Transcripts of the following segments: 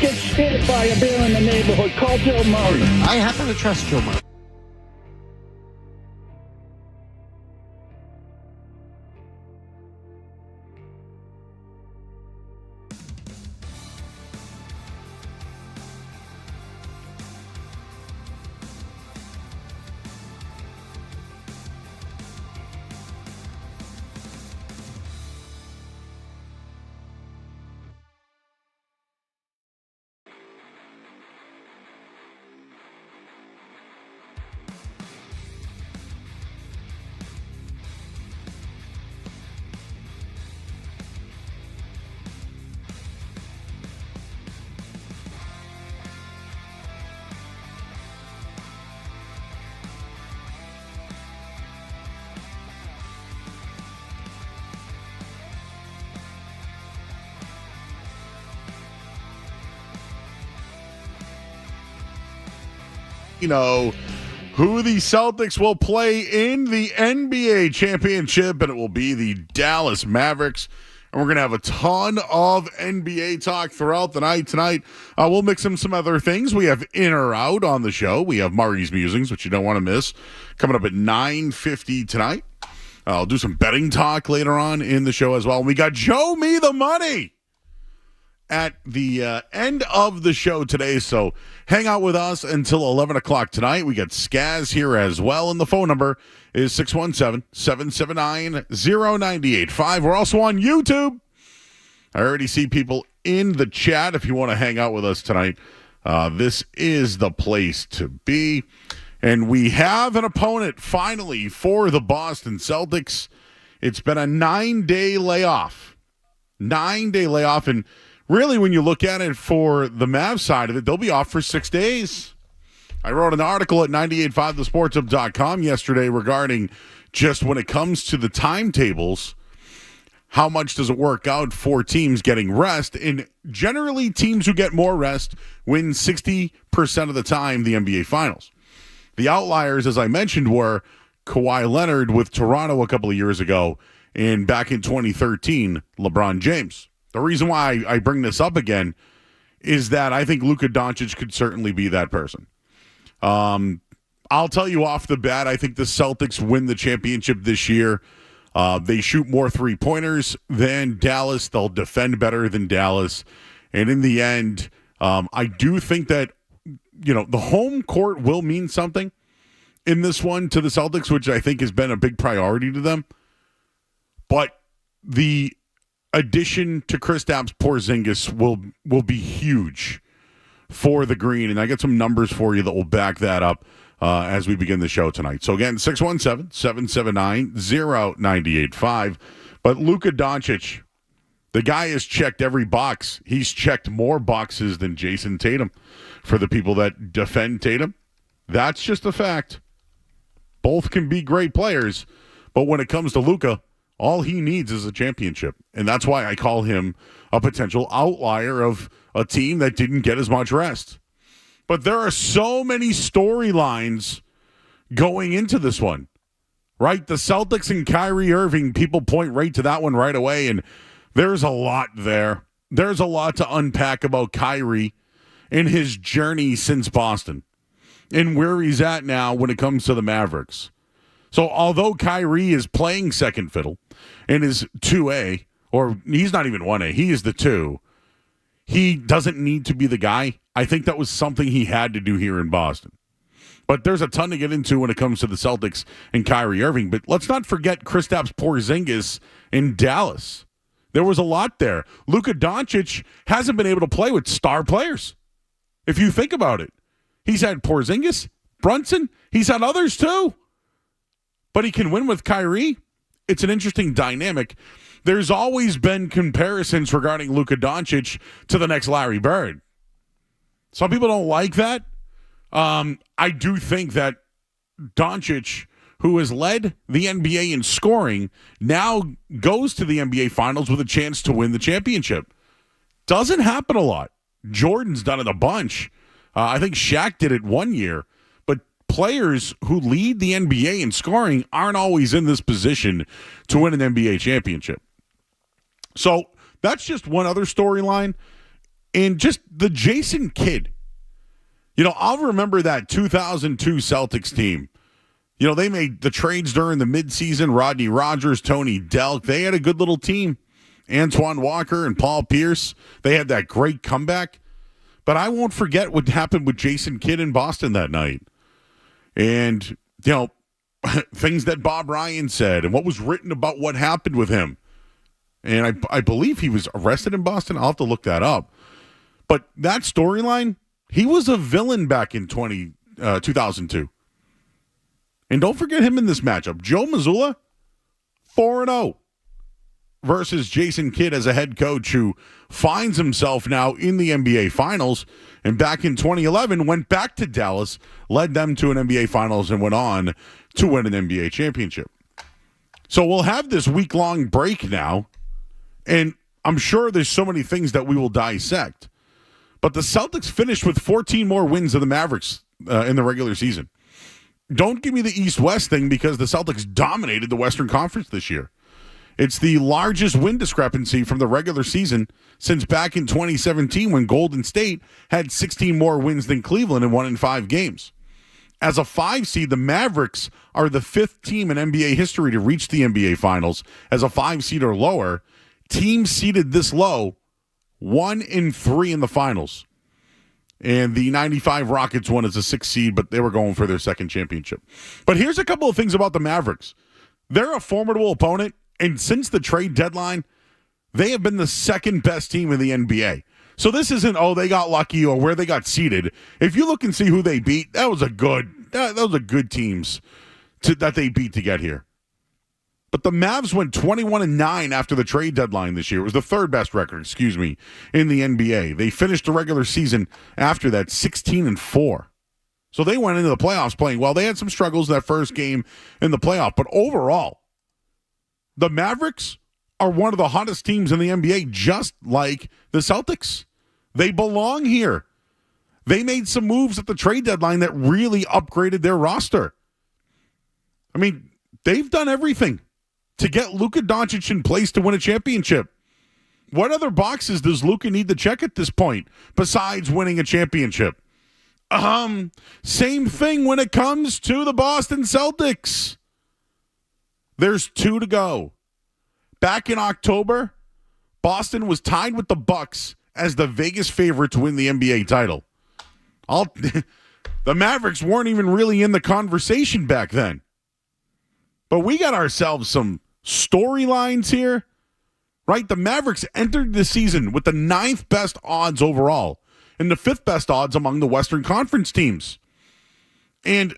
get scared by a bear in the neighborhood. Call Joe Murray. I happen to trust Joe Murray. Who the Celtics will play in the NBA championship, and it will be the Dallas Mavericks. And we're going to have a ton of NBA talk throughout the night tonight. We'll mix in some other things. We have In or Out on the show. We have Murray's Musings, which you don't want to miss, coming up at 9:50 tonight. I'll do some betting talk later on in the show as well. And we got Joe Me the Money at the end of the show today, so hang out with us until 11 o'clock tonight. We got Skaz here as well, and the phone number is 617-779-0985. We're also on YouTube. I already see people in the chat. If you want to hang out with us tonight, this is the place to be. And we have an opponent, finally, for the Boston Celtics. It's been a 9-day layoff. 9-day layoff, and really, when you look at it for the Mavs side of it, they'll be off for 6 days. I wrote an article at 985thesportsup.com yesterday regarding just when it comes to the timetables, how much does it work out for teams getting rest? And generally, teams who get more rest win 60% of the time the NBA Finals. The outliers, as I mentioned, were Kawhi Leonard with Toronto a couple of years ago, and back in 2013, LeBron James. The reason why I bring this up again is that I think Luka Doncic could certainly be that person. I'll tell you off the bat, I think the Celtics win the championship this year. They shoot more three-pointers than Dallas. They'll defend better than Dallas. And in the end, I do think that, the home court will mean something in this one to the Celtics, which I think has been a big priority to them. But the addition to Kristaps Porzingis will be huge for the Green, and I got some numbers for you that will back that up as we begin the show tonight. So again, 617-779-0985. But Luka Doncic, the guy has checked every box. He's checked more boxes than Jason Tatum. For the people that defend Tatum, that's just a fact. Both can be great players, but when it comes to Luka, all he needs is a championship, and that's why I call him a potential outlier of a team that didn't get as much rest. But there are so many storylines going into this one, right? The Celtics and Kyrie Irving, people point right to that one right away, and there's a lot there. There's a lot to unpack about Kyrie and his journey since Boston and where he's at now when it comes to the Mavericks. So although Kyrie is playing second fiddle and is 2A, or he's not even 1A, he is the 2, he doesn't need to be the guy. I think that was something he had to do here in Boston. But there's a ton to get into when it comes to the Celtics and Kyrie Irving. But let's not forget Kristaps Porzingis in Dallas. There was a lot there. Luka Doncic hasn't been able to play with star players. If you think about it, he's had Porzingis, Brunson, he's had others too. But he can win with Kyrie. It's an interesting dynamic. There's always been comparisons regarding Luka Doncic to the next Larry Bird. Some people don't like that. I do think that Doncic, who has led the NBA in scoring, now goes to the NBA Finals with a chance to win the championship. Doesn't happen a lot. Jordan's done it a bunch. I think Shaq did it one year. But players who lead the NBA in scoring aren't always in this position to win an NBA championship. So that's just one other storyline. And just the Jason Kidd. I'll remember that 2002 Celtics team. They made the trades during the midseason. Rodney Rogers, Tony Delk. They had a good little team. Antoine Walker and Paul Pierce. They had that great comeback. But I won't forget what happened with Jason Kidd in Boston that night. And, things that Bob Ryan said and what was written about what happened with him. And I believe he was arrested in Boston. I'll have to look that up. But that storyline, he was a villain back in 2002. And don't forget him in this matchup. Joe Mazzulla, 4-0 versus Jason Kidd as a head coach who finds himself now in the NBA Finals. And back in 2011, went back to Dallas, led them to an NBA Finals, and went on to win an NBA championship. So we'll have this week-long break now. And I'm sure there's so many things that we will dissect. But the Celtics finished with 14 more wins than the Mavericks in the regular season. Don't give me the East-West thing because the Celtics dominated the Western Conference this year. It's the largest win discrepancy from the regular season since back in 2017 when Golden State had 16 more wins than Cleveland and won in 5 games. As a 5 seed, the Mavericks are the 5th team in NBA history to reach the NBA Finals. As a 5 seed or lower, teams seeded this low 1-3 in the finals. And the 95 Rockets won as a 6th seed, but they were going for their second championship. But here's a couple of things about the Mavericks. They're a formidable opponent, and since the trade deadline, they have been the second best team in the NBA. So this isn't, they got lucky or where they got seeded. If you look and see who they beat, those are good teams that they beat to get here. But the Mavs went 21-9 after the trade deadline this year. It was the third best record, in the NBA. They finished the regular season after that 16-4. So they went into the playoffs playing well. They had some struggles in that first game in the playoff. But overall, the Mavericks are one of the hottest teams in the NBA, just like the Celtics. They belong here. They made some moves at the trade deadline that really upgraded their roster. I mean, they've done everything to get Luka Doncic in place to win a championship. What other boxes does Luka need to check at this point besides winning a championship? Same thing when it comes to the Boston Celtics. There's 2 to go. Back in October, Boston was tied with the Bucks as the Vegas favorite to win the NBA title. The Mavericks weren't even really in the conversation back then. But we got ourselves some storylines here, right? The Mavericks entered the season with the 9th best odds overall and the 5th best odds among the Western Conference teams. And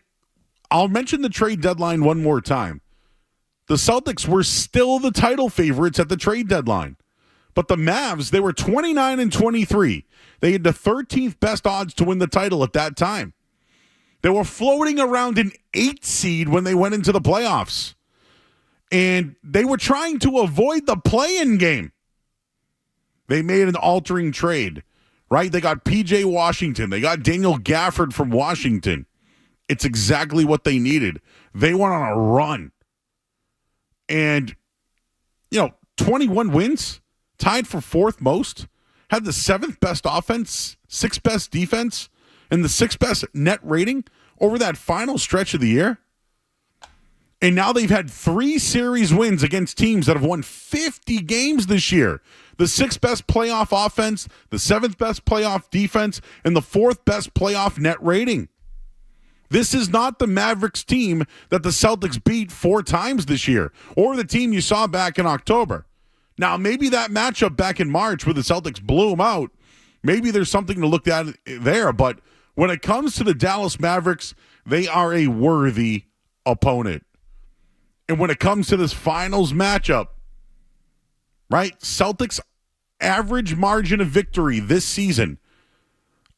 I'll mention the trade deadline one more time. The Celtics were still the title favorites at the trade deadline. But the Mavs, they were 29-23. They had the 13th best odds to win the title at that time. They were floating around an 8 seed when they went into the playoffs. And they were trying to avoid the play-in game. They made an altering trade, right? They got P.J. Washington. They got Daniel Gafford from Washington. It's exactly what they needed. They went on a run. And, 21 wins, tied for 4th most, had the 7th best offense, 6th best defense, and the 6th best net rating over that final stretch of the year. And now they've had 3 series wins against teams that have won 50 games this year. The 6th best playoff offense, the 7th best playoff defense, and the 4th best playoff net rating. This is not the Mavericks team that the Celtics beat 4 times this year, or the team you saw back in October. Now, maybe that matchup back in March where the Celtics blew them out, maybe there's something to look at there. But when it comes to the Dallas Mavericks, they are a worthy opponent. And when it comes to this finals matchup, right, Celtics average margin of victory this season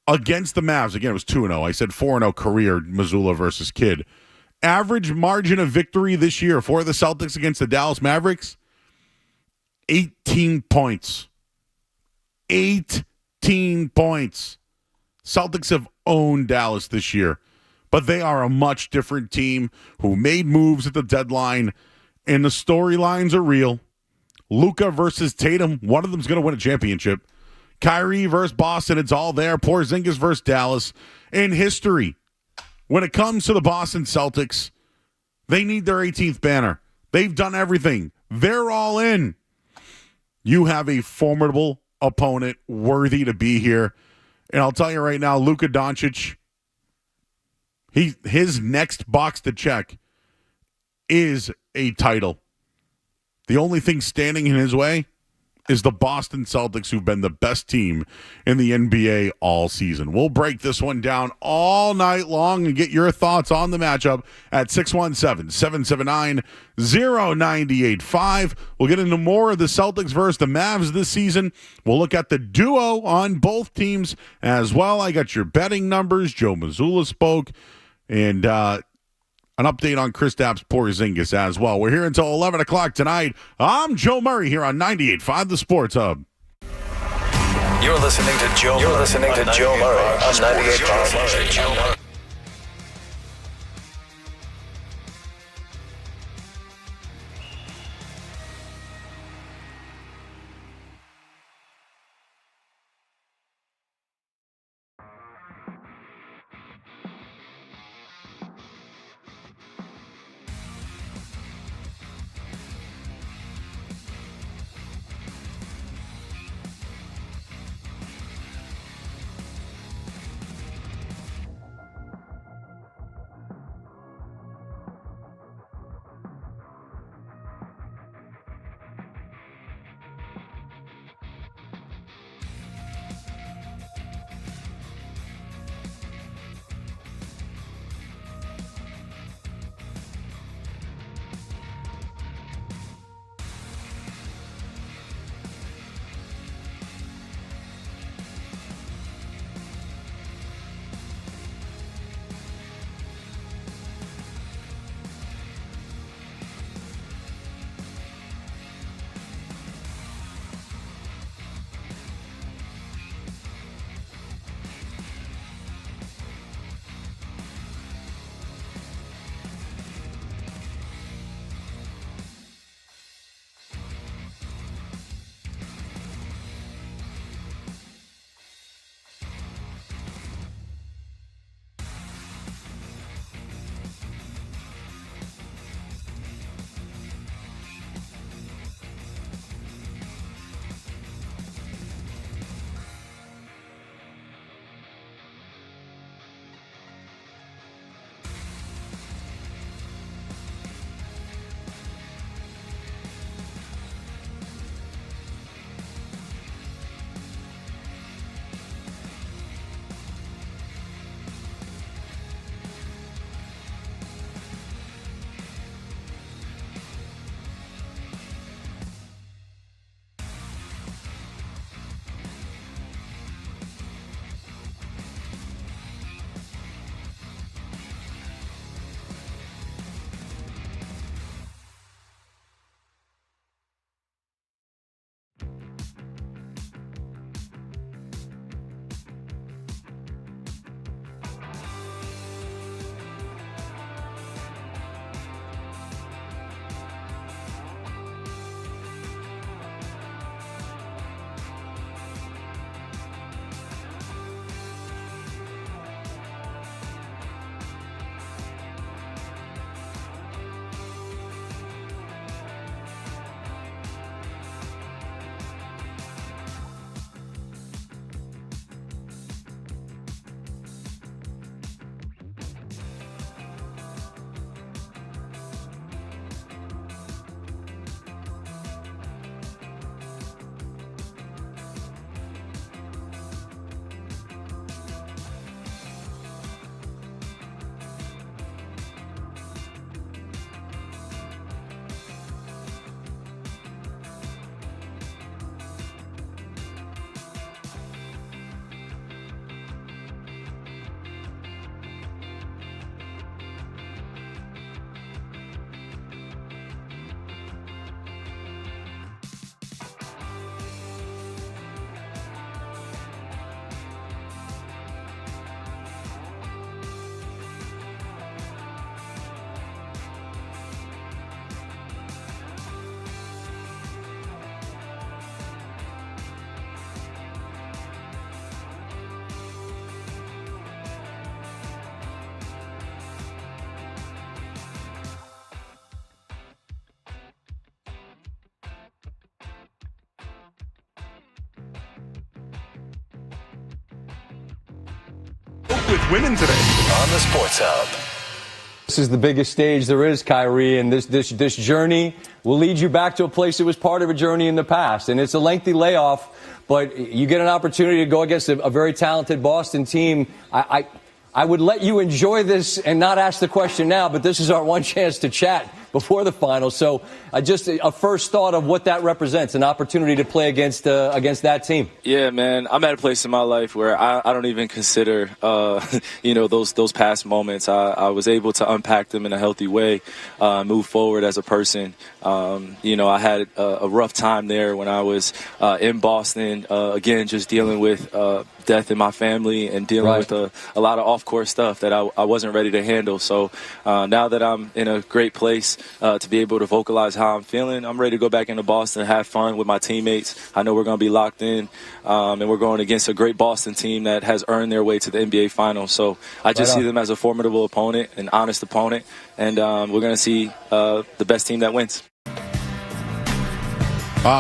against the Mavs, again, it was 2-0. I said 4-0 career, Mazzulla versus Kidd. Average margin of victory this year for the Celtics against the Dallas Mavericks, 18 points. 18 points. Celtics have owned Dallas this year, but they are a much different team who made moves at the deadline, and the storylines are real. Luka versus Tatum, one of them's going to win a championship. Kyrie versus Boston, it's all there. Porzingis versus Dallas. In history, when it comes to the Boston Celtics, they need their 18th banner. They've done everything. They're all in. You have a formidable opponent worthy to be here. And I'll tell you right now, Luka Doncic, his next box to check is a title. The only thing standing in his way is the Boston Celtics, who've been the best team in the NBA all season. We'll break this one down all night long and get your thoughts on the matchup at 617-779-0985. We'll get into more of the Celtics versus the Mavs this season. We'll look at the duo on both teams as well. I got your betting numbers. Joe Mazzulla spoke. And an update on Kristaps Porzingis as well. We're here until 11 o'clock tonight. I'm Joe Murray here on 98.5 The Sports Hub. You're listening to Joe Murray on 98.5. with women today. On the Sports Hub. This is the biggest stage there is, Kyrie, and this journey will lead you back to a place that was part of a journey in the past. And it's a lengthy layoff, but you get an opportunity to go against a very talented Boston team. I would let you enjoy this and not ask the question now, but this is our one chance to chat before the finals. So just a first thought of what that represents, an opportunity to play against that team. Yeah, man, I'm at a place in my life where I don't even consider, those past moments. I was able to unpack them in a healthy way, move forward as a person. I had a rough time there when I was in Boston, again, just dealing with death in my family and dealing with a lot of off-court stuff that I wasn't ready to handle. So now that I'm in a great place to be able to vocalize how I'm feeling, I'm ready to go back into Boston and have fun with my teammates. I know we're going to be locked in, and we're going against a great Boston team that has earned their way to the NBA Finals. So I just see them as a formidable opponent, an honest opponent, and we're going to see the best team that wins.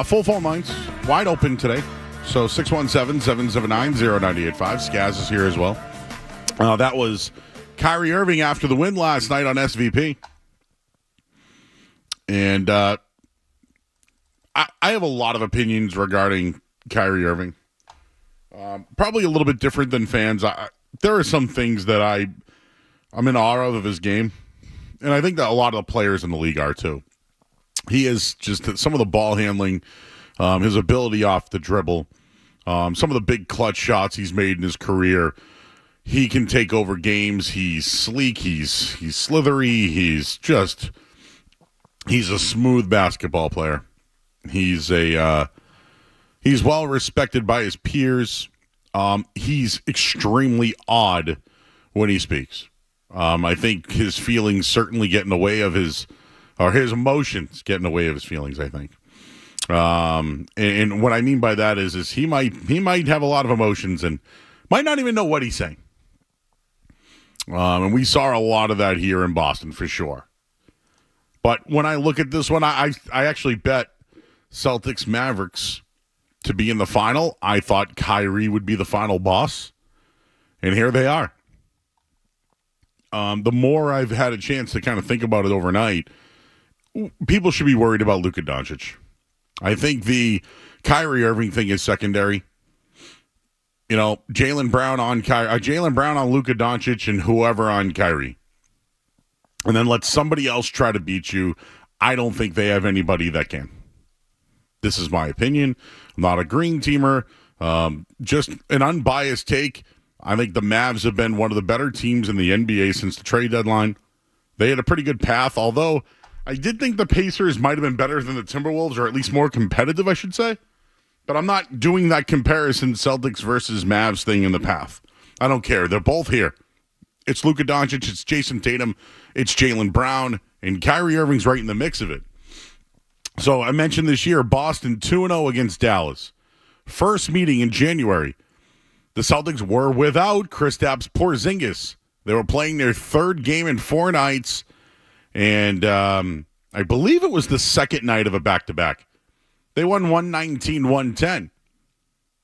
Full phone lines wide open today. So 617-779-0985. Skaz is here as well. That was Kyrie Irving after the win last night on SVP. And I have a lot of opinions regarding Kyrie Irving. Probably a little bit different than fans. There are some things that I'm in awe of his game. And I think that a lot of the players in the league are too. He is just some of the ball handling, his ability off the dribble, some of the big clutch shots he's made in his career. He can take over games. He's sleek. He's slithery. He's a smooth basketball player. He's well respected by his peers. He's extremely odd when he speaks. I think his feelings certainly get in the way of his emotions get in the way of his feelings, I think. And what I mean by that is he might have a lot of emotions and might not even know what he's saying. And we saw a lot of that here in Boston for sure. But when I look at this one, I actually bet Celtics-Mavericks to be in the final. I thought Kyrie would be the final boss. And here they are. The more I've had a chance to kind of think about it overnight, people should be worried about Luka Doncic. I think the Kyrie Irving thing is secondary. You know, Jaylen Brown on Luka Doncic and whoever on Kyrie. And then let somebody else try to beat you. I don't think they have anybody that can. This is my opinion. I'm not a green teamer. Just an unbiased take. I think the Mavs have been one of the better teams in the NBA since the trade deadline. They had a pretty good path, although I did think the Pacers might have been better than the Timberwolves, or at least more competitive, I should say. But I'm not doing that comparison Celtics versus Mavs thing in the path. I don't care. They're both here. It's Luka Doncic, it's Jason Tatum, it's Jaylen Brown, and Kyrie Irving's right in the mix of it. So I mentioned this year, Boston 2-0 against Dallas. First meeting in January. The Celtics were without Kristaps Porzingis. They were playing their third game in 4 nights. And I believe it was the second night of a back-to-back. They won 119-110.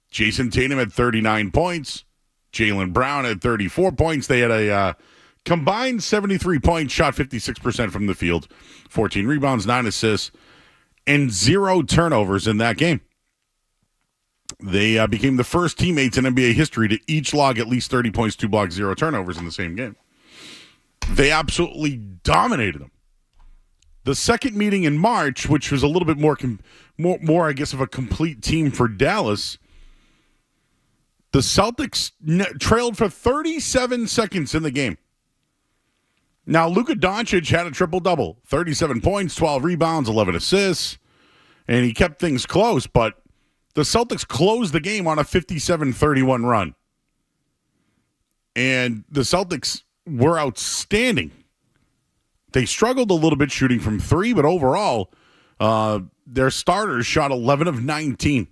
Jason Tatum had 39 points. Jaylen Brown had 34 points. They had a combined 73 points, shot 56% from the field, 14 rebounds, 9 assists, and 0 turnovers in that game. They became the first teammates in NBA history to each log at least 30 points, 2 blocks, 0 turnovers in the same game. They absolutely dominated them. The second meeting in March, which was a little bit more, I guess, of a complete team for Dallas, the Celtics trailed for 37 seconds in the game. Now, Luka Doncic had a triple-double, 37 points, 12 rebounds, 11 assists, and he kept things close, but the Celtics closed the game on a 57-31 run. And the Celtics were outstanding. They struggled a little bit shooting from 3, but overall, their starters shot 11 of 19.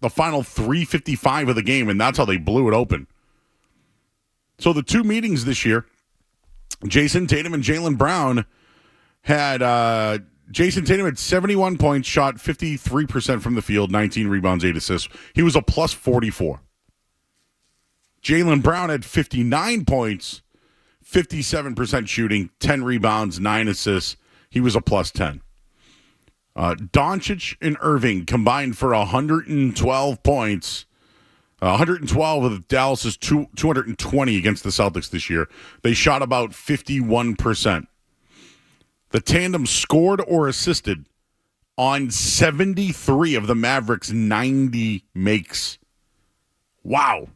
The final 3:55 of the game, and that's how they blew it open. So the 2 meetings this year, Jason Tatum and Jaylen Brown had Jason Tatum had 71 points, shot 53% from the field, 19 rebounds, 8 assists. He was a plus 44. Jaylen Brown had 59 points, 57% shooting, 10 rebounds, 9 assists. He was a plus 10. Doncic and Irving combined for 112 points. 112 with Dallas's 220 against the Celtics this year. They shot about 51%. The tandem scored or assisted on 73 of the Mavericks' 90 makes. Wow.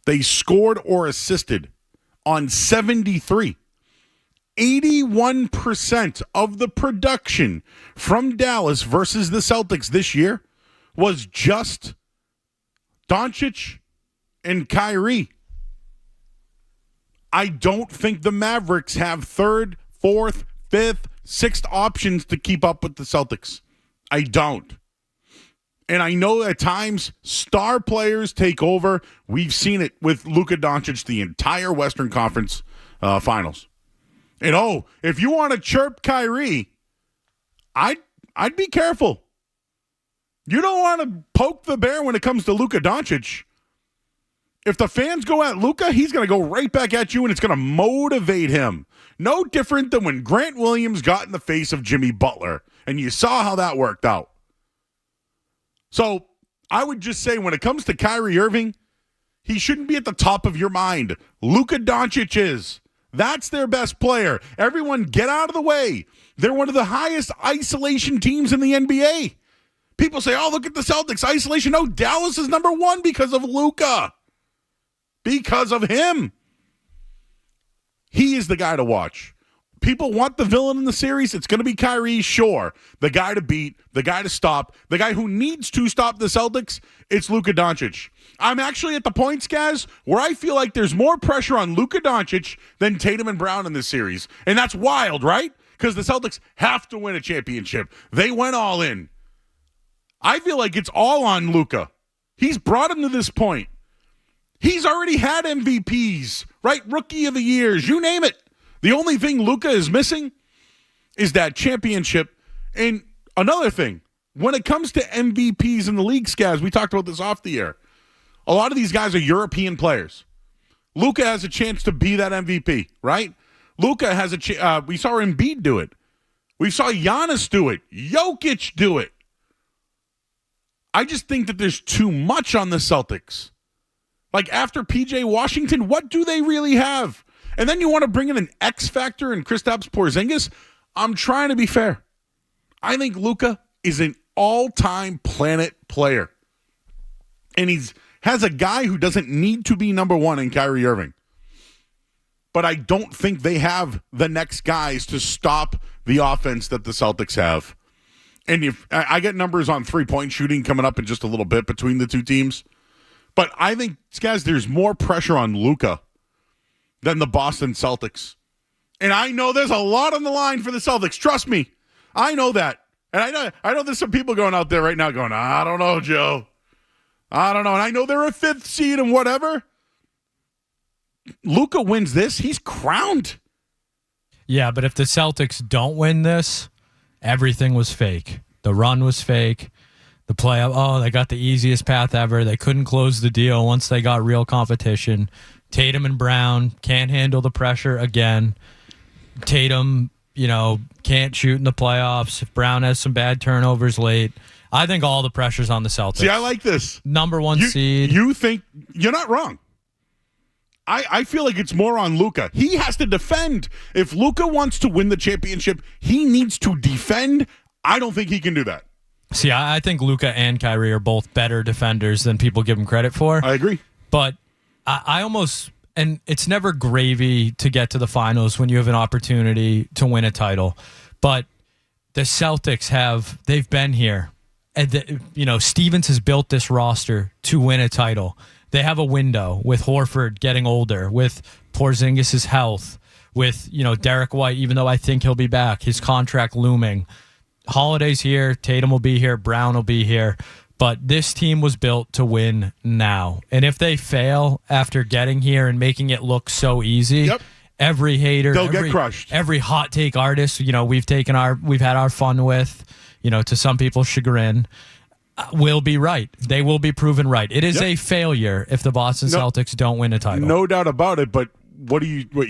They scored or assisted on 73. 81% of the production from Dallas versus the Celtics this year was just Doncic and Kyrie. I don't think the Mavericks have third, fourth, fifth, sixth options to keep up with the Celtics. I don't. And I know at times star players take over. We've seen it with Luka Doncic the entire Western Conference Finals. And if you want to chirp Kyrie, I'd be careful. You don't want to poke the bear when it comes to Luka Doncic. If the fans go at Luka, he's going to go right back at you, and it's going to motivate him. No different than when Grant Williams got in the face of Jimmy Butler, and you saw how that worked out. So I would just say when it comes to Kyrie Irving, he shouldn't be at the top of your mind. Luka Doncic is. That's their best player. Everyone get out of the way. They're one of the highest isolation teams in the NBA. People say, look at the Celtics. Isolation. No, Dallas is number one because of Luka. Because of him. He is the guy to watch. People want the villain in the series. It's going to be Kyrie, sure. The guy to beat, the guy to stop, the guy who needs to stop the Celtics, it's Luka Doncic. I'm actually at the point, Skaz, where I feel like there's more pressure on Luka Doncic than Tatum and Brown in this series. And that's wild, right? Because the Celtics have to win a championship. They went all in. I feel like it's all on Luka. He's brought him to this point. He's already had MVPs, right? Rookie of the years, you name it. The only thing Luka is missing is that championship. And another thing, when it comes to MVPs in the league, Skaz, we talked about this off the air. A lot of these guys are European players. Luka has a chance to be that MVP, right? Luka has a chance. We saw Embiid do it. We saw Giannis do it. Jokic do it. I just think that there's too much on the Celtics. Like after PJ Washington, what do they really have? And then you want to bring in an X factor in Kristaps Porzingis? I'm trying to be fair. I think Luka is an all-time planet player. And has a guy who doesn't need to be number one in Kyrie Irving. But I don't think they have the next guys to stop the offense that the Celtics have. And if I get numbers on three-point shooting coming up in just a little bit between the two teams. But I think, guys, there's more pressure on Luka than the Boston Celtics. And I know there's a lot on the line for the Celtics. Trust me. I know that. And I know there's some people going out there right now going, I don't know, Joe. I don't know. And I know they're a fifth seed and whatever. Luka wins this, he's crowned. Yeah, but if the Celtics don't win this, everything was fake. The run was fake. The playoff, they got the easiest path ever. They couldn't close the deal once they got real competition. Tatum and Brown can't handle the pressure again. Tatum, can't shoot in the playoffs. If Brown has some bad turnovers late, I think all the pressure's on the Celtics. See, I like this. Number one seed. You think you're not wrong. I feel like it's more on Luka. He has to defend. If Luka wants to win the championship, he needs to defend. I don't think he can do that. See, I think Luka and Kyrie are both better defenders than people give them credit for. I agree. But I almost, and it's never gravy to get to the finals when you have an opportunity to win a title. But the Celtics they've been here. And Stevens has built this roster to win a title. They have a window with Horford getting older, with Porzingis' health, with, Derek White, even though I think he'll be back, his contract looming. Holiday's here, Tatum will be here, Brown will be here. But this team was built to win now. And if they fail after getting here and making it look so easy, every hater, they'll get crushed. Every hot take artist, we've had our fun with, to some people's chagrin. will be right. They will be proven right. It is a failure if the Boston Celtics don't win a title. No doubt about it, but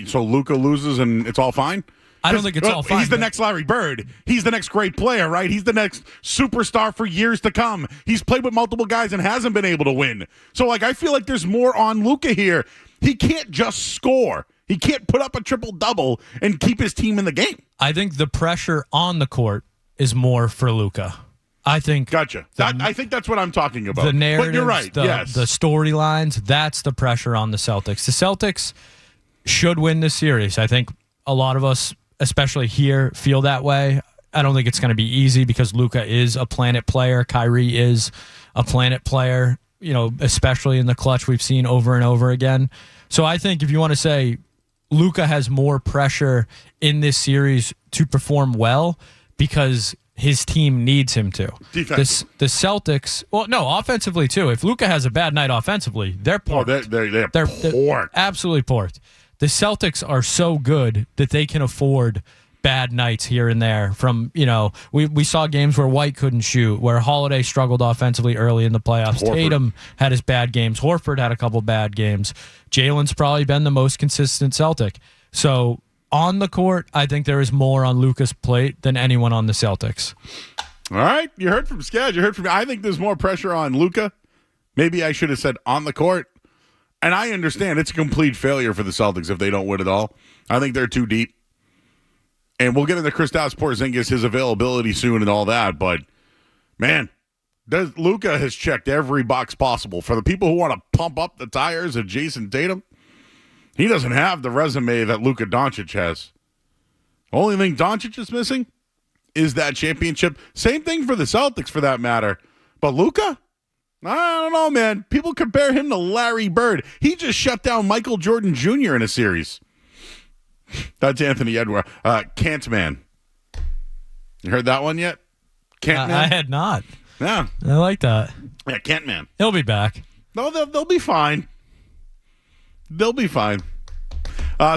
so Luka loses and it's all fine? I don't think it's all fine. He's the next Larry Bird. He's the next great player, right? He's the next superstar for years to come. He's played with multiple guys and hasn't been able to win. So, I feel like there's more on Luka here. He can't just score. He can't put up a triple-double and keep his team in the game. I think the pressure on the court is more for Luka. I think. Gotcha. I think that's what I'm talking about. The narrative, but you're right. Yes. The storylines, that's the pressure on the Celtics. The Celtics should win this series. I think a lot of us, especially here, feel that way. I don't think it's going to be easy because Luka is a planet player. Kyrie is a planet player, especially in the clutch we've seen over and over again. So I think if you want to say Luka has more pressure in this series to perform well because his team needs him to. The Celtics, offensively too. If Luka has a bad night offensively, they're porked. They're porked. Absolutely porked. The Celtics are so good that they can afford bad nights here and there. From, we saw games where White couldn't shoot, where Holiday struggled offensively early in the playoffs. Tatum had his bad games. Horford had a couple bad games. Jalen's probably been the most consistent Celtic. So on the court, I think there is more on Luka's plate than anyone on the Celtics. All right. You heard from Skaz. You heard from me. I think there's more pressure on Luka. Maybe I should have said on the court. And I understand it's a complete failure for the Celtics if they don't win it all. I think they're too deep. And we'll get into Kristaps Porzingis, his availability soon and all that. But, man, Luka has checked every box possible. For the people who want to pump up the tires of Jason Tatum, he doesn't have the resume that Luka Doncic has. Only thing Doncic is missing is that championship. Same thing for the Celtics, for that matter. But Luka? I don't know, man. People compare him to Larry Bird. He just shut down Michael Jordan Jr. in a series. That's Anthony Edwards. Cantman. You heard that one yet? Cantman? I had not. Yeah. I like that. Yeah, Cantman. He'll be back. No, they'll be fine. They'll be fine.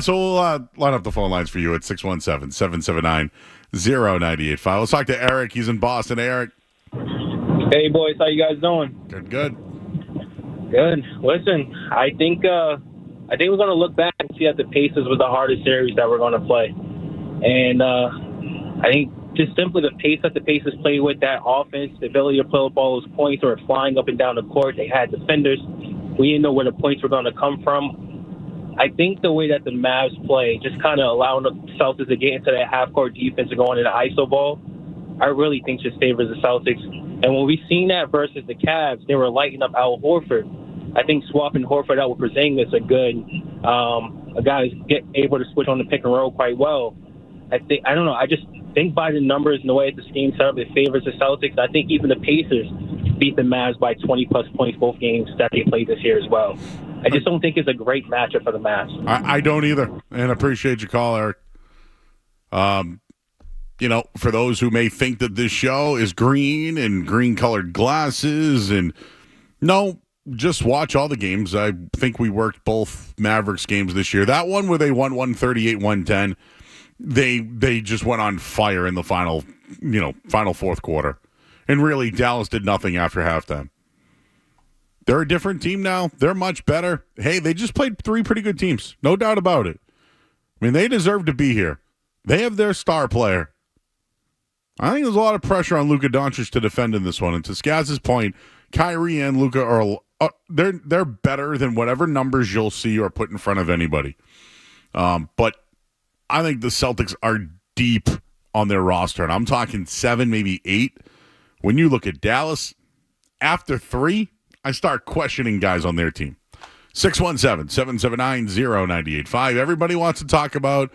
So we'll line up the phone lines for you at 617-779-0985. Let's talk to Eric. He's in Boston. Hey, Eric. Hey, boys. How you guys doing? Good. Good. Listen, I think we're going to look back and see that the Pacers was the hardest series that we're going to play. And I think just simply the pace that the Pacers played with, that offense, the ability to play up all those points, they were flying up and down the court. They had defenders. We didn't know where the points were going to come from. I think the way that the Mavs play, just kind of allowing the Celtics to get into that half-court defense and going into ISO ball, I really think just favors the Celtics. And when we've seen that versus the Cavs, they were lighting up Al Horford. I think swapping Horford out with Porzingis a guy who's able to switch on the pick and roll quite well. I just think by the numbers and the way the scheme set up, it favors the Celtics. I think even the Pacers beat the Mavs by 20-plus points both games that they played this year as well. I just don't think it's a great matchup for the Mavs. I don't either, and appreciate your call, Eric. For those who may think that this show is green and green-colored glasses, and no, just watch all the games. I think we worked both Mavericks games this year. That one where they won 138-110, they just went on fire in the final fourth quarter. And really, Dallas did nothing after halftime. They're a different team now. They're much better. Hey, they just played three pretty good teams. No doubt about it. I mean, they deserve to be here. They have their star player. I think there's a lot of pressure on Luka Doncic to defend in this one. And to Skaz's point, Kyrie and Luka are they're better than whatever numbers you'll see or put in front of anybody. But I think the Celtics are deep on their roster, and I'm talking 7, maybe 8. When you look at Dallas, after 3, I start questioning guys on their team. 617-779-0985. Everybody wants to talk about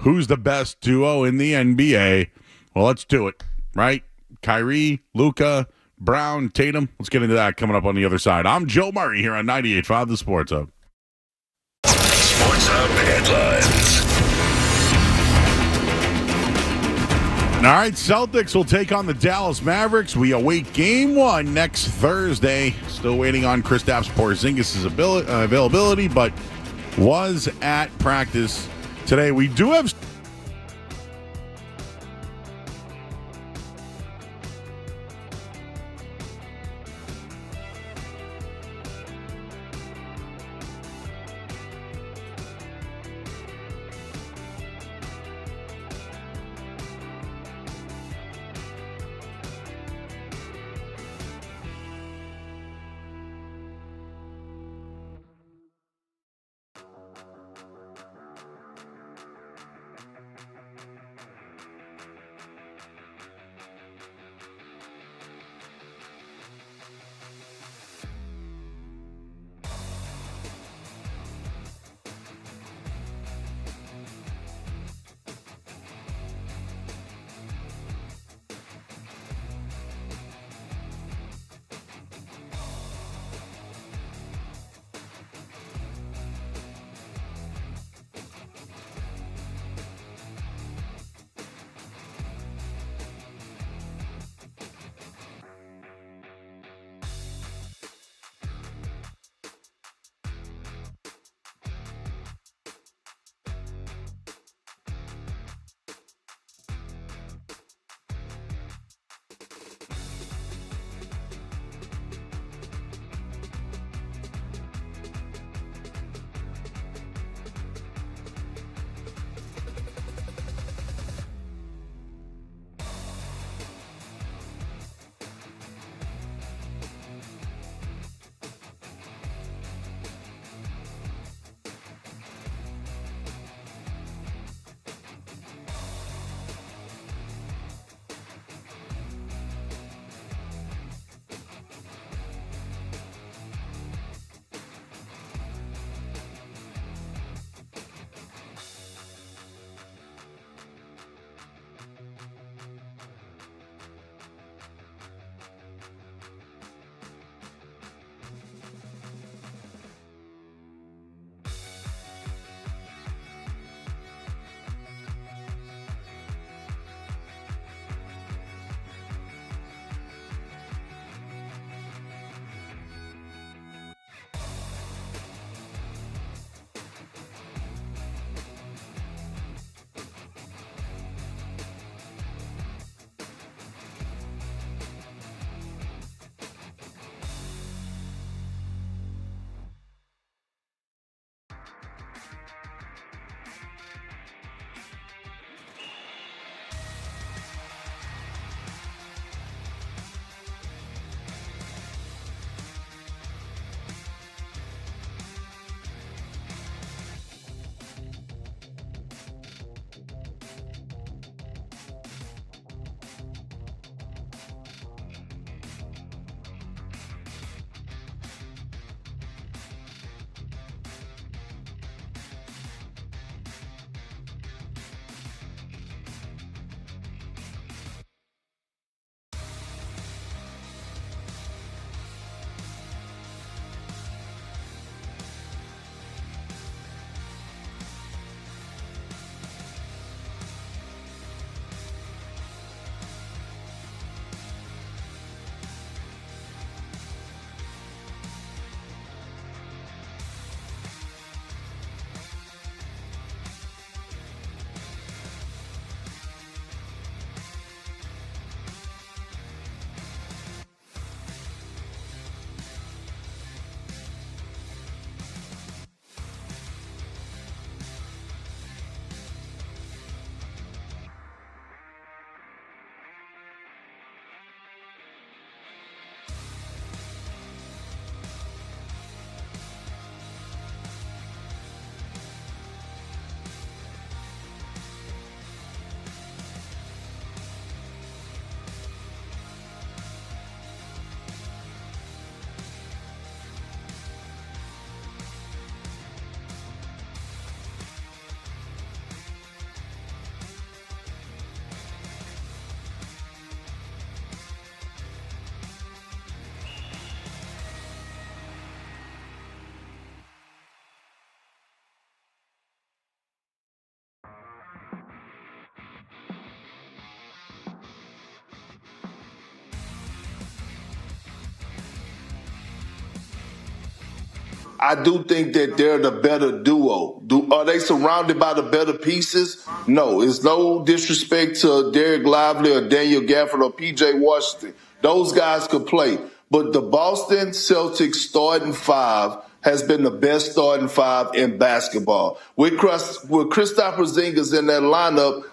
who's the best duo in the NBA. Well, let's do it, right? Kyrie, Luka, Brown, Tatum. Let's get into that coming up on the other side. I'm Joe Murray here on 98.5 The Sports Hub. Sports Hub headlines. All right, Celtics will take on the Dallas Mavericks. We await Game 1 next Thursday. Still waiting on Kristaps Porzingis' availability, but was at practice today. We do have... I do think that they're the better duo. Are they surrounded by the better pieces? No. It's no disrespect to Derek Lively or Daniel Gafford or P.J. Washington. Those guys could play. But the Boston Celtics starting five has been the best starting five in basketball. With Kristaps Porzingis in that lineup,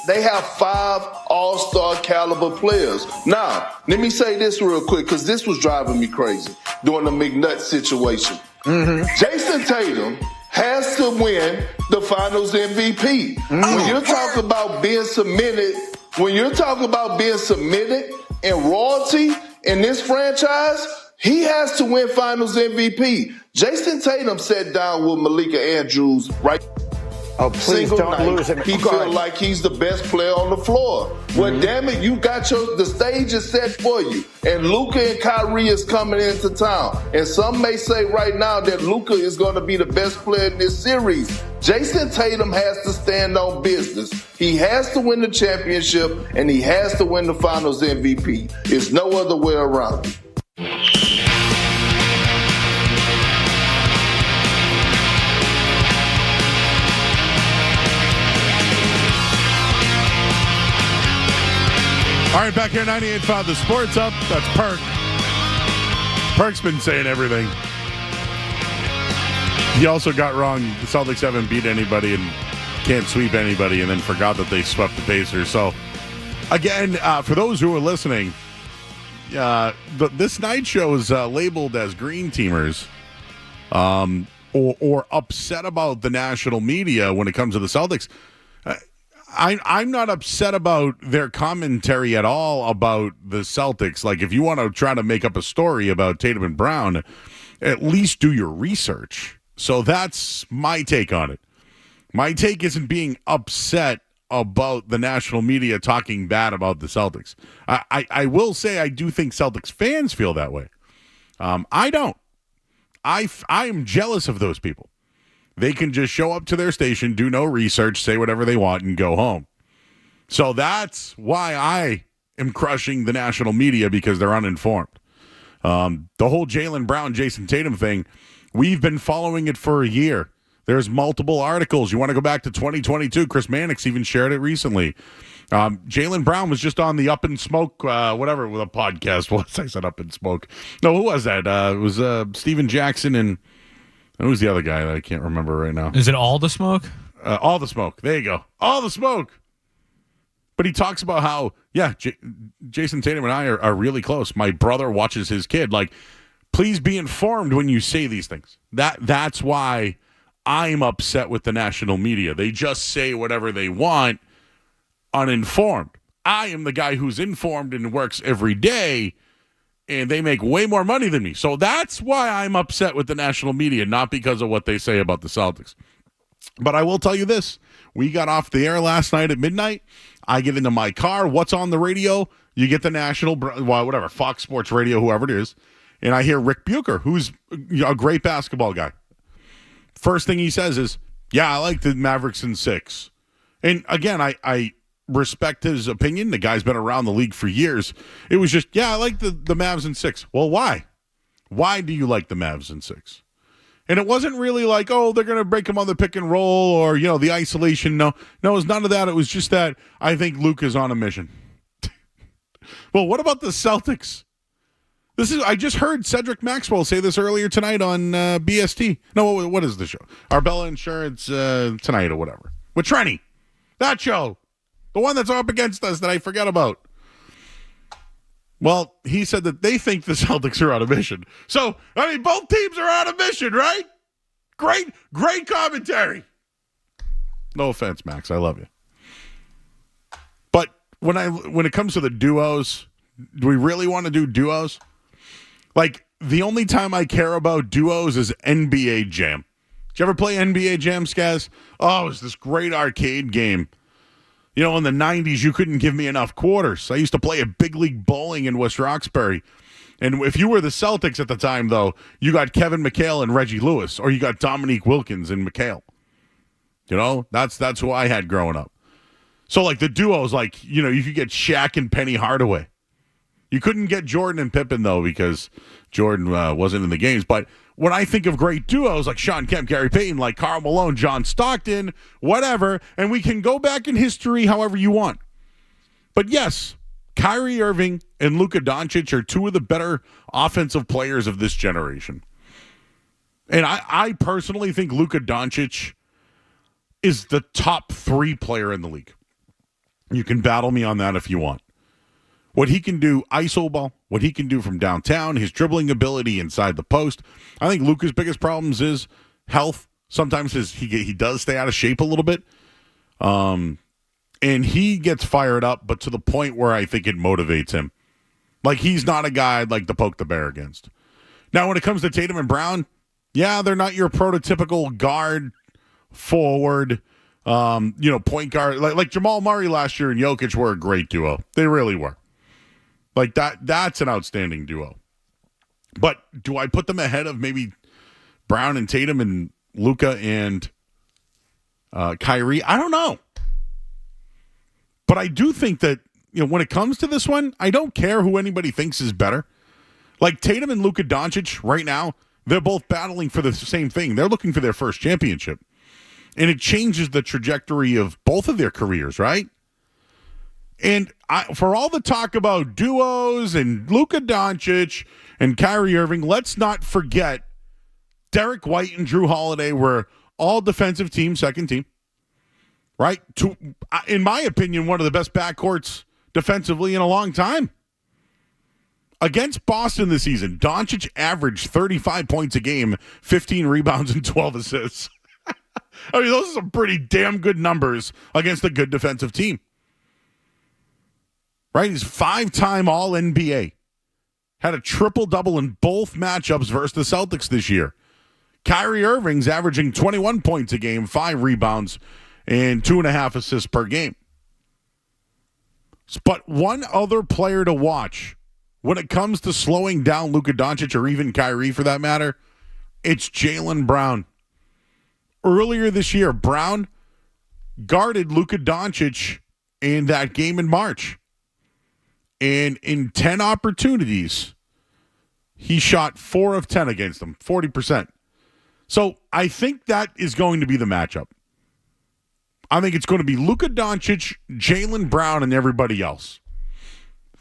they have 5 all-star caliber players. Now, let me say this real quick, because this was driving me crazy during the McNutt situation. Jason Tatum has to win the Finals MVP. When you're talking about being submitted and royalty in this franchise, he has to win Finals MVP. Jason Tatum sat down with Malika Andrews Please don't lose him. He feels like he's the best player on the floor. Well, damn it, you got the stage is set for you. And Luka and Kyrie is coming into town. And some may say right now that Luka is going to be the best player in this series. Jason Tatum has to stand on business. He has to win the championship, and he has to win the Finals MVP. There's no other way around it. All right, back here, 98.5 The Sports Up. That's Perk. Perk's been saying everything. He also got wrong. The Celtics haven't beat anybody and can't sweep anybody, and then forgot that they swept the Pacers. So, again, for those who are listening, this night show is labeled as green teamers or upset about the national media when it comes to the Celtics. I'm not upset about their commentary at all about the Celtics. Like, if you want to try to make up a story about Tatum and Brown, at least do your research. So that's my take on it. My take isn't being upset about the national media talking bad about the Celtics. I will say I do think Celtics fans feel that way. I don't. I am jealous of those people. They can just show up to their station, do no research, say whatever they want, and go home. So that's why I am crushing the national media, because they're uninformed. The whole Jaylen Brown, Jason Tatum thing, we've been following it for a year. There's multiple articles. You want to go back to 2022. Chris Mannix even shared it recently. Jaylen Brown was just on the Up in Smoke, whatever the podcast was. I said Up in Smoke. No, who was that? It was Steven Jackson and... Who's the other guy that I can't remember right now? Is it All the Smoke? All the Smoke. There you go. All the Smoke. But he talks about how, Jason Tatum and I are really close. My brother watches his kid. Like, please be informed when you say these things. That's why I'm upset with the national media. They just say whatever they want, uninformed. I am the guy who's informed and works every day, and they make way more money than me. So that's why I'm upset with the national media, not because of what they say about the Celtics. But I will tell you this. We got off the air last night at midnight. I get into my car. What's on the radio? You get the national, whatever, Fox Sports Radio, whoever it is. And I hear Rick Bucher, who's a great basketball guy. First thing he says is, I like the Mavericks in 6. And again, I respect his opinion. The guy's been around the league for years. It was just, I like the Mavs in 6. Well, why? Why do you like the Mavs in 6? And it wasn't really like, they're going to break him on the pick and roll or, the isolation. No, it was none of that. It was just that I think Luke is on a mission. Well, what about the Celtics? I just heard Cedric Maxwell say this earlier tonight on BST. No, what is the show? Arbella Insurance Tonight or whatever. With Trenny. That show. The one that's up against us that I forget about. Well, he said that they think the Celtics are on a mission. So, both teams are on a mission, right? Great commentary. No offense, Max. I love you. But when it comes to the duos, do we really want to do duos? Like, the only time I care about duos is NBA Jam. Did you ever play NBA Jam, Skaz? Oh, it was this great arcade game. In the 90s, you couldn't give me enough quarters. I used to play at Big League Bowling in West Roxbury. And if you were the Celtics at the time, though, you got Kevin McHale and Reggie Lewis, or you got Dominique Wilkins and McHale. That's who I had growing up. So, like, the duos, you could get Shaq and Penny Hardaway. You couldn't get Jordan and Pippen, though, because Jordan wasn't in the games. But when I think of great duos like Sean Kemp, Gary Payton, like Karl Malone, John Stockton, whatever, and we can go back in history however you want. But yes, Kyrie Irving and Luka Doncic are two of the better offensive players of this generation. And I personally think Luka Doncic is the top 3 player in the league. You can battle me on that if you want. What he can do iso ball, what he can do from downtown, his dribbling ability inside the post. I think Luka's biggest problems is health. Sometimes he does stay out of shape a little bit. And he gets fired up, but to the point where I think it motivates him. Like, he's not a guy I'd like to poke the bear against. Now, when it comes to Tatum and Brown, yeah, they're not your prototypical guard, forward, point guard. Like Jamal Murray last year and Jokic were a great duo. They really were. Like, that's an outstanding duo. But do I put them ahead of maybe Brown and Tatum and Luka and Kyrie? I don't know. But I do think that, when it comes to this one, I don't care who anybody thinks is better. Like, Tatum and Luka Doncic right now, they're both battling for the same thing. They're looking for their first championship. And it changes the trajectory of both of their careers, right? And for all the talk about duos and Luka Doncic and Kyrie Irving, let's not forget Derek White and Drew Holiday were all defensive team, second team, right? In my opinion, one of the best backcourts defensively in a long time. Against Boston this season, Doncic averaged 35 points a game, 15 rebounds, and 12 assists. I mean, those are some pretty damn good numbers against a good defensive team. Right? He's 5-time All-NBA. Had a triple-double in both matchups versus the Celtics this year. Kyrie Irving's averaging 21 points a game, 5 rebounds, and 2.5 assists per game. But one other player to watch when it comes to slowing down Luka Doncic, or even Kyrie for that matter, it's Jaylen Brown. Earlier this year, Brown guarded Luka Doncic in that game in March. And in 10 opportunities, he shot 4 of 10 against them, 40%. So I think that is going to be the matchup. I think it's going to be Luka Doncic, Jaylen Brown, and everybody else.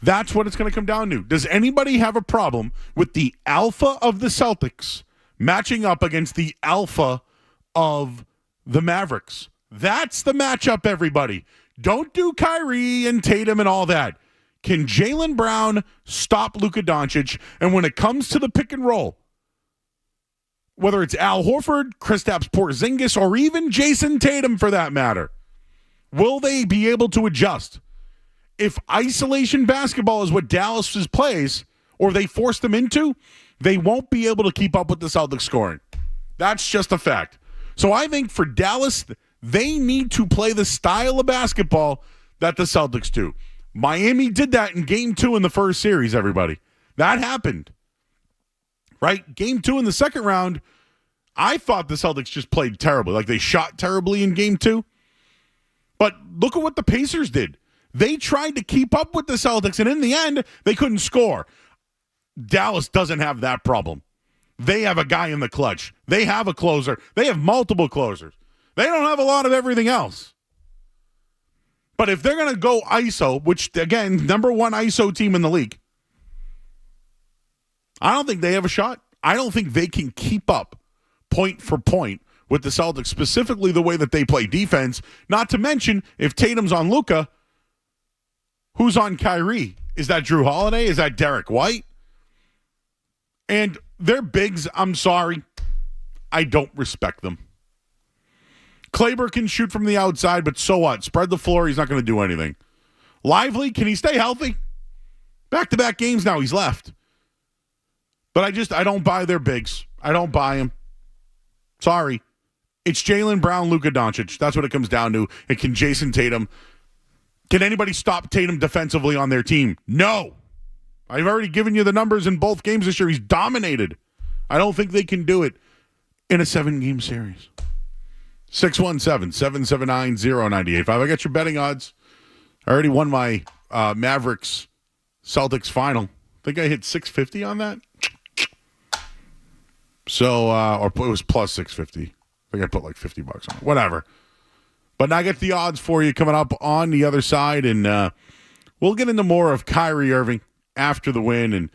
That's what it's going to come down to. Does anybody have a problem with the alpha of the Celtics matching up against the alpha of the Mavericks? That's the matchup, everybody. Don't do Kyrie and Tatum and all that. Can Jaylen Brown stop Luka Doncic? And when it comes to the pick and roll, whether it's Al Horford, Kristaps Porzingis, or even Jason Tatum for that matter, will they be able to adjust? If isolation basketball is what Dallas plays, or they force them into, they won't be able to keep up with the Celtics scoring. That's just a fact. So I think for Dallas, they need to play the style of basketball that the Celtics do. Miami did that in Game 2 in the first series, everybody. That happened. Right? Game 2 in the second round, I thought the Celtics just played terribly. Like, they shot terribly in Game 2. But look at what the Pacers did. They tried to keep up with the Celtics, and in the end, they couldn't score. Dallas doesn't have that problem. They have a guy in the clutch. They have a closer. They have multiple closers. They don't have a lot of everything else. But if they're going to go ISO, which, again, number 1 ISO team in the league, I don't think they have a shot. I don't think they can keep up point for point with the Celtics, specifically the way that they play defense. Not to mention, if Tatum's on Luka, who's on Kyrie? Is that Drew Holiday? Is that Derek White? And their bigs, I'm sorry, I don't respect them. Kleber can shoot from the outside, but so what? Spread the floor, he's not going to do anything. Lively, can he stay healthy? Back-to-back games now, he's left. But I don't buy their bigs. I don't buy them. Sorry. It's Jaylen Brown, Luka Doncic. That's what it comes down to. And can Jason Tatum, can anybody stop Tatum defensively on their team? No. I've already given you the numbers in both games this year. He's dominated. I don't think they can do it in a 7-game series. 617-779-0985. I got your betting odds. I already won my Mavericks Celtics final. I think I hit 650 on that. So, or it was plus 650. I think I put like $50 on it. Whatever. But I get the odds for you coming up on the other side, and we'll get into more of Kyrie Irving after the win and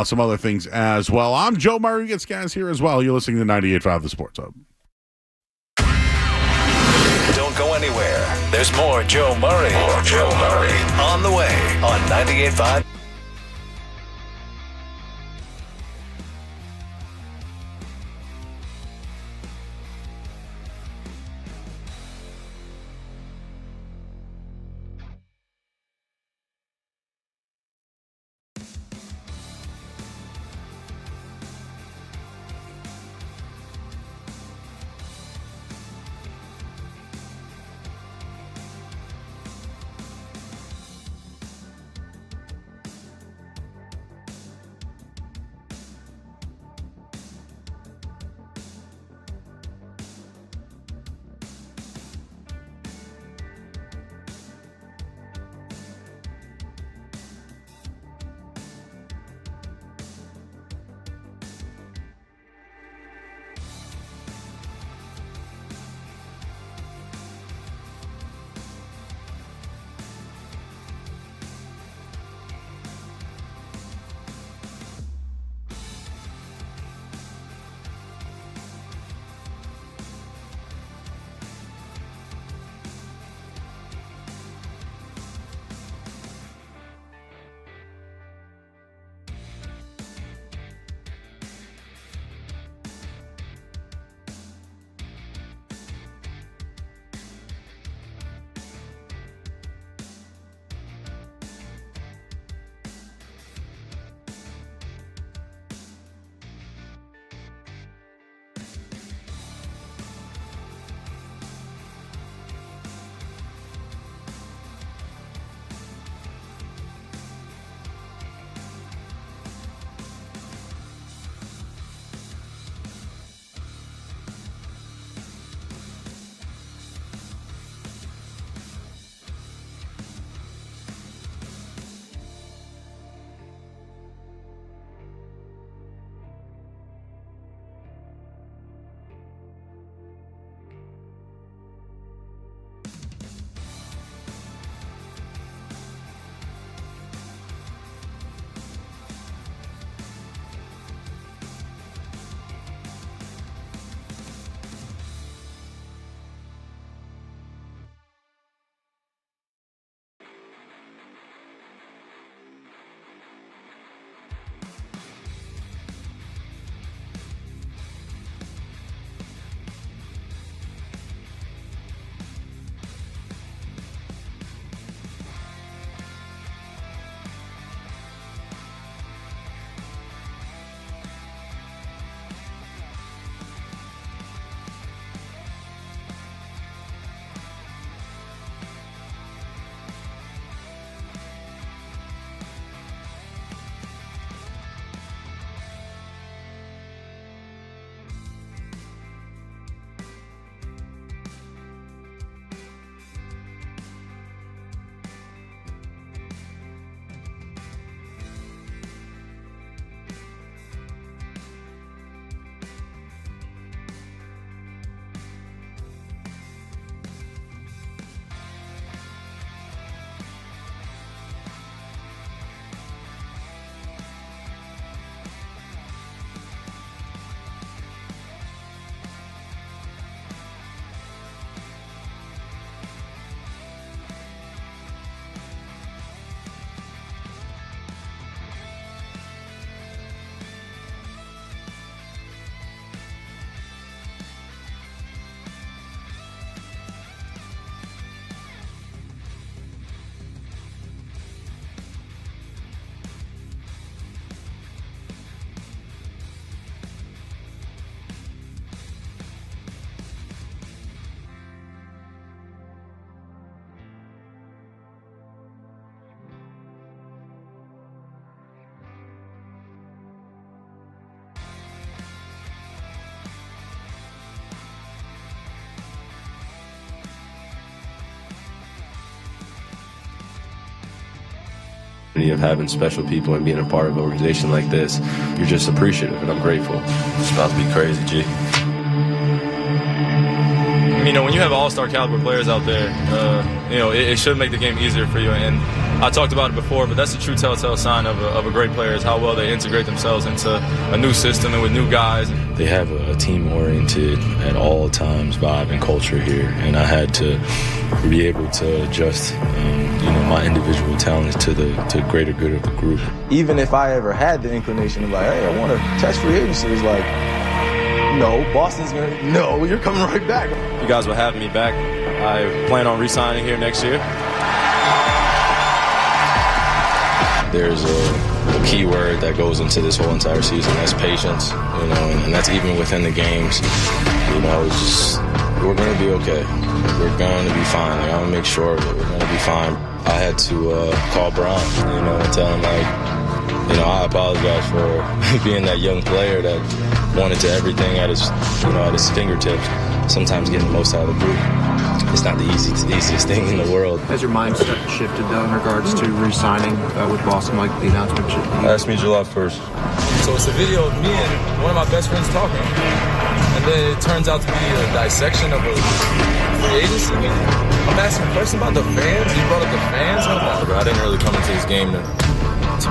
some other things as well. I'm Joe Murray. Gets Gaz here as well. You're listening to 98.5 The Sports Hub. Don't go anywhere. There's more Joe Murray. On the way on 98.5. Of having special people and being a part of an organization like this, you're just appreciative, and I'm grateful. It's about to be crazy, G. When you have all-star caliber players out there, it should make the game easier for you. And I talked about it before, but that's the true telltale sign of a great player is how well they integrate themselves into a new system and with new guys. They have a team-oriented, at all times, vibe and culture here, and I had to be able to adjust, my individual talents to the greater good of the group. Even if I ever had the inclination of like, hey, I want to test free agency, it's like, no, Boston's no, you're coming right back. You guys will have me back. I plan on re-signing here next year. There's a key word that goes into this whole entire season. That's patience, and that's even within the games. It's just, we're going to be okay. We're going to be fine. I want to make sure that we're going to be fine. I had to call Brian, and tell him, I apologize for being that young player that wanted to everything at his fingertips. Sometimes getting the most out of the group. It's not the easiest thing in the world. Has your mindset shifted, though, in regards to re-signing with Boston, like the announcement? Ask me July 1st. So it's a video of me and one of my best friends talking. And then it turns out to be a dissection of a free agency. I'm asking a question about the fans. You brought up the fans? I didn't really come into this game to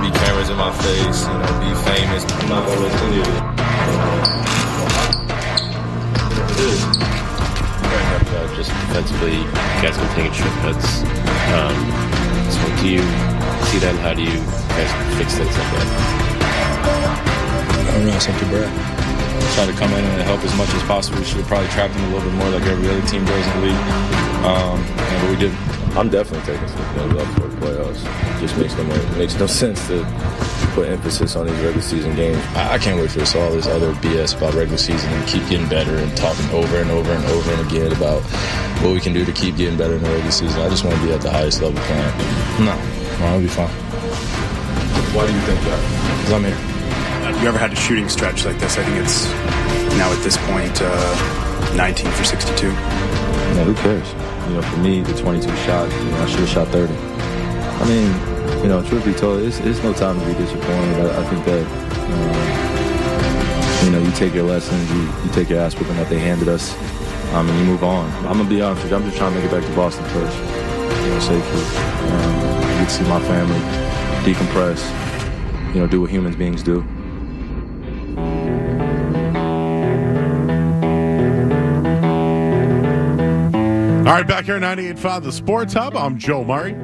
be cameras in my face, be famous. I'm not going to let any of it. It is. Just defensively, you guys have been taking shortcuts. So do you see that? How do you guys fix things like that? I don't know. It's up to Brad. Try to come in and help as much as possible. We should have probably trapped him a little bit more like every other team does in the league. But we didn't. I'm definitely taking some things up for the playoffs. It just makes no sense to put emphasis on these regular season games. I can't wait for all this other BS about regular season and keep getting better and talking over and over and over and again about what we can do to keep getting better in the regular season. I just want to be at the highest level playing. No, I'll be fine. Why do you think that? Because I'm here. Have you ever had a shooting stretch like this? I think it's now at this point 19 for 62. Yeah, who cares? For me, the 22 shot, I should have shot 30. I mean, truth be told, it's no time to be disappointed. I think that, you take your lessons, you take your ass whipping that they handed us, and you move on. I'm going to be honest with you, I'm just trying to make it back to Boston first, safely. Get to see my family, decompress, do what humans beings do. All right, back here at 98.5, the Sports Hub. I'm Joe Murray.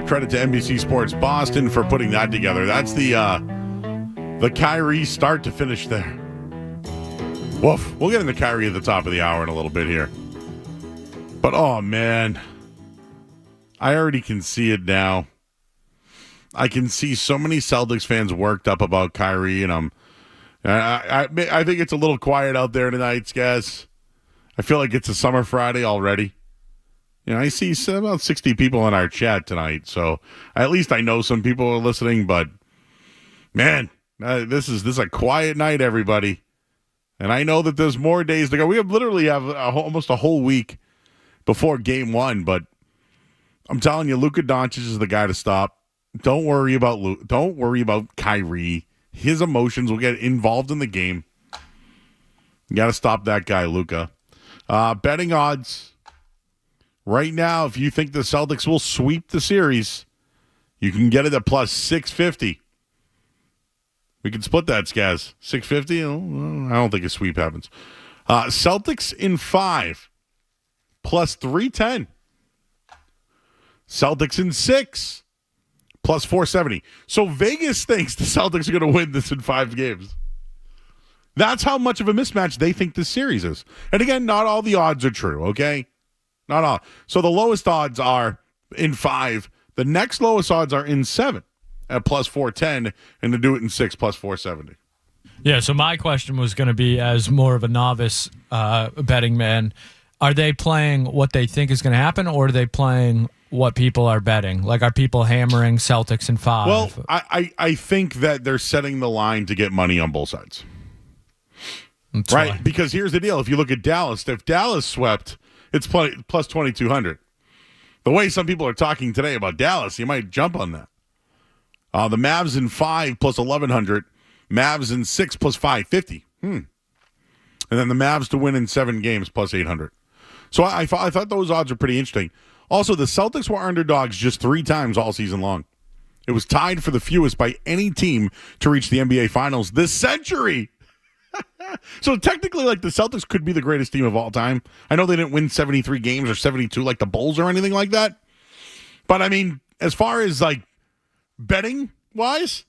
Credit to NBC Sports Boston for putting that together. That's the Kyrie start to finish there. Woof. We'll get into Kyrie at the top of the hour in a little bit here. But, oh, man. I already can see it now. I can see so many Celtics fans worked up about Kyrie, and I think it's a little quiet out there tonight, guys. I feel like it's a summer Friday already. I see about 60 people in our chat tonight, so at least I know some people are listening, but man, this is a quiet night, everybody. And I know that there's more days to go. We literally have almost a whole week before game one, but I'm telling you, Luka Doncic is the guy to stop. Don't worry about Kyrie. His emotions will get involved in the game. You got to stop that guy, Luka. Betting odds. Right now, if you think the Celtics will sweep the series, you can get it at plus 650. We can split that, Skaz. 650? I don't think a sweep happens. Celtics in 5, plus 310. Celtics in 6, plus 470. So Vegas thinks the Celtics are going to win this in 5 games. That's how much of a mismatch they think this series is. And again, not all the odds are true, okay? Not all. So the lowest odds are in 5. The next lowest odds are in 7 at plus 410, and to do it in 6, plus 470. Yeah, so my question was going to be, as more of a novice betting man, are they playing what they think is going to happen, or are they playing what people are betting? Like, are people hammering Celtics in 5? Well, I think that they're setting the line to get money on both sides. That's right? why. Because here's the deal. If you look at Dallas, if Dallas swept, it's plus 2,200. The way some people are talking today about Dallas, you might jump on that. The Mavs in 5 plus 1,100. Mavs in 6 plus 550. And then the Mavs to win in 7 games plus 800. So I thought those odds are pretty interesting. Also, the Celtics were underdogs just 3 times all season long. It was tied for the fewest by any team to reach the NBA Finals this century. So technically, like, the Celtics could be the greatest team of all time. I know they didn't win 73 games or 72 like the Bulls or anything like that. But, I mean, as far as, like, betting-wise,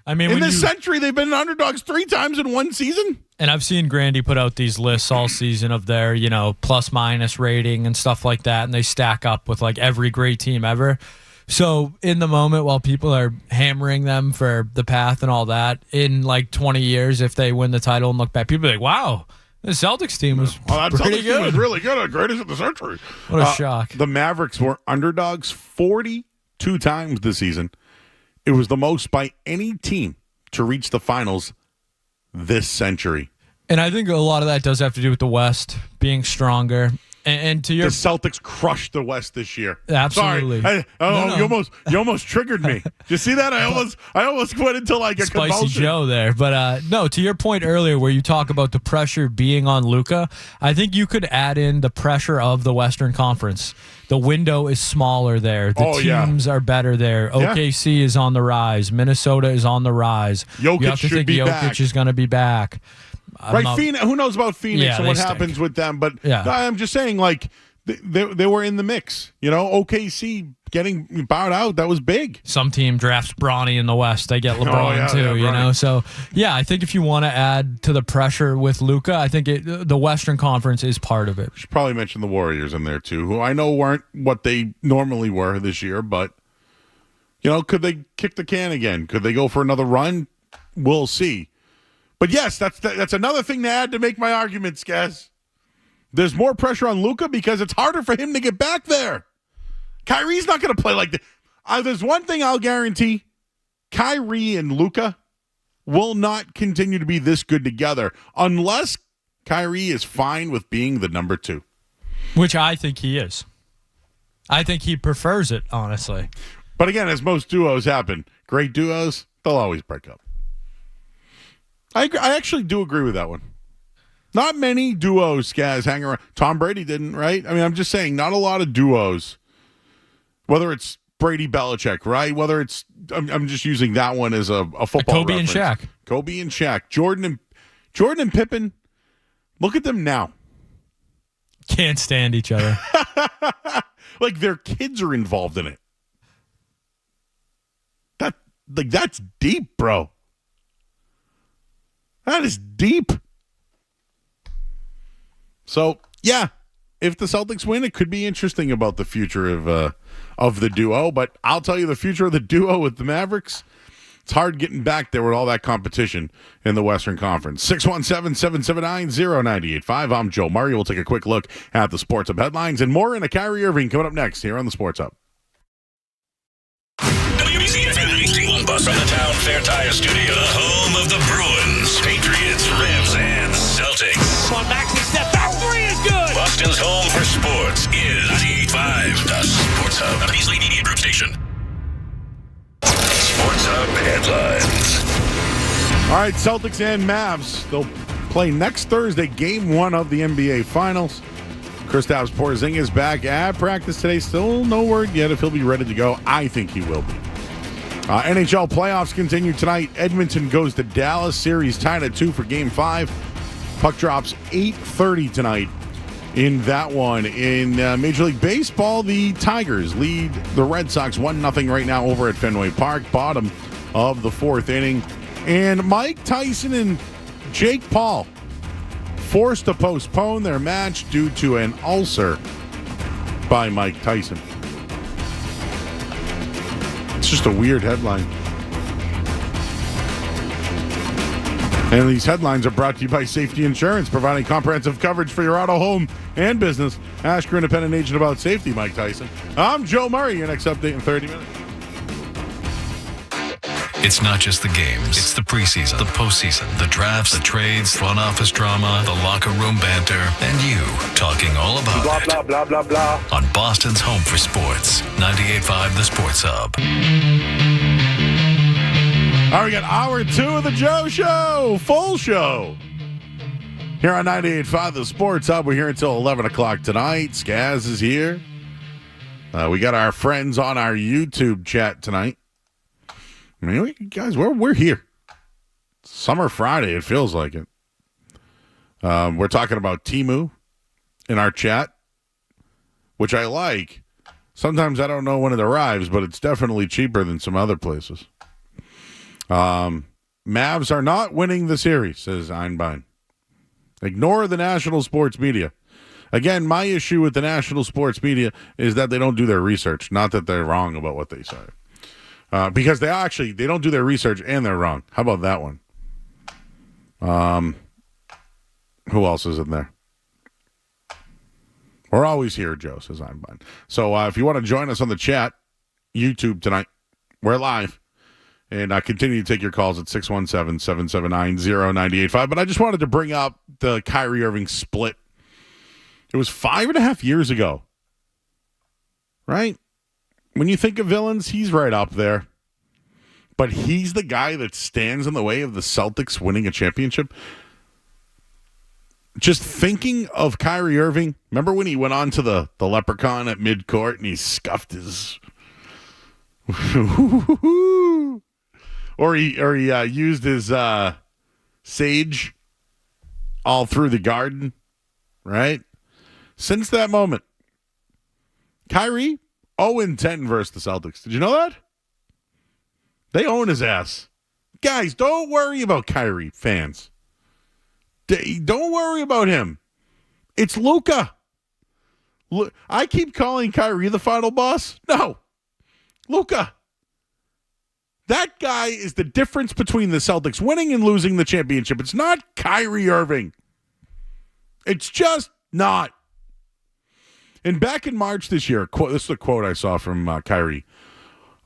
I mean, in this century, they've been underdogs 3 times in one season. And I've seen Grandy put out these lists all season of their, plus-minus rating and stuff like that, and they stack up with, like, every great team ever. So in the moment, while people are hammering them for the path and all that, in like 20 years, if they win the title and look back, people are like, wow, the Celtics team was that pretty Celtics good. team was really good. Greatest of the century. What a shock. The Mavericks were underdogs 42 times this season. It was the most by any team to reach the finals this century. And I think a lot of that does have to do with the West being stronger. And to your the Celtics crushed the West this year. Absolutely. Sorry. You almost triggered me. Did you see that? I almost went into like a Spicy convulsion. Joe there. But no, to your point earlier where you talk about the pressure being on Luka, I think you could add in the pressure of the Western Conference. The window is smaller there. The teams are better there. OKC is on the rise. Minnesota is on the rise. Jokic you have to think Jokic is going to be back. Phoenix, who knows about Phoenix and what happens with them? But I'm just saying, like, they were in the mix. OKC getting bowed out, that was big. Some team drafts Bronny in the West. They get LeBron too, So, I think if you want to add to the pressure with Luka, I think the Western Conference is part of it. Should probably mention the Warriors in there too, who I know weren't what they normally were this year, but, could they kick the can again? Could they go for another run? We'll see. But yes, that's another thing to add to make my arguments, guys. There's more pressure on Luka because it's harder for him to get back there. Kyrie's not going to play like that. There's one thing I'll guarantee. Kyrie and Luka will not continue to be this good together unless Kyrie is fine with being the number 2. Which I think he is. I think he prefers it, honestly. But again, as most duos happen, great duos, they'll always break up. I actually do agree with that one. Not many duos, guys, hang around. Tom Brady didn't, right? I mean, I'm just saying, not a lot of duos. Whether it's Brady Belichick, right? Whether it's, I'm just using that one as a football Kobe reference. and Shaq. Kobe and Shaq. Jordan and Pippen, look at them now. Can't stand each other. Like their kids are involved in it. That's deep, bro. That is deep. So, yeah, if the Celtics win, it could be interesting about the future of the duo. But I'll tell you, the future of the duo with the Mavericks, it's hard getting back there with all that competition in the Western Conference. 617-779-0985. I'm Joe Murray. We'll take a quick look at the Sports Hub headlines and more into Kyrie Irving coming up next here on the Sports Hub. WBC Infinity bus from the Town Fair Tire Studio, the home of the Bruins, Patriots, Revs, and Celtics. On Maxi step back three is good. Boston's home for sports is 98.5, the Sports Hub, the Beasley Media Group station. Sports Hub headlines. All right, Celtics and Mavs. They'll play next Thursday, Game 1 of the NBA Finals. Kristaps Porzingis back at practice today. Still no word yet if he'll be ready to go. I think he will be. NHL playoffs continue tonight. Edmonton goes to Dallas. Series tied at 2 for Game 5. Puck drops 8:30 tonight in that one. In Major League Baseball, the Tigers lead the Red Sox 1-0 right now over at Fenway Park. Bottom of the 4th inning. And Mike Tyson and Jake Paul forced to postpone their match due to an ulcer by Mike Tyson. It's just a weird headline. And these headlines are brought to you by Safety Insurance, providing comprehensive coverage for your auto, home, and business. Ask your independent agent about safety, Mike Tyson. I'm Joe Murray. Your next update in 30 minutes. It's not just the games. It's the preseason, the postseason, the drafts, the trades, front office drama, the locker room banter, and you talking all about Blah, it. blah, blah, blah, blah. On Boston's home for sports, 98.5 The Sports Hub. All right, we got hour 2 of the Joe Show. Full show. Here on 98.5 The Sports Hub. We're here until 11 o'clock tonight. Skaz is here. We got our friends on our YouTube chat tonight. I mean, guys, we're here. Summer Friday, it feels like it. We're talking about Temu in our chat, which I like. Sometimes I don't know when it arrives, but it's definitely cheaper than some other places. Mavs are not winning the series, says Einbein. Ignore the national sports media. Again, my issue with the national sports media is that they don't do their research. Not that they're wrong about what they say. Because they don't do their research and they're wrong. How about that one? Who else is in there? We're always here, Joe, says Einbein. So if you want to join us on the chat, YouTube tonight, we're live. And I continue to take your calls at 617-779-0985. But I just wanted to bring up the Kyrie Irving split. It was 5.5 years ago. Right? When you think of villains, he's right up there. But he's the guy that stands in the way of the Celtics winning a championship. Just thinking of Kyrie Irving. Remember when he went on to the leprechaun at midcourt and he scuffed his... Or he used his sage all through the garden, right? Since that moment, Kyrie 0-10 versus the Celtics. Did you know that? They own his ass. Guys, don't worry about Kyrie, fans. Don't worry about him. It's Luka. I keep calling Kyrie the final boss. No. Luka. That guy is the difference between the Celtics winning and losing the championship. It's not Kyrie Irving. It's just not. And back in March this year, this is a quote I saw from Kyrie.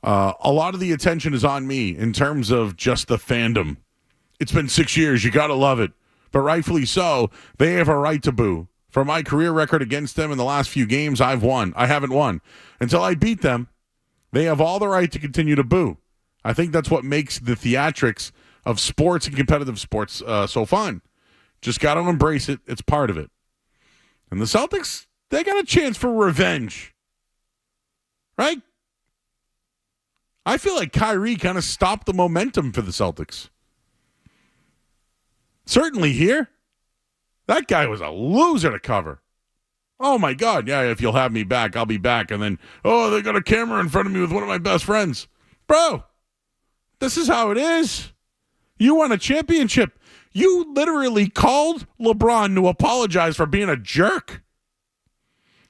A lot of the attention is on me in terms of just the fandom. It's been 6 years. You got to love it. But rightfully so, they have a right to boo. For my career record against them in the last few games, I've won. I haven't won. Until I beat them, they have all the right to continue to boo. I think that's what makes the theatrics of sports and competitive sports so fun. Just got to embrace it. It's part of it. And the Celtics, they got a chance for revenge. Right? I feel like Kyrie kind of stopped the momentum for the Celtics. Certainly here. That guy was a loser to cover. Oh, my God. Yeah, if you'll have me back, I'll be back. And then, they got a camera in front of me with one of my best friends. Bro. This is how it is. You won a championship. You literally called LeBron to apologize for being a jerk.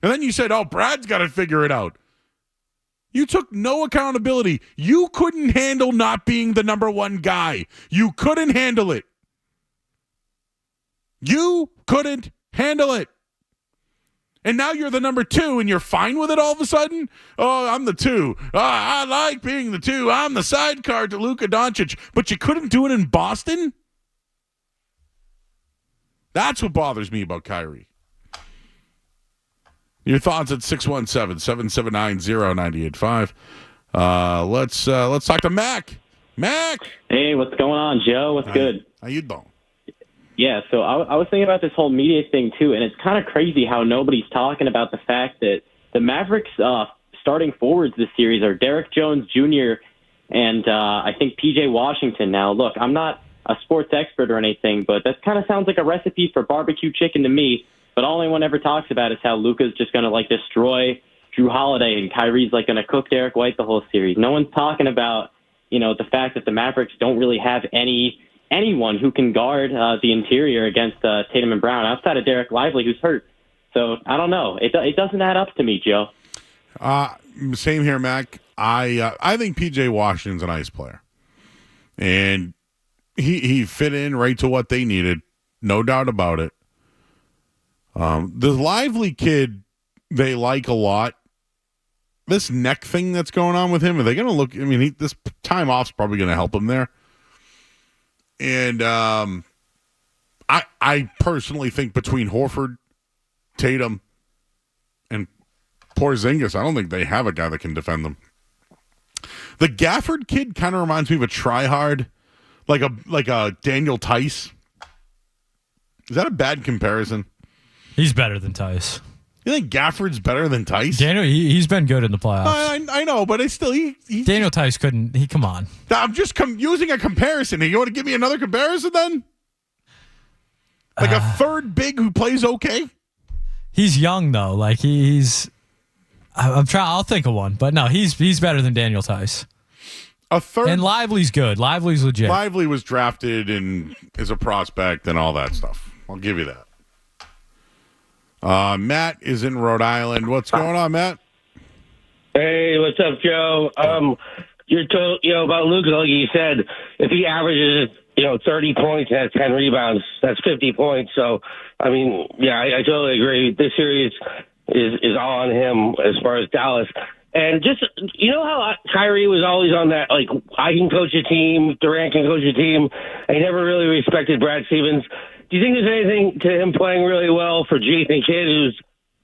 And then you said, Brad's got to figure it out. You took no accountability. You couldn't handle not being the number one guy. You couldn't handle it. You couldn't handle it. And now you're the number 2 and you're fine with it all of a sudden? Oh, I'm the 2. I like being the 2. I'm the sidecar to Luka Doncic. But you couldn't do it in Boston? That's what bothers me about Kyrie. Your thoughts at 617-779-0985. Let's talk to Mac. Mac! Hey, what's going on, Joe? What's good? How you doing? Yeah, so I was thinking about this whole media thing, too, and it's kind of crazy how nobody's talking about the fact that the Mavericks starting forwards this series are Derek Jones Jr. and I think P.J. Washington. Now, look, I'm not a sports expert or anything, but that kind of sounds like a recipe for barbecue chicken to me, but all anyone ever talks about is how Luka's just going to, destroy Drew Holiday and Kyrie's, going to cook Derek White the whole series. No one's talking about, the fact that the Mavericks don't really have anyone who can guard the interior against Tatum and Brown outside of Derek Lively, who's hurt. So I don't know. It doesn't add up to me, Joe. Same here, Mac. I think P.J. Washington's a nice player, and he fit in right to what they needed, no doubt about it. The Lively kid they like a lot. This neck thing that's going on with him, are they going to look? I mean, this time off's probably going to help him there. And I personally think between Horford, Tatum, and Porzingis, I don't think they have a guy that can defend them. The Gafford kid kind of reminds me of a tryhard, like a Daniel Tice. Is that a bad comparison? He's better than Tice. You think Gafford's better than Tice? Daniel, he's been good in the playoffs. I know, but it's still he Daniel Tice couldn't. Come on. I'm just using a comparison. You want to give me another comparison then? Like a third big who plays okay? He's young though. Like he's. I'm trying. I'll think of one, but no, he's better than Daniel Tice. A third, and Lively's good. Lively's legit. Lively was drafted and is a prospect and all that stuff. I'll give you that. Matt is in Rhode Island. What's going on, Matt? Hey, what's up, Joe? You're told, about Luka, like you said, if he averages, 30 points and has 10 rebounds, that's 50 points. So, I I totally agree. This series is all on him as far as Dallas. And just, how Kyrie was always on that, like, I can coach a team, Durant can coach a team, and he never really respected Brad Stevens. Do you think there's anything to him playing really well for Jason Kidd, who's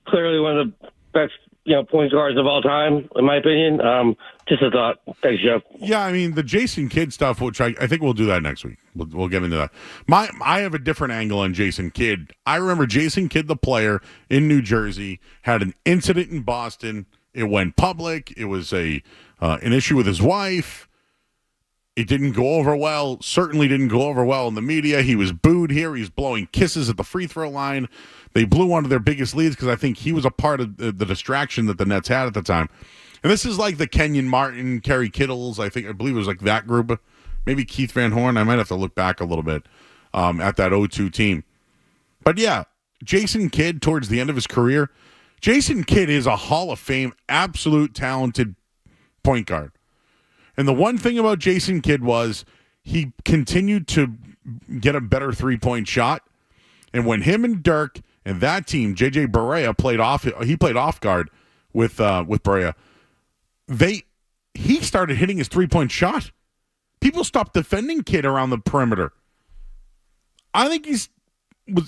clearly one of the best, point guards of all time, in my opinion? Just a thought. Thanks, Joe. Yeah, the Jason Kidd stuff, which I think we'll do that next week. We'll get into that. I have a different angle on Jason Kidd. I remember Jason Kidd, the player in New Jersey, had an incident in Boston. It went public. It was an issue with his wife. It didn't go over well. Certainly didn't go over well in the media. He was booed here. He's blowing kisses at the free throw line. They blew one of their biggest leads because I think he was a part of the distraction that the Nets had at the time. And this is like the Kenyon Martin, Kerry Kittles. I believe it was like that group. Maybe Keith Van Horn. I might have to look back a little bit at that 0-2 team. But yeah, Jason Kidd towards the end of his career. Jason Kidd is a Hall of Fame, absolute talented point guard. And the one thing about Jason Kidd was he continued to get a better three-point shot. And when him and Dirk and that team, J.J. Barea played off guard with Barea. He started hitting his three-point shot. People stopped defending Kidd around the perimeter. I think he's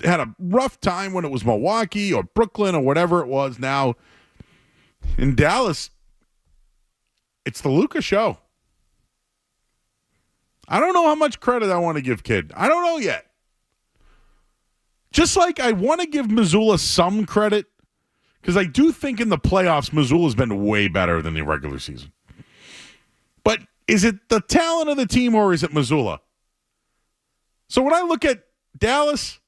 had a rough time when it was Milwaukee or Brooklyn or whatever it was. Now in Dallas, it's the Luka show. I don't know how much credit I want to give Kidd. I don't know yet. Just like I want to give Missoula some credit, because I do think in the playoffs, Missoula's been way better than the regular season. But is it the talent of the team or is it Missoula? So when I look at Dallas,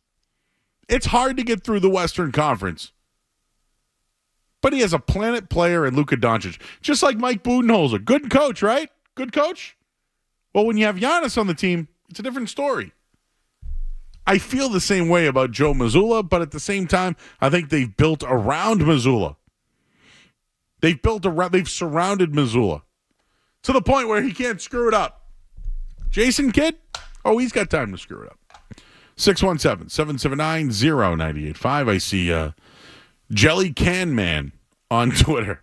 it's hard to get through the Western Conference. But he has a planet player in Luka Doncic. Just like Mike Budenholzer. Good coach, right? Good coach? Well, when you have Giannis on the team, it's a different story. I feel the same way about Joe Mazzulla, but at the same time, I think they've built around Mazzulla. They've surrounded Mazzulla to the point where he can't screw it up. Jason Kidd? Oh, he's got time to screw it up. 617-779-0985. I see Jelly Can Man on Twitter.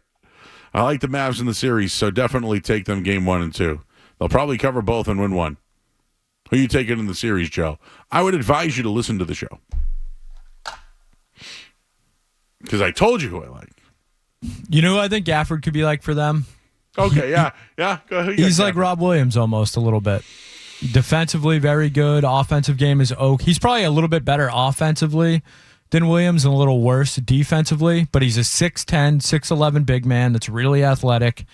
I like the Mavs in the series, so definitely take them game 1 and 2. They'll probably cover both and win one. Who you taking in the series, Joe? I would advise you to listen to the show. Because I told you who I like. You know who I think Gafford could be like for them? Okay, yeah. Go ahead. He's like Rob Williams almost a little bit. Defensively, very good. Offensive game is okay. He's probably a little bit better offensively than Williams and a little worse defensively, but he's a 6'10", 6'11" big man that's really athletic.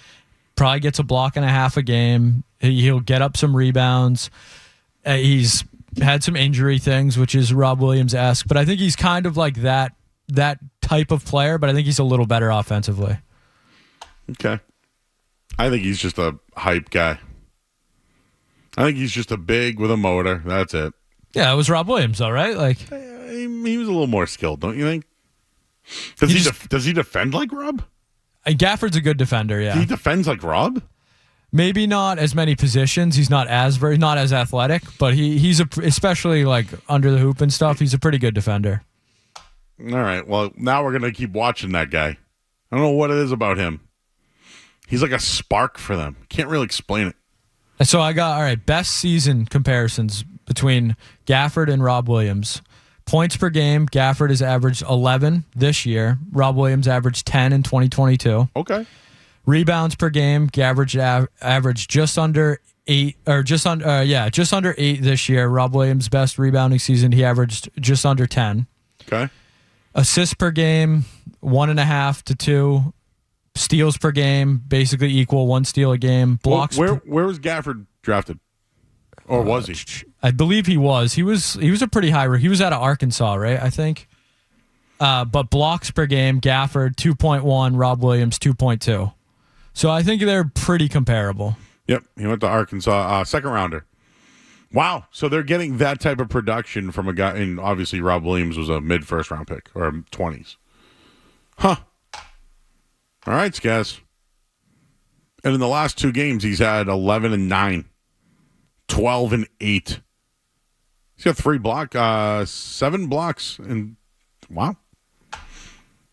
Probably gets a block and a half a game. He'll get up some rebounds. He's had some injury things, which is Rob Williams-esque, but I think he's kind of like that type of player, but I think he's a little better offensively. Okay. I think he's just a hype guy. I think he's just a big with a motor. That's it. Yeah, it was Rob Williams, though, right? Like he was a little more skilled, don't you think? Does he defend like Rob? Gafford's a good defender, yeah. He defends like Rob? Maybe not as many positions. He's not as athletic, but he's especially like under the hoop and stuff. He's a pretty good defender. All right. Well, now we're gonna keep watching that guy. I don't know what it is about him. He's like a spark for them. Can't really explain it. So I got best season comparisons between Gafford and Rob Williams. Points per game, Gafford has averaged 11 this year. Rob Williams averaged 10 in 2022. Okay. Rebounds per game, averaged just under 8, or just under 8 this year. Rob Williams' best rebounding season, he averaged just under 10. Okay. Assists per game, 1.5 to 2. Steals per game, basically equal, 1 steal a game. Blocks. Where was Gafford drafted? Or was he? I believe he was. He was a pretty high. He was out of Arkansas, right? I think. But blocks per game, Gafford 2.1, Rob Williams 2.2. So I think they're pretty comparable. Yep, he went to Arkansas, second rounder. Wow, so they're getting that type of production from a guy, and obviously Rob Williams was a mid-first round pick, or 20s. Huh. All right, Skaz. And in the last 2 games, he's had 11 and 9, 12 and 8. He's got 7 blocks, and wow.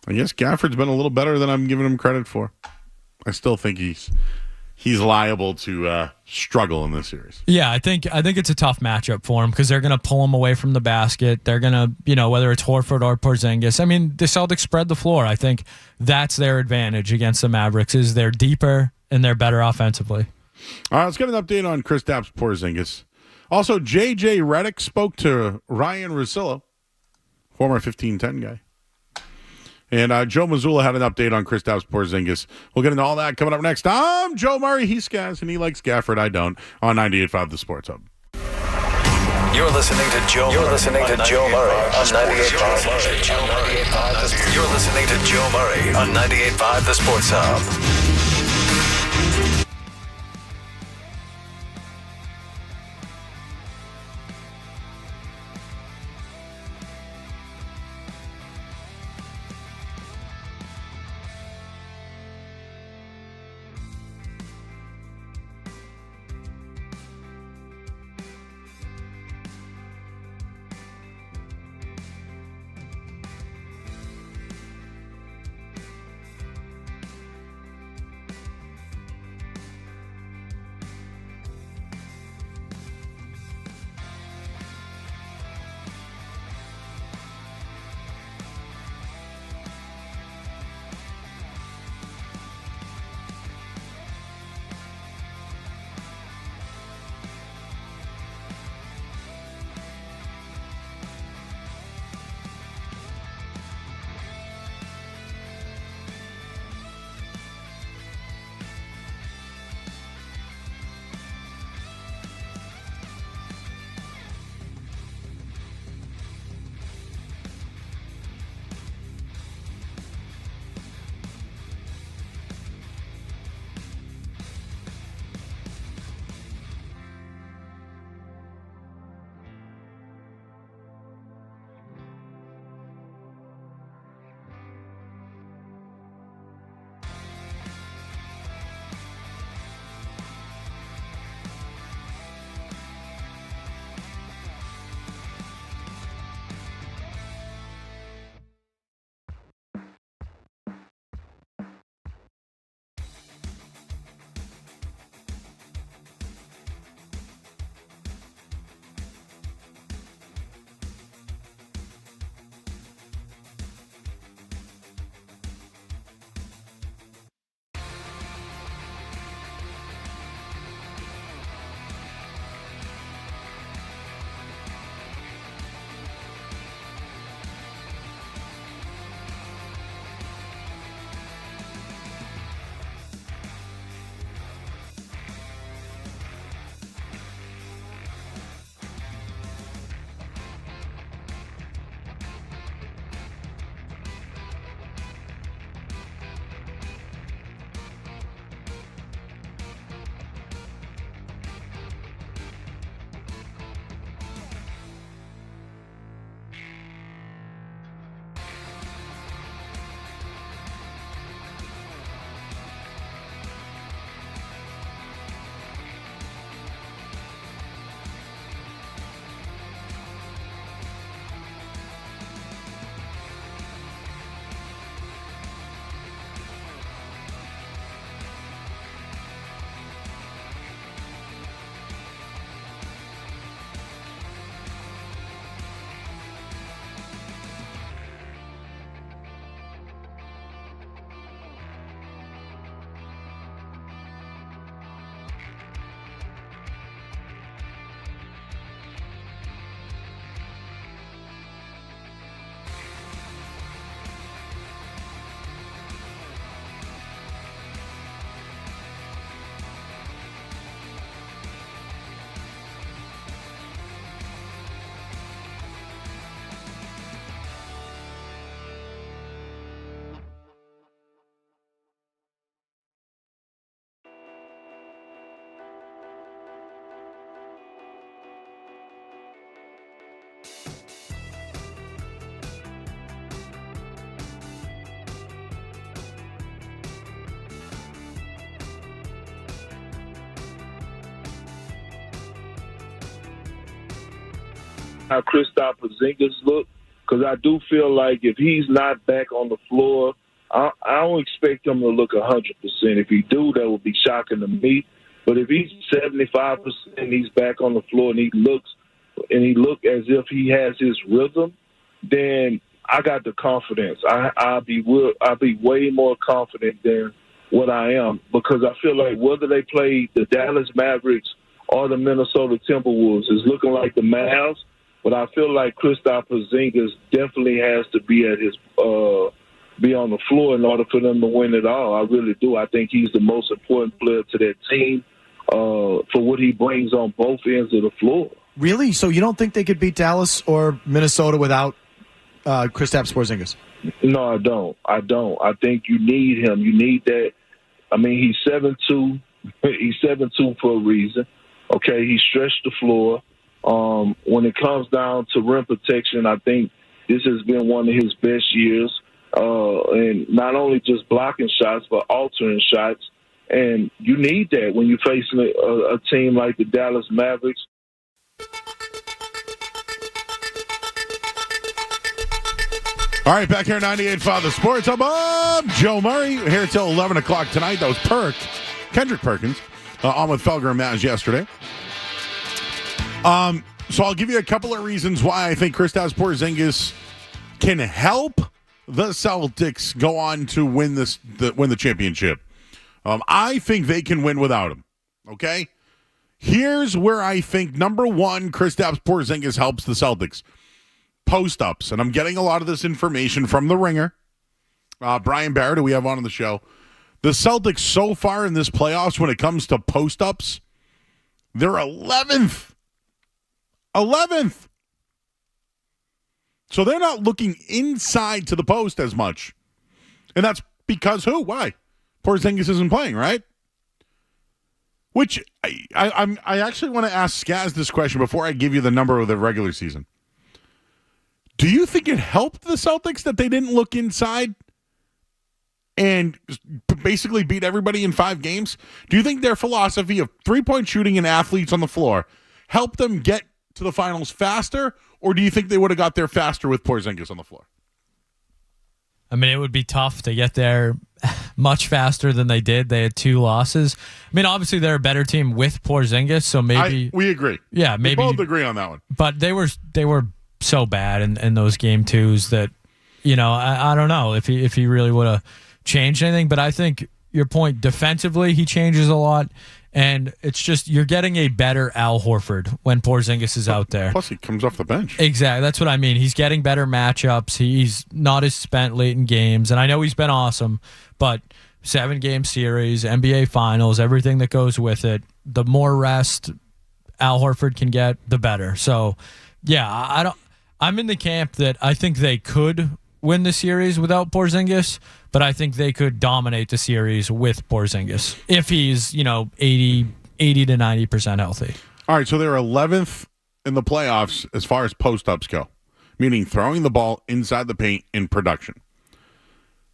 I guess Gafford's been a little better than I'm giving him credit for. I still think he's liable to struggle in this series. Yeah, I think it's a tough matchup for him because they're going to pull him away from the basket. They're going to, whether it's Horford or Porzingis. I mean, the Celtics spread the floor. I think that's their advantage against the Mavericks is they're deeper and they're better offensively. All right, let's get an update on Kristaps Porzingis. Also, J.J. Redick spoke to Ryan Russillo, former 15-10 guy. And Joe Mazzulla had an update on Kristaps Porzingis. We'll get into all that coming up next. I'm Joe Murray. He's Skaz, and he likes Gafford. I don't. On 98.5 The Sports Hub. You're listening to Joe Murray on 98.5. You're listening to Joe Murray on 98.5 The Sports Hub. how Kristaps Porzingis look, because I do feel like if he's not back on the floor, I don't expect him to look 100%. If he do, that would be shocking to me. But if he's 75%, he's back on the floor and he look as if he has his rhythm, then I got the confidence. I'll be way more confident than what I am, because I feel like whether they play the Dallas Mavericks or the Minnesota Timberwolves, it's looking like the Mavs. But I feel like Kristaps Porzingis definitely has to be at his be on the floor in order for them to win it all. I really do. I think he's the most important player to that team for what he brings on both ends of the floor. Really? So you don't think they could beat Dallas or Minnesota without Kristaps Porzingis? No, I don't. I think you need him. You need that. I mean, he's 7'2". He's 7'2" for a reason. Okay, he stretched the floor. When it comes down to rim protection, I think this has been one of his best years. And not only just blocking shots, but altering shots. And you need that when you're facing a team like the Dallas Mavericks. All right, back here at 98.5 The Sports. I'm Bob Joe Murray. We're here till 11 o'clock tonight. That was Kendrick Perkins, on with Felger and Maz yesterday. So I'll give you a couple of reasons why I think Kristaps Porzingis can help the Celtics go on to win the championship. I think they can win without him. Okay? Here's where I think, number one, Kristaps Porzingis helps the Celtics. Post-ups. And I'm getting a lot of this information from The Ringer. Brian Barrett, who we have on the show. The Celtics so far in this playoffs, when it comes to post-ups, they're 11th. 11th. So they're not looking inside to the post as much. And that's because who? Why? Porzingis isn't playing, right? Which I actually want to ask Skaz this question before I give you the number of the regular season. Do you think it helped the Celtics that they didn't look inside and basically beat everybody in 5 games? Do you think their philosophy of three-point shooting and athletes on the floor helped them get to the finals faster, or do you think they would have got there faster with Porzingis on the floor? I mean, it would be tough to get there much faster than they did. They had 2 losses. I mean, obviously they're a better team with Porzingis, so maybe we agree. Yeah, maybe we both agree on that one. But they were so bad in those game 2s that, I don't know if he really would have changed anything. But I think your point, defensively, he changes a lot. And it's just you're getting a better Al Horford when Porzingis is out there. Plus, he comes off the bench. Exactly. That's what I mean. He's getting better matchups. He's not as spent late in games. And I know he's been awesome, but 7-game series, NBA Finals, everything that goes with it, the more rest Al Horford can get, the better. So, yeah, I'm in the camp that I think they could win the series without Porzingis, but I think they could dominate the series with Porzingis if he's, 80 to 90% healthy. All right, so they're 11th in the playoffs as far as post-ups go, meaning throwing the ball inside the paint in production.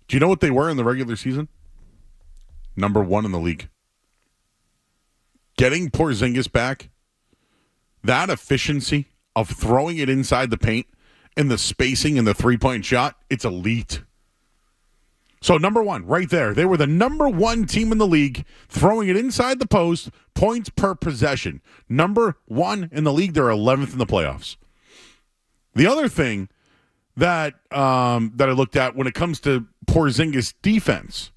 Do you know what they were in the regular season? Number 1 in the league. Getting Porzingis back, that efficiency of throwing it inside the paint and the spacing and the three-point shot, it's elite. So number 1, right there. They were the number 1 team in the league, throwing it inside the post, points per possession. Number 1 in the league, they're 11th in the playoffs. The other thing that I looked at when it comes to Porzingis defense,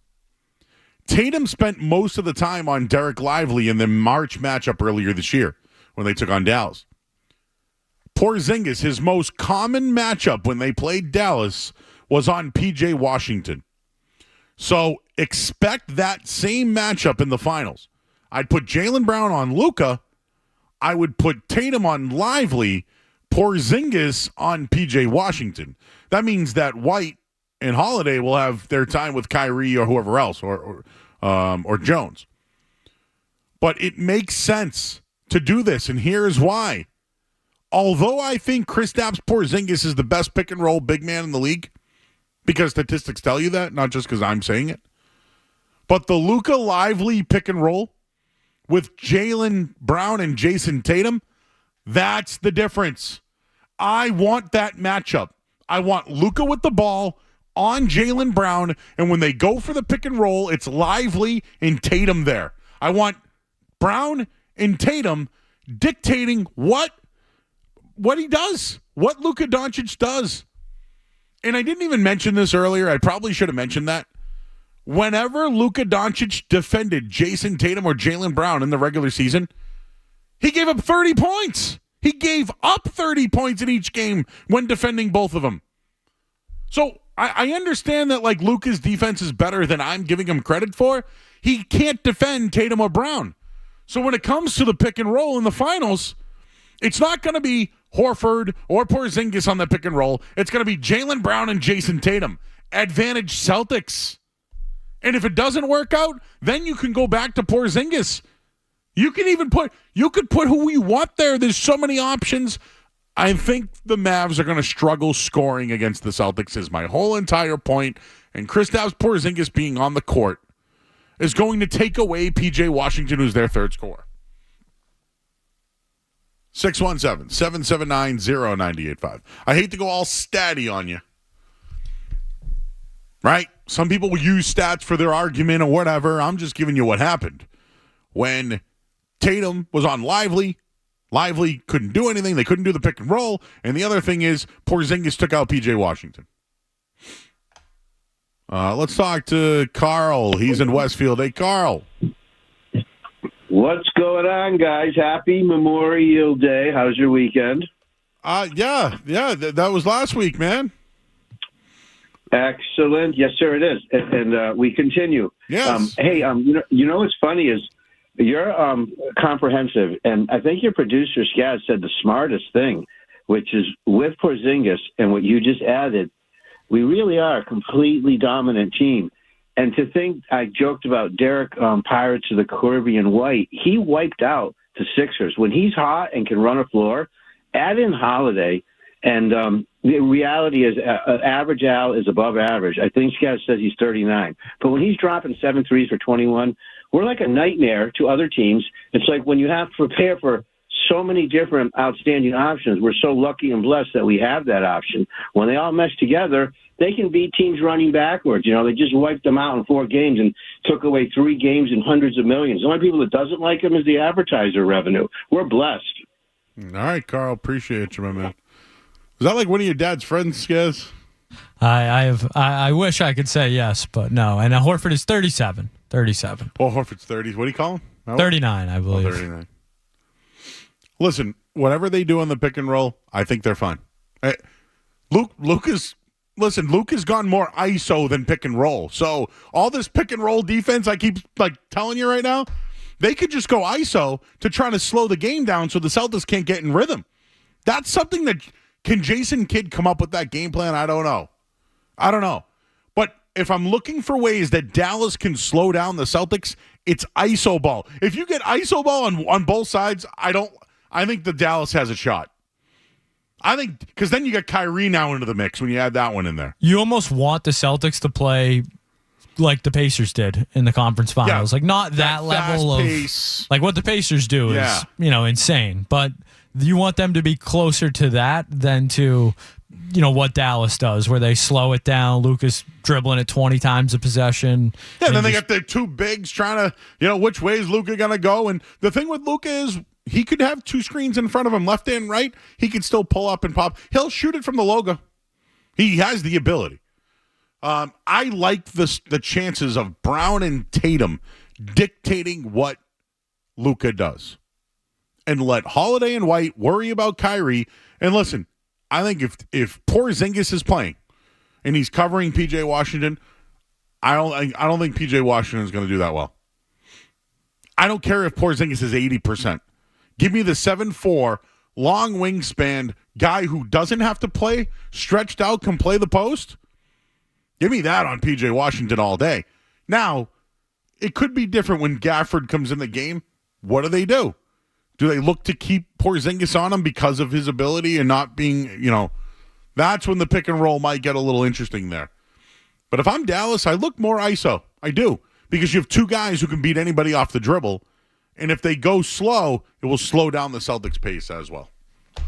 Tatum spent most of the time on Derek Lively in the March matchup earlier this year when they took on Dallas. Porzingis, his most common matchup when they played Dallas was on P.J. Washington. So expect that same matchup in the finals. I'd put Jaylen Brown on Luka. I would put Tatum on Lively, Porzingis on P.J. Washington. That means that White and Holiday will have their time with Kyrie or whoever else, or Jones. But it makes sense to do this, and here's why. Although I think Kristaps Porzingis is the best pick-and-roll big man in the league, because statistics tell you that, not just because I'm saying it, but the Luka Lively pick-and-roll with Jaylen Brown and Jason Tatum, that's the difference. I want that matchup. I want Luka with the ball on Jaylen Brown, and when they go for the pick and roll, it's Lively and Tatum there. I want Brown and Tatum dictating what he does, what Luka Doncic does. And I didn't even mention this earlier. I probably should have mentioned that. Whenever Luka Doncic defended Jason Tatum or Jaylen Brown in the regular season, he gave up 30 points. He gave up 30 points in each game when defending both of them. So I understand that like Luka's defense is better than I'm giving him credit for. He can't defend Tatum or Brown. So when it comes to the pick and roll in the finals, it's not going to be Horford or Porzingis on the pick and roll. It's going to be Jaylen Brown and Jason Tatum. Advantage Celtics. And if it doesn't work out, then you can go back to Porzingis. You could put who you want there. There's so many options. I think the Mavs are going to struggle scoring against the Celtics is my whole entire point. And Kristaps Porzingis being on the court is going to take away P.J. Washington, who's their third scorer. 617-779-0985. I hate to go all statty on you. Right? Some people will use stats for their argument or whatever. I'm just giving you what happened. When Tatum was on Lively couldn't do anything. They couldn't do the pick and roll. And the other thing is Porzingis took out P.J. Washington. Let's talk to Carl. He's in Westfield. Hey, Carl. What's going on, guys? Happy Memorial Day. How's your weekend? That was last week, man. Excellent. Yes, sir, it is. And we continue. Yes. Hey, you know what's funny is you're comprehensive, and I think your producer, Scad, said the smartest thing, which is with Porzingis and what you just added, we really are a completely dominant team. And to think, I joked about Derek Pirates of the Caribbean White. He wiped out the Sixers. When he's hot and can run a floor, add in Holiday, and the reality is average Al is above average. I think Scott says he's 39. But when he's dropping 7 threes for 21, we're like a nightmare to other teams. It's like when you have to prepare for so many different outstanding options, we're so lucky and blessed that we have that option. When they all mesh together, they can beat teams running backwards. You know, they just wiped them out in 4 games and took away 3 games and hundreds of millions. The only people that doesn't like them is the advertiser revenue. We're blessed. All right, Carl. Appreciate you, my man. Is that like one of your dad's friends, Skaz? I wish I could say yes, but no. And Horford is 37. 37. Oh, Horford's 30. What do you call him? 39, I believe. 39. Listen, whatever they do on the pick and roll, I think they're fine. Luke has gone more ISO than pick and roll. So all this pick and roll defense I keep telling you right now, they could just go ISO to try to slow the game down so the Celtics can't get in rhythm. That's something that can Jason Kidd come up with that game plan? I don't know. But if I'm looking for ways that Dallas can slow down the Celtics, it's ISO ball. If you get ISO ball on both sides, I think the Dallas has a shot. I think because then you get Kyrie now into the mix when you add that one in there. You almost want the Celtics to play like the Pacers did in the conference finals. Yeah, like not that level of pace. Like what the Pacers do is, insane. But you want them to be closer to that than to, what Dallas does, where they slow it down. Lucas dribbling it 20 times a possession. Yeah, and then they got their 2 bigs trying to, which way is Luka going to go? And the thing with Luka is he could have 2 screens in front of him, left and right. He could still pull up and pop. He'll shoot it from the logo. He has the ability. I like the chances of Brown and Tatum dictating what Luka does. And let Holiday and White worry about Kyrie. And listen, I think if Porzingis is playing and he's covering P.J. Washington, I don't think P.J. Washington is going to do that well. I don't care if Porzingis is 80%. Give me the 7'4", long wingspan guy who doesn't have to play, stretched out, can play the post. Give me that on P.J. Washington all day. Now, it could be different when Gafford comes in the game. What do? Do they look to keep Porzingis on him because of his ability and not being, that's when the pick and roll might get a little interesting there. But if I'm Dallas, I look more ISO. I do. Because you have 2 guys who can beat anybody off the dribble. And if they go slow, it will slow down the Celtics pace as well.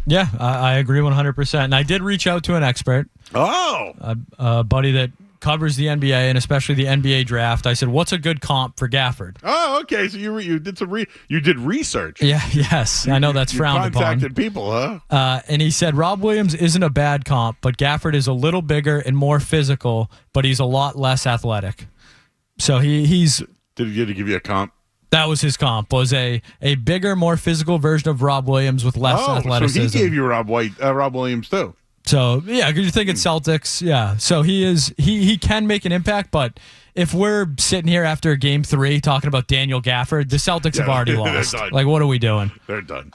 Yeah, I agree 100%. And I did reach out to an expert. Oh, a buddy that covers the NBA and especially the NBA draft. I said, "What's a good comp for Gafford?" Oh, okay. So you did you did research. Yeah, yes. I know that's frowned upon. Contacted people, huh? And he said Rob Williams isn't a bad comp, but Gafford is a little bigger and more physical, but he's a lot less athletic. So he's. Did he give you a comp? That was his comp. Was a bigger, more physical version of Rob Williams with less athleticism. So he gave you Rob Williams too. So yeah, because you think it's Celtics, yeah. So he can make an impact, but if we're sitting here after Game 3 talking about Daniel Gafford, the Celtics have already lost. Like, what are we doing? They're done.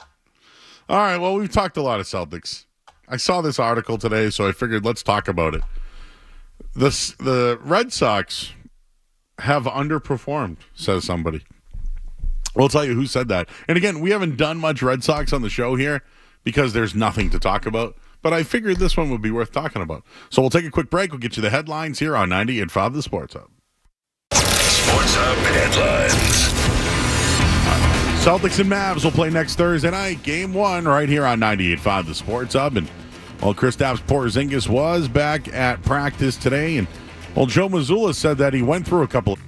All right. Well, we've talked a lot of Celtics. I saw this article today, so I figured let's talk about it. The Red Sox have underperformed, says somebody. We'll tell you who said that. And again, we haven't done much Red Sox on the show here because there's nothing to talk about. But I figured this one would be worth talking about. So we'll take a quick break. We'll get you the headlines here on 98.5 The Sports Hub. Sports Hub headlines. Celtics and Mavs will play next Thursday night, Game 1, right here on 98.5 The Sports Hub. And Kristaps Porzingis was back at practice today. And Joe Mazzulla said that he went through a couple of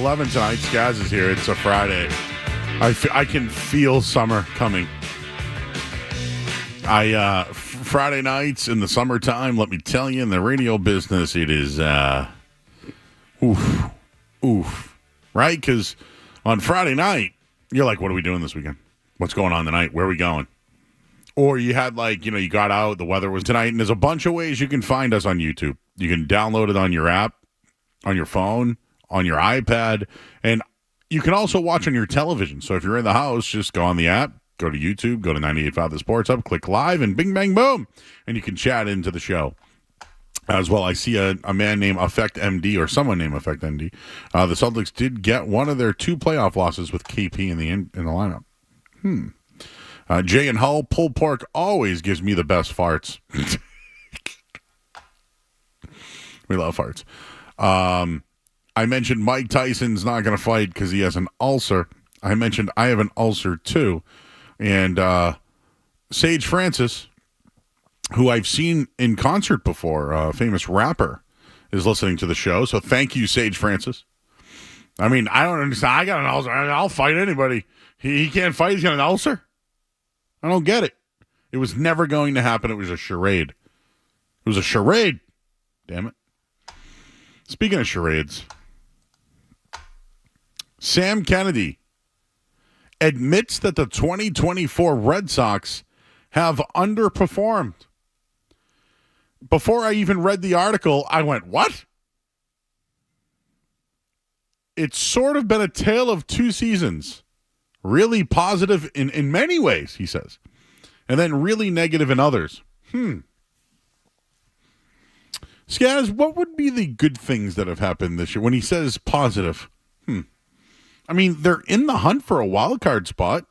11 tonight. Skaz is here. It's a Friday. I can feel summer coming. Friday nights in the summertime, let me tell you, in the radio business, it is oof. Right? Because on Friday night, you're like, what are we doing this weekend? What's going on tonight? Where are we going? Or you had you got out, the weather was tonight, and there's a bunch of ways you can find us on YouTube. You can download it on your app, on your phone, on your iPad, and you can also watch on your television. So if you're in the house, just go on the app, go to YouTube, go to 98.5 The Sports Hub, click live, and bing, bang, boom, and you can chat into the show. As well, I see a man named Effect MD, or someone named Effect MD. The Celtics did get one of their 2 playoff losses with KP in the lineup. Jay and Hull, pulled pork always gives me the best farts. We love farts. I mentioned Mike Tyson's not going to fight because he has an ulcer. I mentioned I have an ulcer too. And Sage Francis, who I've seen in concert before, a famous rapper, is listening to the show. So thank you, Sage Francis. I mean, I don't understand. I got an ulcer. I'll fight anybody. He can't fight. He's got an ulcer? I don't get it. It was never going to happen. It was a charade. It was a charade. Damn it. Speaking of charades, Sam Kennedy admits that the 2024 Red Sox have underperformed. Before I even read the article, I went, what? It's sort of been a tale of 2 seasons. Really positive in many ways, he says. And then really negative in others. Skaz, what would be the good things that have happened this year when he says positive? I mean, they're in the hunt for a wild card spot.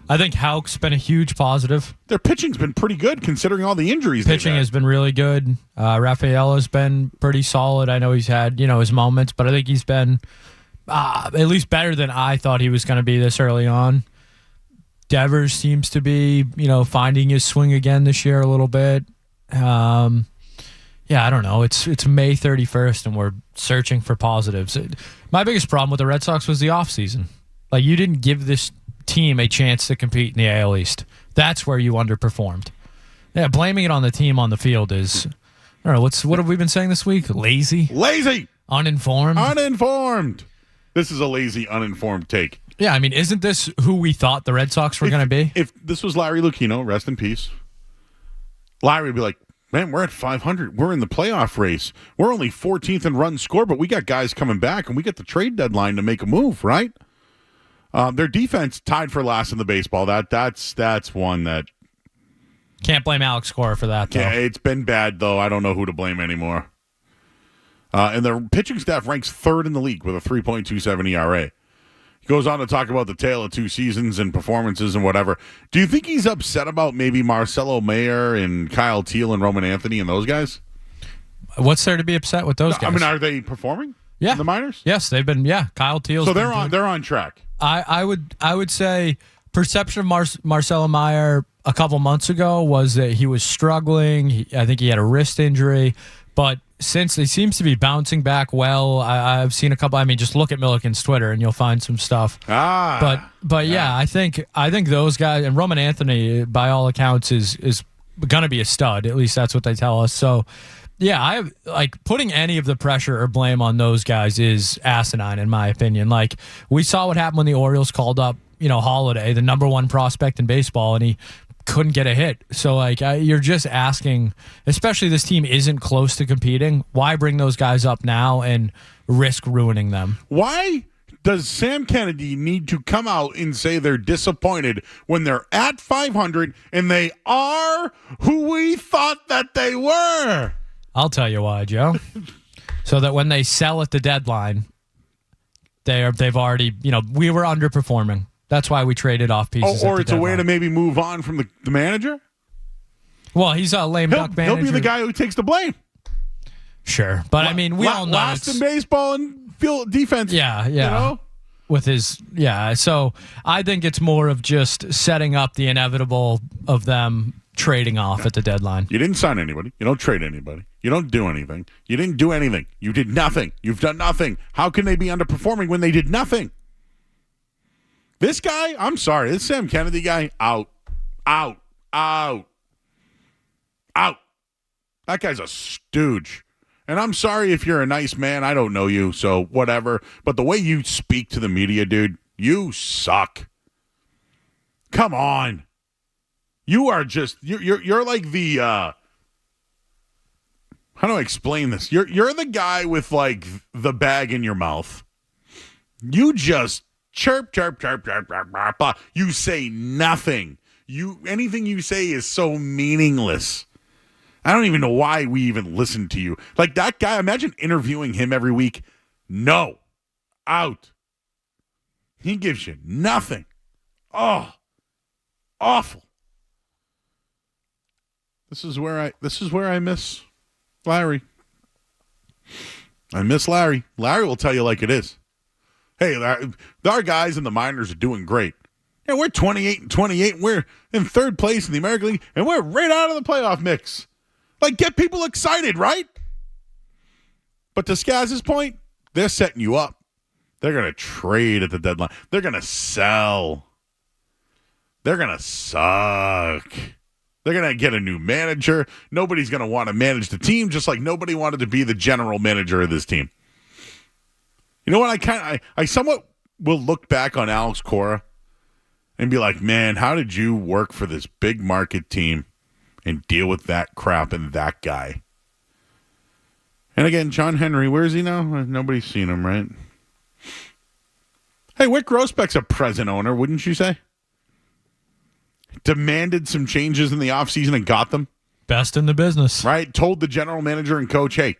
I think Houck's been a huge positive. Their pitching's been pretty good considering all the injuries. Pitching has been really good. Rafaela's been pretty solid. I know he's had, his moments, but I think he's been at least better than I thought he was going to be this early on. Devers seems to be, finding his swing again this year a little bit. I don't know. It's May 31st, and we're searching for positives. My biggest problem with the Red Sox was the offseason. Like, you didn't give this team a chance to compete in the AL East. That's where you underperformed. Yeah, blaming it on the team on the field is, I don't know, what have we been saying this week? Lazy? Uninformed. This is a lazy, uninformed take. Yeah, I mean, isn't this who we thought the Red Sox were going to be? If this was Larry Lucchino, rest in peace, Larry would be like, man, we're at 500. We're in the playoff race. We're only 14th in runs scored, but we got guys coming back, and we get the trade deadline to make a move, right? Their defense tied for last in the baseball. That's one that can't blame Alex Cora for that, though. Yeah, it's been bad, though. I don't know who to blame anymore. And their pitching staff ranks 3rd in the league with a 3.27 ERA. He goes on to talk about the tale of 2 seasons and performances and whatever. Do you think he's upset about maybe Marcelo Mayer and Kyle Teal and Roman Anthony and those guys? What's there to be upset with those guys? I mean, are they performing? Yeah, in the minors. Yes, they've been. Yeah, Kyle Teal. So they're on track. I would say perception of Marcelo Mayer a couple months ago was that he was struggling. I think he had a wrist injury, but since he seems to be bouncing back well, I've seen a couple. I mean, just look at Milliken's Twitter and you'll find some stuff. But yeah, I think those guys, and Roman Anthony, by all accounts, is going to be a stud. At least that's what they tell us. So yeah, putting any of the pressure or blame on those guys is asinine in my opinion. Like, we saw what happened when the Orioles called up, Holiday, the number 1 prospect in baseball, and he couldn't get a hit. So you're just asking, especially this team isn't close to competing. Why bring those guys up now and risk ruining them? Why does Sam Kennedy need to come out and say they're disappointed when they're at 500 and they are who we thought that they were? I'll tell you why, Joe. So that when they sell at the deadline, they've already, we were underperforming. That's why we traded off pieces. Or it's a way to maybe move on from the manager? Well, he's a lame duck manager. He'll be the guy who takes the blame. Sure. But, I mean, we all know last in baseball and field defense. Yeah. With his, So I think it's more of just setting up the inevitable of them trading off at the deadline. You didn't sign anybody. You don't trade anybody. You don't do anything. You didn't do anything. You did nothing. You've done nothing. How can they be underperforming when they did nothing? This guy, I'm sorry, this Sam Kennedy guy, out. That guy's a stooge. And I'm sorry if you're a nice man. I don't know you, so whatever. But the way you speak to the media, dude, you suck. Come on. You are just, you're like the, how do I explain this? You're the guy with like the bag in your mouth. You just chirp, chirp, chirp, chirp, chirp, chirp, chirp. You say nothing. Anything you say is so meaningless. I don't even know why we even listen to you. Like that guy, imagine interviewing him every week. No. Out. He gives you nothing. Oh. Awful. This is where I miss Larry. I miss Larry. Larry will tell you like it is. Hey, our guys in the minors are doing great. Yeah, we're 28-28. We're in third place in the American League, and we're right out of the playoff mix. Like, get people excited, right? But to Skaz's point, they're setting you up. They're going to trade at the deadline. They're going to sell. They're going to suck. They're going to get a new manager. Nobody's going to want to manage the team, just like nobody wanted to be the general manager of this team. You know what? I somewhat will look back on Alex Cora and be like, man, how did you work for this big market team and deal with that crap and that guy? And again, John Henry, where is he now? Nobody's seen him, right? Hey, Wick Grossbeck's a present owner, wouldn't you say? Demanded some changes in the offseason and got them. Best in the business. Right? Told the general manager and coach, hey,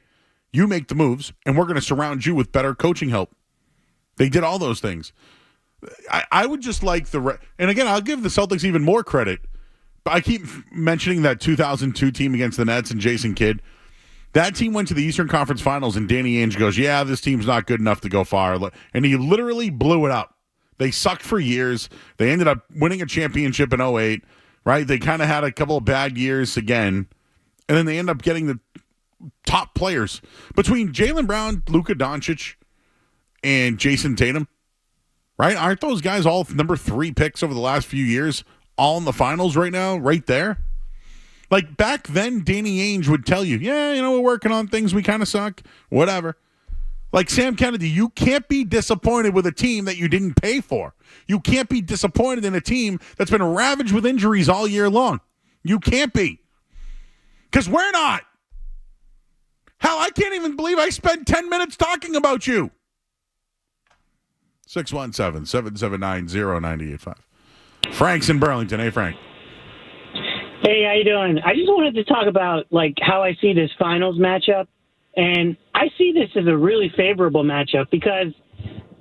you make the moves, and we're going to surround you with better coaching help. They did all those things. I would just like and again, I'll give the Celtics even more credit. But I keep mentioning that 2002 team against the Nets and Jason Kidd. That team went to the Eastern Conference Finals, and Danny Ainge goes, yeah, this team's not good enough to go far. And he literally blew it up. They sucked for years. They ended up winning a championship in 2008, right? They kind of had a couple of bad years again. And then they end up getting the top players. Between Jaylen Brown, Luka Doncic, and Jason Tatum, right? Aren't those guys all number 3 picks over the last few years, all in the finals right now, right there? Like back then, Danny Ainge would tell you, yeah, we're working on things. We kind of suck. Whatever. Like Sam Kennedy, you can't be disappointed with a team that you didn't pay for. You can't be disappointed in a team that's been ravaged with injuries all year long. You can't be. Because we're not. Hell, I can't even believe I spent 10 minutes talking about you. 617-779-0985. Frank's in Burlington. Hey, Frank. Hey, how you doing? I just wanted to talk about how I see this finals matchup. And I see this as a really favorable matchup because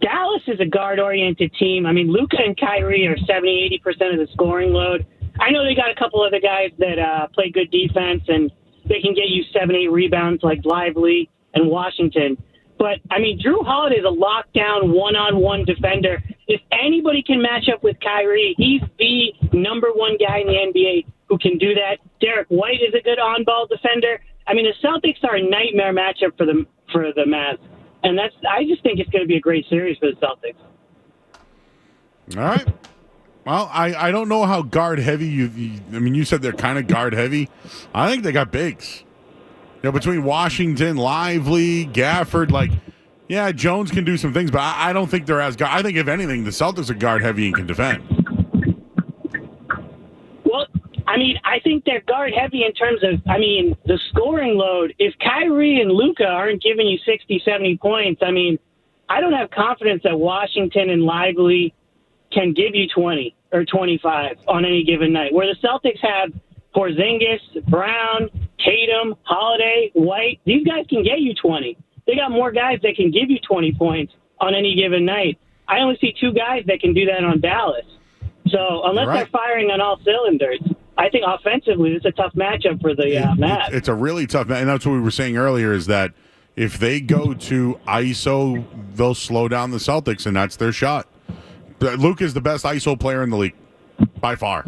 Dallas is a guard-oriented team. I mean, Luka and Kyrie are 70-80% of the scoring load. I know they got a couple other guys that play good defense, and they can get you 7-8 rebounds like Lively and Washington. But, I mean, Drew Holiday is a lockdown one-on-one defender. If anybody can match up with Kyrie, he's the number one guy in the NBA who can do that. Derek White is a good on-ball defender. I mean, the Celtics are a nightmare matchup for the Mavs, and I just think it's going to be a great series for the Celtics. All right. Well, I don't know how guard heavy you said they're kind of guard heavy. I think they got bigs. Between Washington, Lively, Gafford, Jones can do some things, but I don't think they're as guard. I think if anything, the Celtics are guard heavy and can defend. Well, I mean, I think they're guard heavy in terms of, the scoring load. If Kyrie and Luka aren't giving you 60, 70 points, I don't have confidence that Washington and Lively can give you 20 or 25 on any given night. Where the Celtics have Porzingis, Brown, Tatum, Holiday, White, these guys can get you 20. They got more guys that can give you 20 points on any given night. I only see 2 guys that can do that on Dallas. So unless they're firing on all cylinders, I think offensively it's a tough matchup for the Mavs. It's a really tough match, and that's what we were saying earlier is that if they go to ISO, they'll slow down the Celtics, and that's their shot. Luke is the best ISO player in the league by far.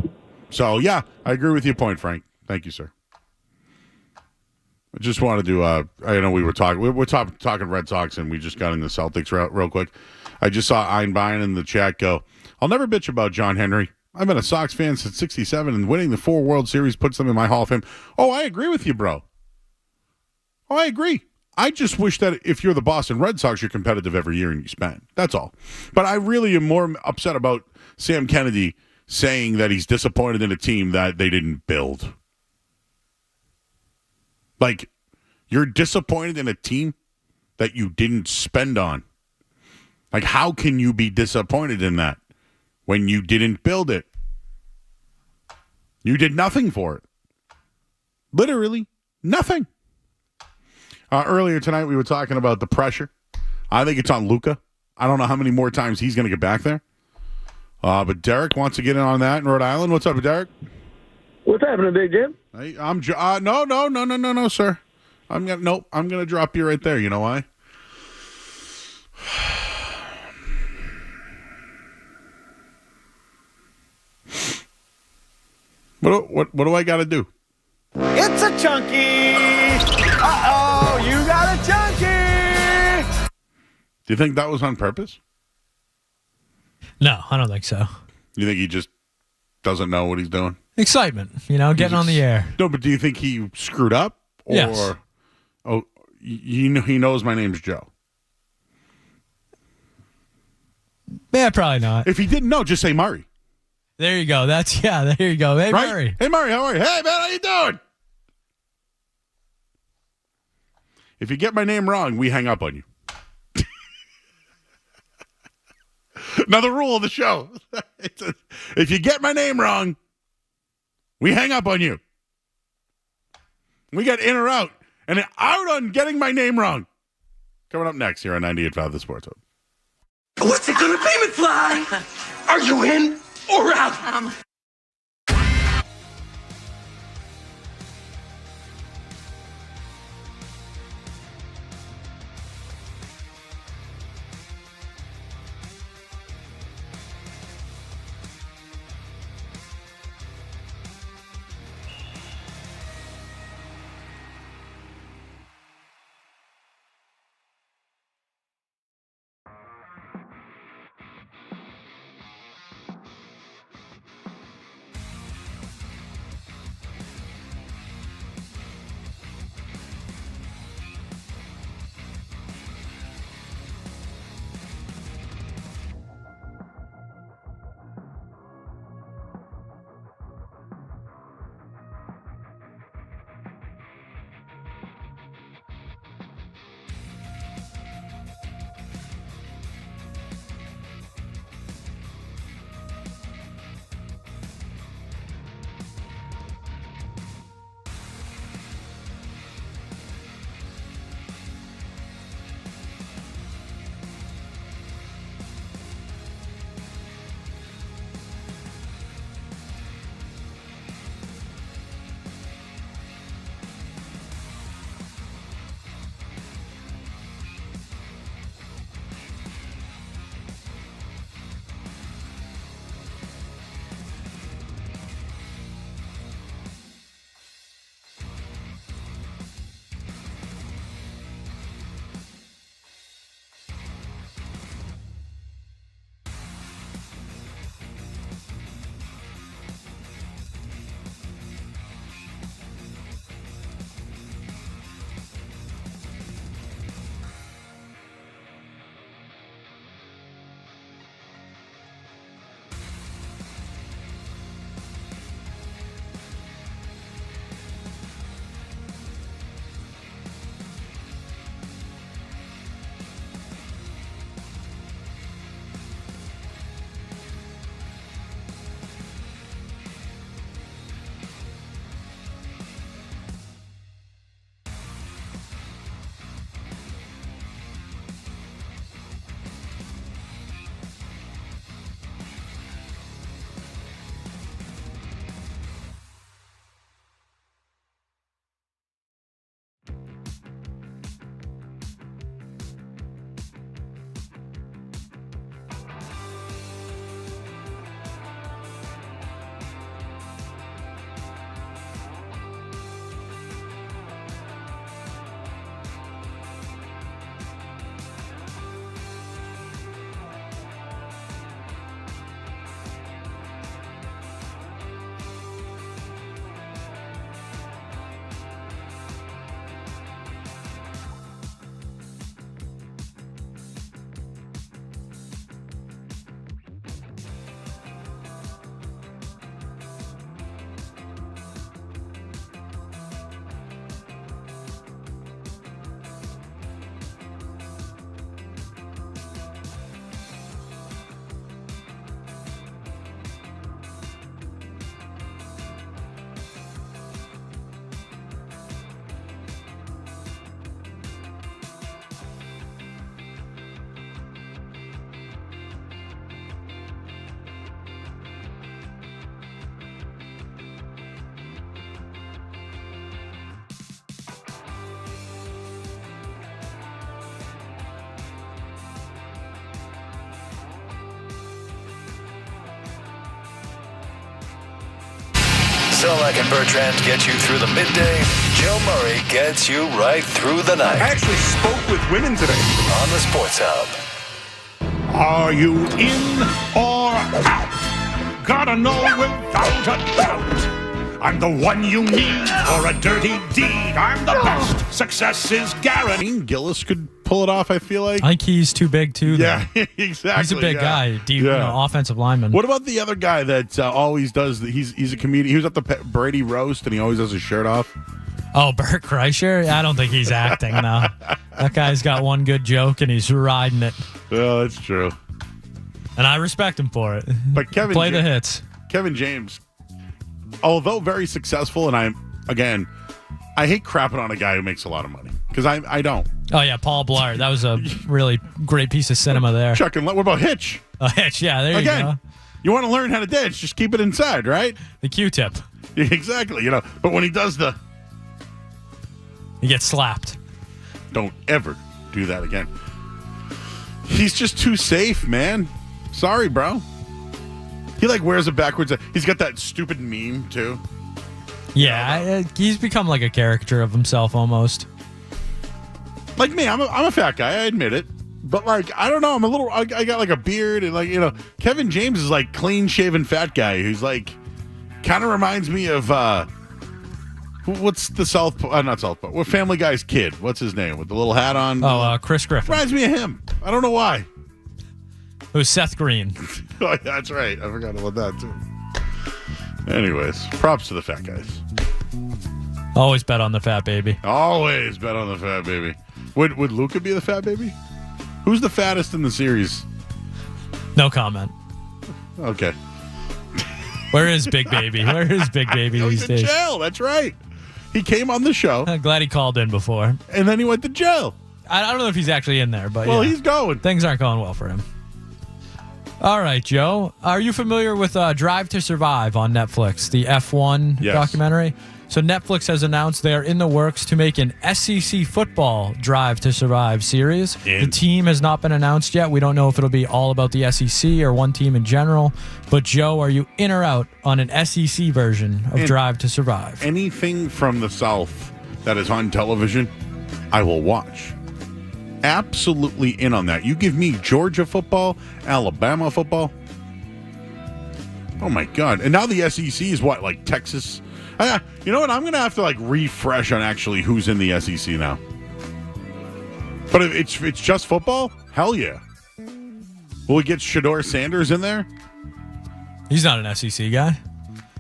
So, yeah, I agree with your point, Frank. Thank you, sir. I just wanted to. I know we were talking. We're talking Red Sox, and we just got in the Celtics real quick. I just saw Einbein in the chat go, "I'll never bitch about John Henry. I've been a Sox fan since '67, and winning the 4 World Series puts them in my Hall of Fame." Oh, I agree with you, bro. Oh, I agree. I just wish that if you're the Boston Red Sox, you're competitive every year and you spend. That's all. But I really am more upset about Sam Kennedy saying that he's disappointed in a team that they didn't build. Like, you're disappointed in a team that you didn't spend on. Like, how can you be disappointed in that when you didn't build it? You did nothing for it. Literally nothing. Earlier tonight, we were talking about the pressure. I think it's on Luka. I don't know how many more times he's going to get back there. But Derek wants to get in on that in Rhode Island. What's up, Derek? What's happening, Big Jim? Hey, no, sir. I'm gonna drop you right there. You know why? What do I got to do? It's a chunky. Uh-oh, you got a chunky. Do you think that was on purpose? No, I don't think so. You think he just doesn't know what he's doing? Excitement, getting on the air. No, but do you think he screwed up? Or, yes. Oh, he knows my name's Joe. Yeah, probably not. If he didn't know, just say Murray. There you go. There you go. Hey, right? Murray. Hey, Murray, how are you? Hey, man, how you doing? If you get my name wrong, we hang up on you. Another rule of the show. If you get my name wrong, we hang up on you. We get in or out. And out on getting my name wrong. Coming up next here on 98.5 The Sports Hub. What's it gonna be, McFly? Are you in or out? Zolak and Bertrand get you through the midday. Joe Murray gets you right through the night. I actually spoke with women today. On the Sports Hub. Are you in or out? Gotta know without a doubt. I'm the one you need for a dirty deed. I'm the best. Success is guaranteed. Gillis could pull it off, I feel like. I think he's too big, too. Yeah, exactly. He's a big guy, offensive lineman. What about the other guy that always does? He's a comedian. He was at the Brady roast, and he always has his shirt off. Oh, Bert Kreischer? I don't think he's acting, no. That guy's got one good joke, and he's riding it. Yeah, that's true. And I respect him for it. But Play the hits. Kevin James, although very successful, and I hate crapping on a guy who makes a lot of money, because I don't. Oh, yeah, Paul Blart. That was a really great piece of cinema there. Chuck and what about Hitch? Hitch, yeah, there you go. You want to learn how to ditch, just keep it inside, right? The Q-tip. Yeah, exactly, But when he does he gets slapped. Don't ever do that again. He's just too safe, man. Sorry, bro. He wears it backwards. He's got that stupid meme too. Yeah, he's become like a caricature of himself almost. Like me, I'm a fat guy. I admit it. But I don't know. I got a beard and Kevin James is clean shaven fat guy who's kind of reminds me of what's the not South Park? What Family Guy's kid? What's his name with the little hat on? Oh, Chris Griffin. Reminds me of him. I don't know why. It was Seth Green. Oh, that's right. I forgot about that, too. Anyways, props to the fat guys. Always bet on the fat baby. Always bet on the fat baby. Would Luka be the fat baby? Who's the fattest in the series? No comment. Okay. Where is Big Baby? Where is Big Baby these days? He's in jail. That's right. He came on the show. I'm glad he called in before. And then he went to jail. I don't know if he's actually in there, but he's going. Things aren't going well for him. All right, Joe. Are you familiar with Drive to Survive on Netflix, the F1 documentary? So Netflix has announced they are in the works to make an SEC football Drive to Survive series. The team has not been announced yet. We don't know if it'll be all about the SEC or one team in general. But, Joe, are you in or out on an SEC version of Drive to Survive? Anything from the South that is on television, I will watch. Absolutely in on that. You give me Georgia football, Alabama football. Oh, my God. And now the SEC is what, Texas? You know what? I'm going to have to refresh on actually who's in the SEC now. But if it's just football, hell yeah. Will we get Shedeur Sanders in there? He's not an SEC guy.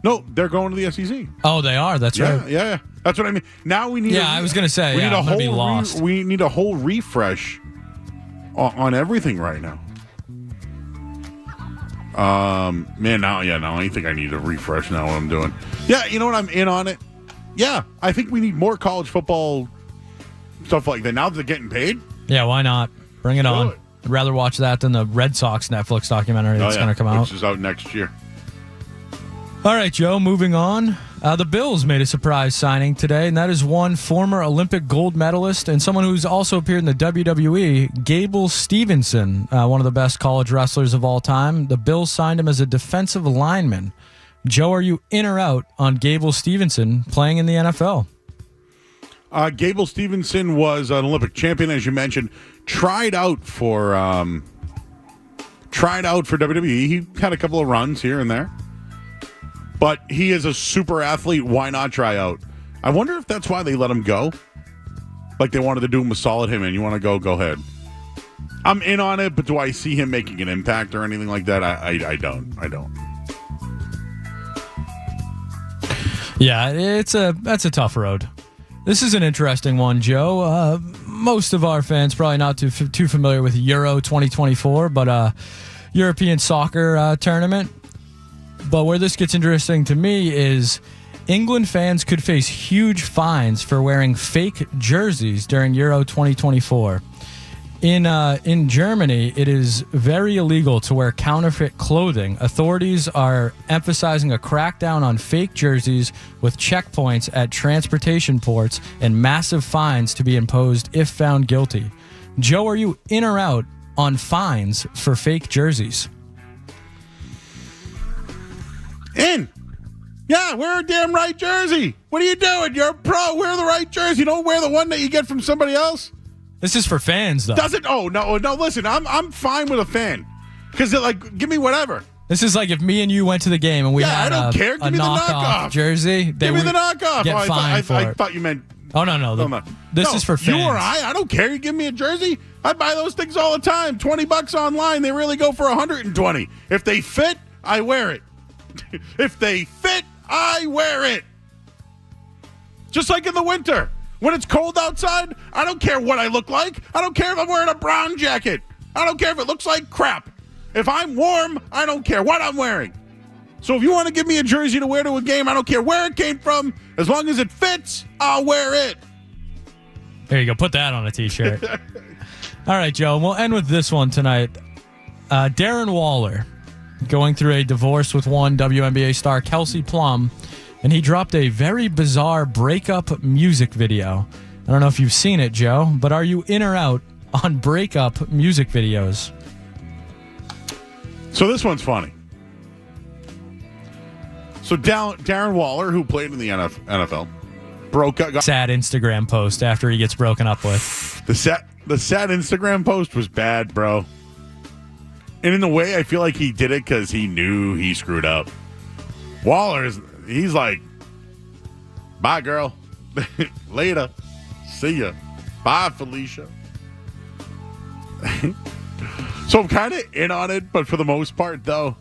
No, they're going to the SEC. Oh, they are. That's right. Yeah. That's what I mean. Now we need. I was going to say. We need a whole. We need a whole refresh on everything right now. Now I think I need a refresh now what I'm doing. Yeah, you know what? I'm in on it. Yeah, I think we need more college football stuff like that. Now that they're getting paid. Yeah, why not? Bring it on. I'd rather watch that than the Red Sox Netflix documentary that's going to come out. Which is out next year. All right, Joe, moving on. The Bills made a surprise signing today, and that is one former Olympic gold medalist and someone who's also appeared in the WWE, Gable Stevenson, one of the best college wrestlers of all time. The Bills signed him as a defensive lineman. Joe, are you in or out on Gable Stevenson playing in the NFL? Gable Stevenson was an Olympic champion, as you mentioned. Tried out for WWE. He had a couple of runs here and there. But he is a super athlete. Why not try out? I wonder if that's why they let him go. They wanted to do him a solid. Hey, man, you want to go? Go ahead. I'm in on it, but do I see him making an impact or anything like that? I don't. Yeah, that's a tough road. This is an interesting one, Joe. Most of our fans probably not too familiar with Euro 2024, but European soccer tournament. But where this gets interesting to me is England fans could face huge fines for wearing fake jerseys during Euro 2024. In Germany, it is very illegal to wear counterfeit clothing. Authorities are emphasizing a crackdown on fake jerseys with checkpoints at transportation ports and massive fines to be imposed if found guilty. Joe, are you in or out on fines for fake jerseys? In. Yeah, wear a damn right jersey. What are you doing? You're a pro. Wear the right jersey. Don't wear the one that you get from somebody else. This is for fans, though. Doesn't? Oh no. Listen, I'm fine with a fan because they're like, give me whatever. This is like if me and you went to the game and we had I don't care. a Give me the knockoff jersey. Give me the knockoff. Get fined for I it. thought you meant. Oh no. This is for fans. You or I don't care. You give me a jersey. I buy those things all the time. $20 online. They really go for $120. If they fit, I wear it. If they fit, I wear it. Just like in the winter. When it's cold outside, I don't care what I look like. I don't care if I'm wearing a brown jacket. I don't care if it looks like crap. If I'm warm, I don't care what I'm wearing. So if you want to give me a jersey to wear to a game, I don't care where it came from. As long as it fits, I'll wear it. There you go. Put that on a T-shirt. All right, Joe. We'll end with this one tonight. Darren Waller going through a divorce with one WNBA star, Kelsey Plum, and he dropped a very bizarre breakup music video. I don't know if you've seen it, Joe, but are you in or out on breakup music videos? So this one's funny. So Darren Waller, who played in the NFL, broke up. Sad Instagram post after he gets broken up with. The sad Instagram post was bad, bro. And in a way, I feel like he did it because he knew he screwed up. He's like, bye, girl. Later. See ya. Bye, Felicia. So I'm kind of in on it, but for the most part, though,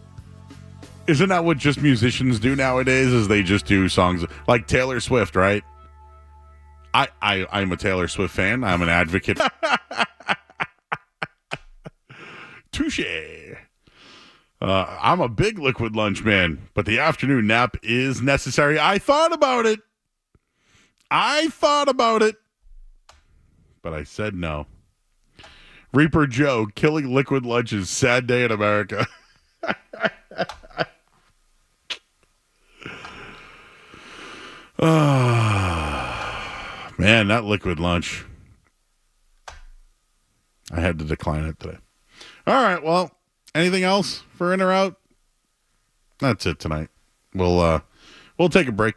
isn't that what just musicians do nowadays? Is they just do songs like Taylor Swift, right? I'm a Taylor Swift fan. I'm an advocate. Touche. I'm a big liquid lunch man, but the afternoon nap is necessary. I thought about it, but I said no. Reaper Joe, killing liquid lunch is sad day in America. Man, that liquid lunch. I had to decline it today. All right, well, anything else for in or out? That's it tonight. We'll take a break.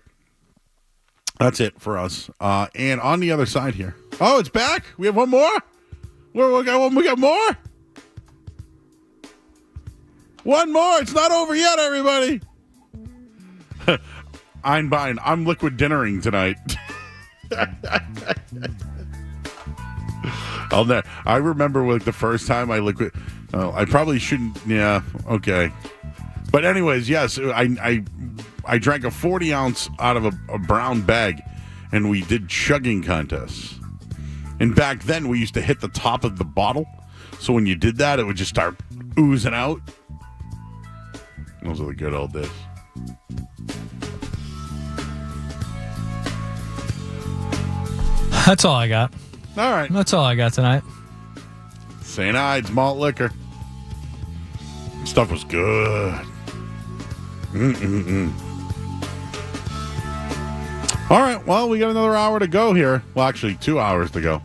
That's it for us. And on the other side here. Oh, it's back? We have one more? We got more? One more. It's not over yet, everybody. I'm liquid dinnering tonight. I remember like the first time I liquid. I probably shouldn't. Yeah. Okay. But anyways, yes, I drank a 40 ounce out of a brown bag, and we did chugging contests. And back then, we used to hit the top of the bottle. So when you did that, it would just start oozing out. Those are the good old days. That's all I got. All right. That's all I got tonight. St. Ides malt liquor. Stuff was good. All right, well, we got another hour to go here. Well, actually, 2 hours to go.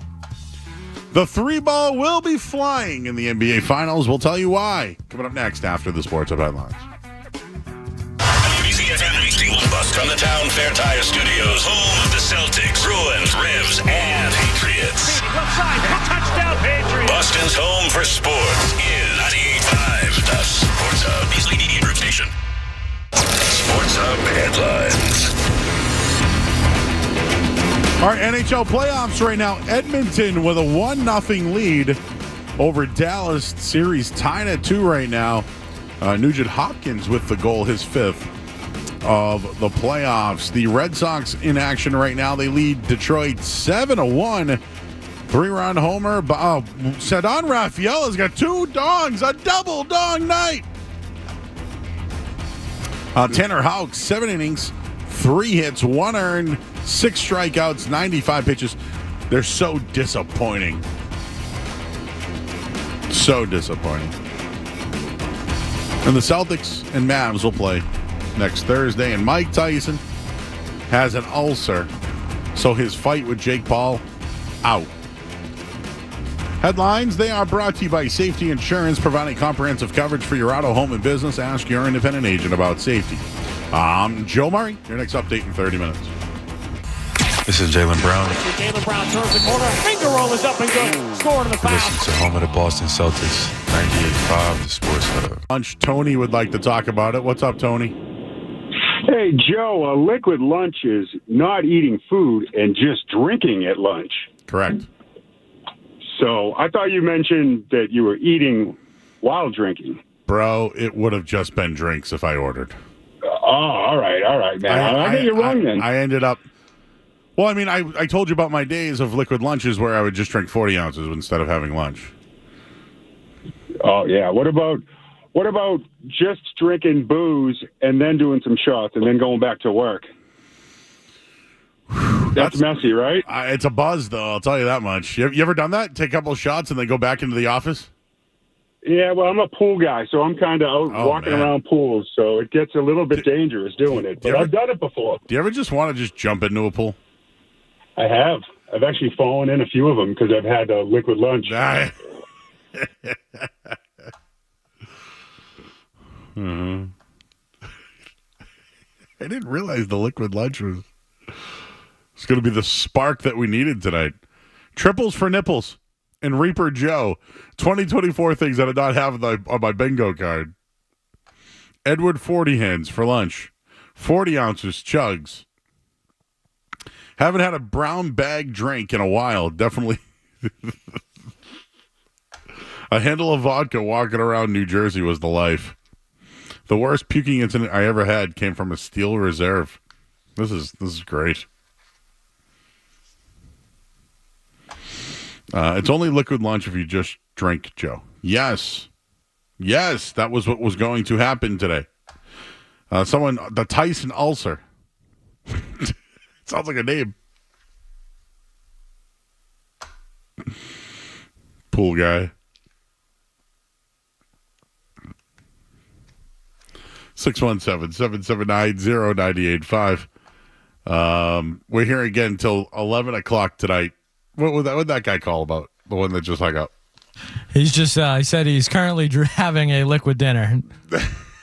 The 3-ball will be flying in the NBA Finals. We'll tell you why. Coming up next after the Sports Up Headlines. Bust from the Town Fair Tire Studios, home of the Celtics, Bruins, Revs, and Patriots. Touchdown, Patriots! Boston's home for sports is 98.5, the Sports Hub, Beasley Media Group Station. Sports Hub Headlines. All right, NHL playoffs right now. Edmonton with a 1-0 lead over Dallas. Series tied at 2 right now. Nugent Hopkins with the goal, his 5th of the playoffs. The Red Sox in action right now. They lead Detroit 7-1. 3-run homer. Ceddanne Rafael has got 2 dongs. A double dong night. Tanner Houck, 7 innings, 3 hits, 1 earned, 6 strikeouts, 95 pitches. They're so disappointing. So disappointing. And the Celtics and Mavs will play next Thursday. And Mike Tyson has an ulcer, so his fight with Jake Paul out. Headlines, they are brought to you by Safety Insurance, providing comprehensive coverage for your auto, home, and business. Ask your independent agent about safety. Joe Murray, your next update in 30 minutes. This is Jaylen Brown. Jaylen Brown turns the corner. Finger roll is up and good. Score to the foul. Listen to home of the Boston Celtics, 98.5, the Sports Hub. Lunch. Tony would like to talk about it. What's up, Tony? Hey, Joe, a liquid lunch is not eating food and just drinking at lunch. Correct. So I thought you mentioned that you were eating while drinking. Bro, it would have just been drinks if I ordered. Oh, all right, man. I think you're wrong then. I ended up... Well, I mean, I told you about my days of liquid lunches where I would just drink 40 ounces instead of having lunch. Oh, yeah. What about just drinking booze and then doing some shots and then going back to work? That's messy, right? It's a buzz, though. I'll tell you that much. You ever done that? Take a couple of shots and then go back into the office? Yeah, well, I'm a pool guy, so I'm kind of out walking around pools, so it gets a little bit dangerous doing it. But I've done it before. Do you ever just want to just jump into a pool? I have. I've actually fallen in a few of them because I've had a liquid lunch. I didn't realize the liquid lunch was going to be the spark that we needed tonight. Triples for nipples and Reaper Joe. 2024 things that I did not have on my bingo card. Edward 40 hands for lunch. 40 ounces chugs. Haven't had a brown bag drink in a while. Definitely. A handle of vodka walking around New Jersey was the life. The worst puking incident I ever had came from a Steel Reserve. This is great. It's only liquid lunch if you just drink, Joe. Yes, that was what was going to happen today. The Tyson ulcer. Sounds like a name. Pool guy. 617-779-0985. We're here again until 11 o'clock tonight. What that guy call about? The one that just hung up. He's just, he said he's currently having a liquid dinner.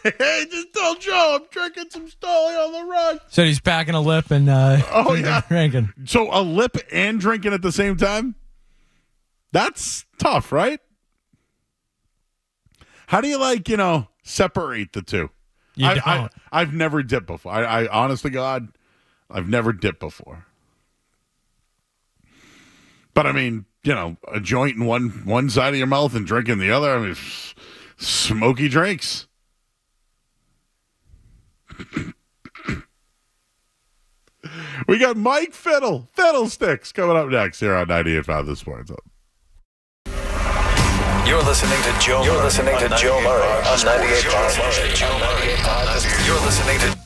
Hey, just tell Joe I'm drinking some Stoli on the rug. Said he's packing a lip and drinking. So a lip and drinking at the same time? That's tough, right? How do you, separate the two? I've never dipped before. I honest to God, I've never dipped before. But I mean, a joint in one side of your mouth and drink in the other. I mean, smoky drinks. We got Mike Fiddlesticks coming up next here on 98.5 The Sports Hub. You're listening to Joe Murray on 98.5. You're listening to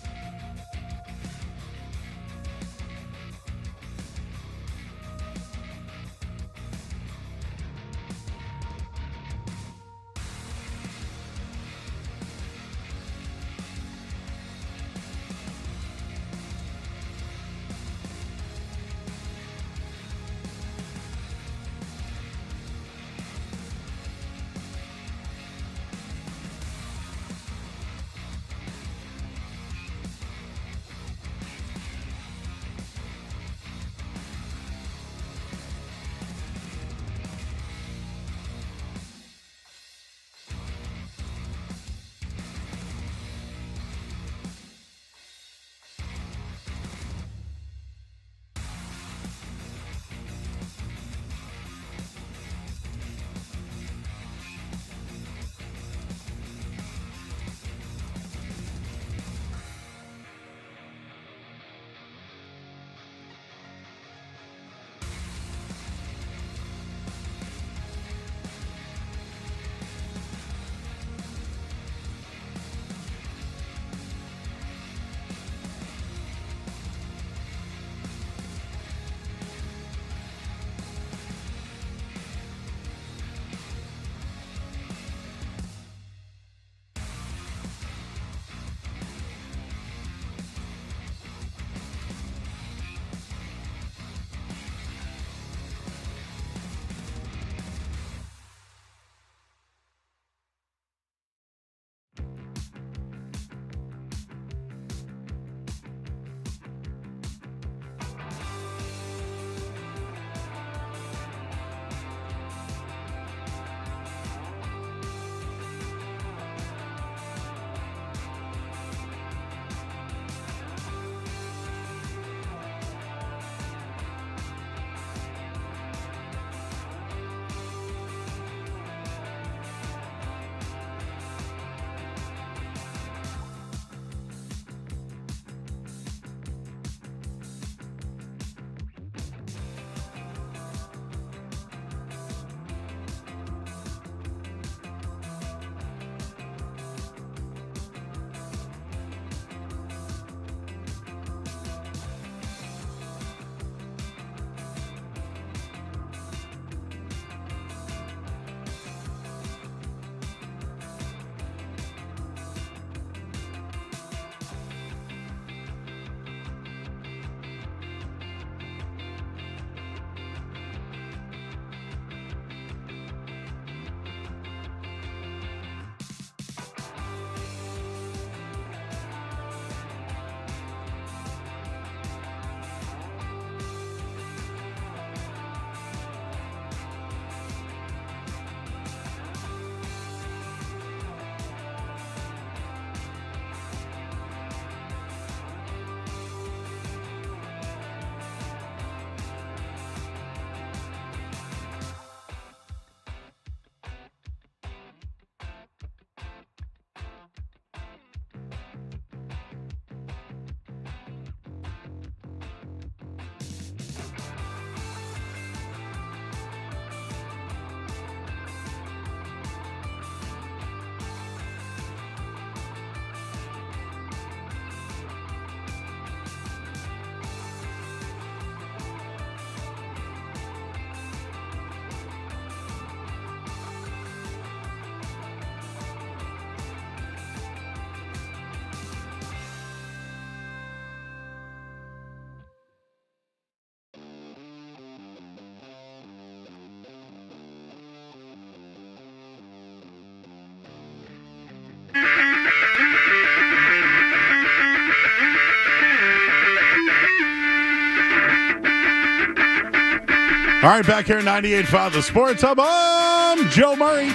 All right, back here at 98.5 The Sports Hub. I'm Joe Murray.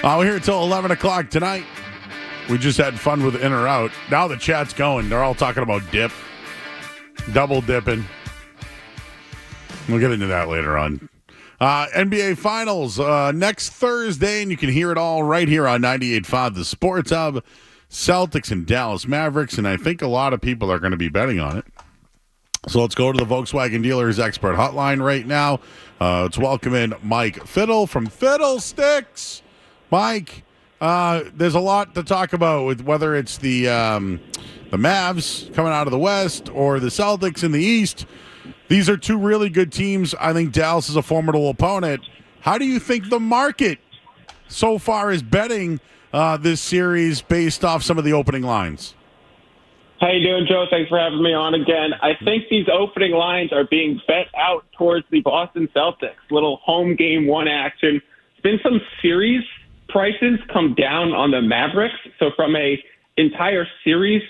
We're here until 11 o'clock tonight. We just had fun with In or Out. Now the chat's going. They're all talking about dip. Double dipping. We'll get into that later on. NBA Finals next Thursday, and you can hear it all right here on 98.5 The Sports Hub. Celtics and Dallas Mavericks, and I think a lot of people are going to be betting on it. So let's go to the Volkswagen Dealers Expert Hotline right now. Let's welcome in Mike Fiddle from Fiddlesticks. Mike, there's a lot to talk about with whether it's the Mavs coming out of the West or the Celtics in the East. These are two really good teams. I think Dallas is a formidable opponent. How do you think the market so far is betting this series based off some of the opening lines? How you doing, Joe? Thanks for having me on again. I think these opening lines are being bet out towards the Boston Celtics. Little home game one action. There's been some series prices come down on the Mavericks. So from a entire series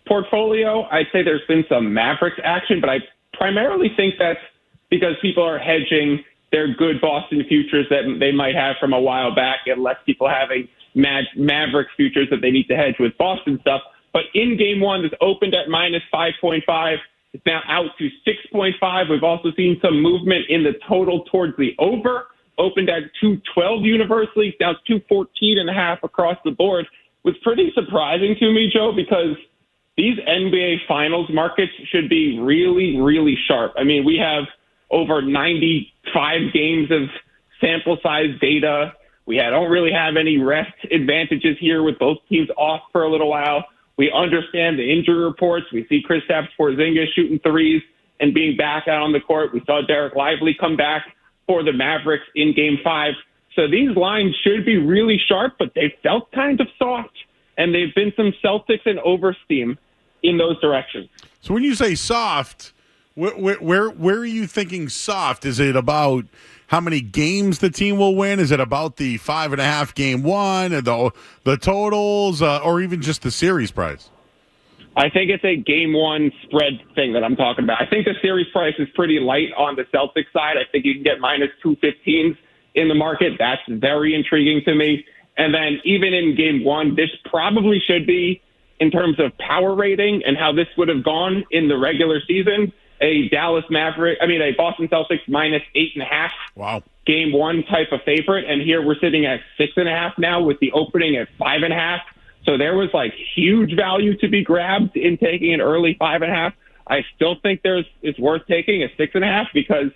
portfolio, I'd say there's been some Mavericks action, but I primarily think that's because people are hedging their good Boston futures that they might have from a while back, and less people having Mavericks futures that they need to hedge with Boston stuff. But in game one, this opened at minus 5.5. It's now out to 6.5. We've also seen some movement in the total towards the over. Opened at 212 universally. Now it's 214.5 across the board. Was pretty surprising to me, Joe, because these NBA Finals markets should be really, really sharp. I mean, we have over 95 games of sample size data. We don't really have any rest advantages here with both teams off for a little while. We understand the injury reports. We see Kristaps Porzingis shooting threes and being back out on the court. We saw Derek Lively come back for the Mavericks in Game 5. So these lines should be really sharp, but they felt kind of soft, and they've been some Celtics and oversteam in those directions. So when you say soft, where are you thinking soft? Is it about how many games the team will win? Is it about the 5.5 game one, and the totals, or even just the series price? I think it's a game one spread thing that I'm talking about. I think the series price is pretty light on the Celtics side. I think you can get minus 215s in the market. That's very intriguing to me. And then even in game one, this probably should be, in terms of power rating and how this would have gone in the regular season, a Boston Celtics minus 8.5. Wow. Game one type of favorite. And here we're sitting at 6.5 now with the opening at 5.5. So there was huge value to be grabbed in taking an early 5.5. I still think it's worth taking a 6.5 because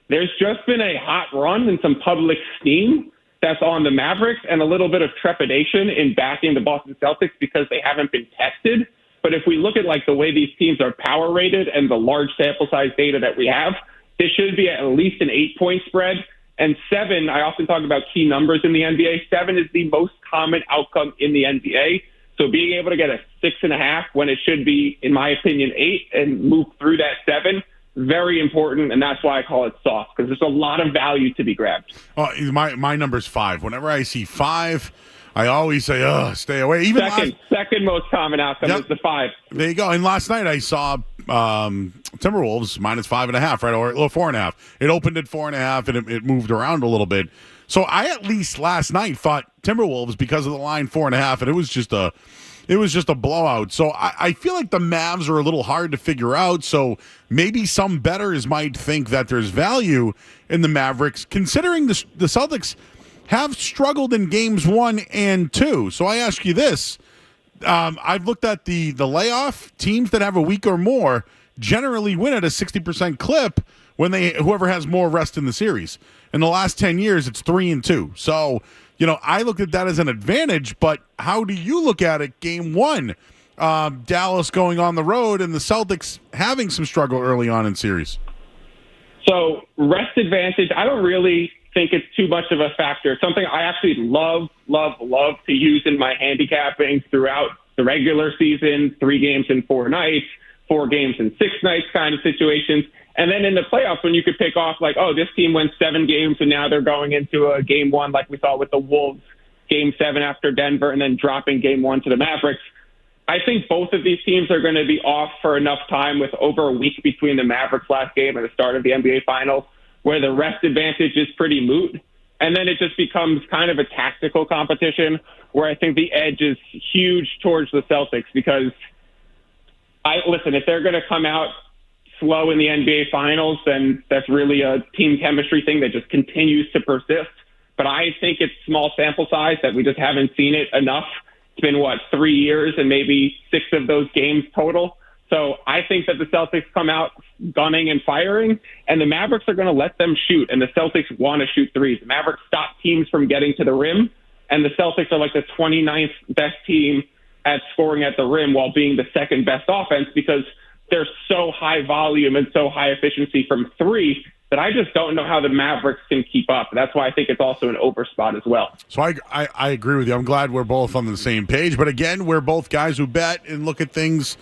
there's just been a hot run and some public steam that's on the Mavericks and a little bit of trepidation in backing the Boston Celtics because they haven't been tested. But if we look at the way these teams are power rated and the large sample size data that we have, this should be at least an 8-point spread. And 7, I often talk about key numbers in the NBA. 7 is the most common outcome in the NBA. So being able to get a 6.5 when it should be, in my opinion, 8 and move through that 7, very important. And that's why I call it soft, because there's a lot of value to be grabbed. Oh, my number's 5. Whenever I see 5, I always say, stay away. Even second most common outcome is the 5. There you go. And last night I saw Timberwolves minus 5.5, right? Or 4.5. It opened at 4.5 and it moved around a little bit. So I at least last night thought Timberwolves because of the line 4.5, and it was just a blowout. So I feel like the Mavs are a little hard to figure out. So maybe some bettors might think that there's value in the Mavericks, considering the Celtics have struggled in games 1 and 2. So I ask you this. I've looked at the layoff. Teams that have a week or more generally win at a 60% clip when whoever has more rest in the series. In the last 10 years, it's 3-2. So, I look at that as an advantage, but how do you look at it game 1? Dallas going on the road and the Celtics having some struggle early on in series. So rest advantage, I don't really think it's too much of a factor. It's something I actually love to use in my handicapping throughout the regular season, 3 games in 4 nights, 4 games in 6 nights kind of situations. And then in the playoffs, when you could pick off this team went 7 games and now they're going into a game 1 like we saw with the Wolves, game 7 after Denver, and then dropping game 1 to the Mavericks. I think both of these teams are going to be off for enough time with over a week between the Mavericks last game and the start of the NBA Finals where the rest advantage is pretty moot. And then it just becomes kind of a tactical competition where I think the edge is huge towards the Celtics because if they're going to come out slow in the NBA Finals, then that's really a team chemistry thing that just continues to persist. But I think it's small sample size that we just haven't seen it enough. It's been, 3 years and maybe 6 of those games total. So I think that the Celtics come out gunning and firing, and the Mavericks are going to let them shoot, and the Celtics want to shoot threes. The Mavericks stop teams from getting to the rim, and the Celtics are like the 29th best team at scoring at the rim while being the second best offense because they're so high volume and so high efficiency from three that I just don't know how the Mavericks can keep up. That's why I think it's also an over spot as well. So I agree with you. I'm glad we're both on the same page. But again, we're both guys who bet and look at things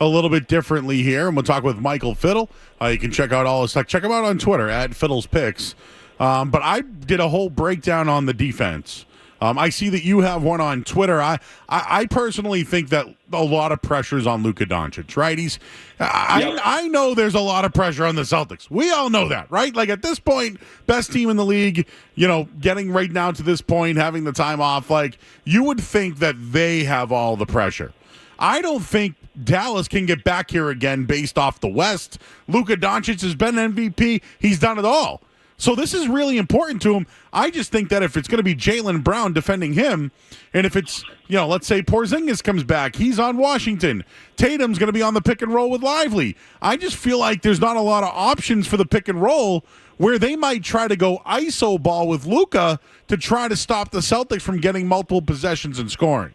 a little bit differently here. And we'll talk with Michael Fiddle. You can check out all his stuff. Check him out on Twitter at Fiddle's Picks. But I did a whole breakdown on the defense. I see that you have one on Twitter. I personally think that a lot of pressure is on Luka Doncic, right? I know there's a lot of pressure on the Celtics. We all know that, right? Like at this point, best team in the league, getting right now to this point, having the time off, like you would think that they have all the pressure. I don't think Dallas can get back here again based off the West. Luka Doncic has been MVP. He's done it all. So this is really important to him. I just think that if it's going to be Jaylen Brown defending him, and if it's, let's say Porzingis comes back, he's on Washington. Tatum's going to be on the pick and roll with Lively. I just feel like there's not a lot of options for the pick and roll where they might try to go ISO ball with Luka to try to stop the Celtics from getting multiple possessions and scoring.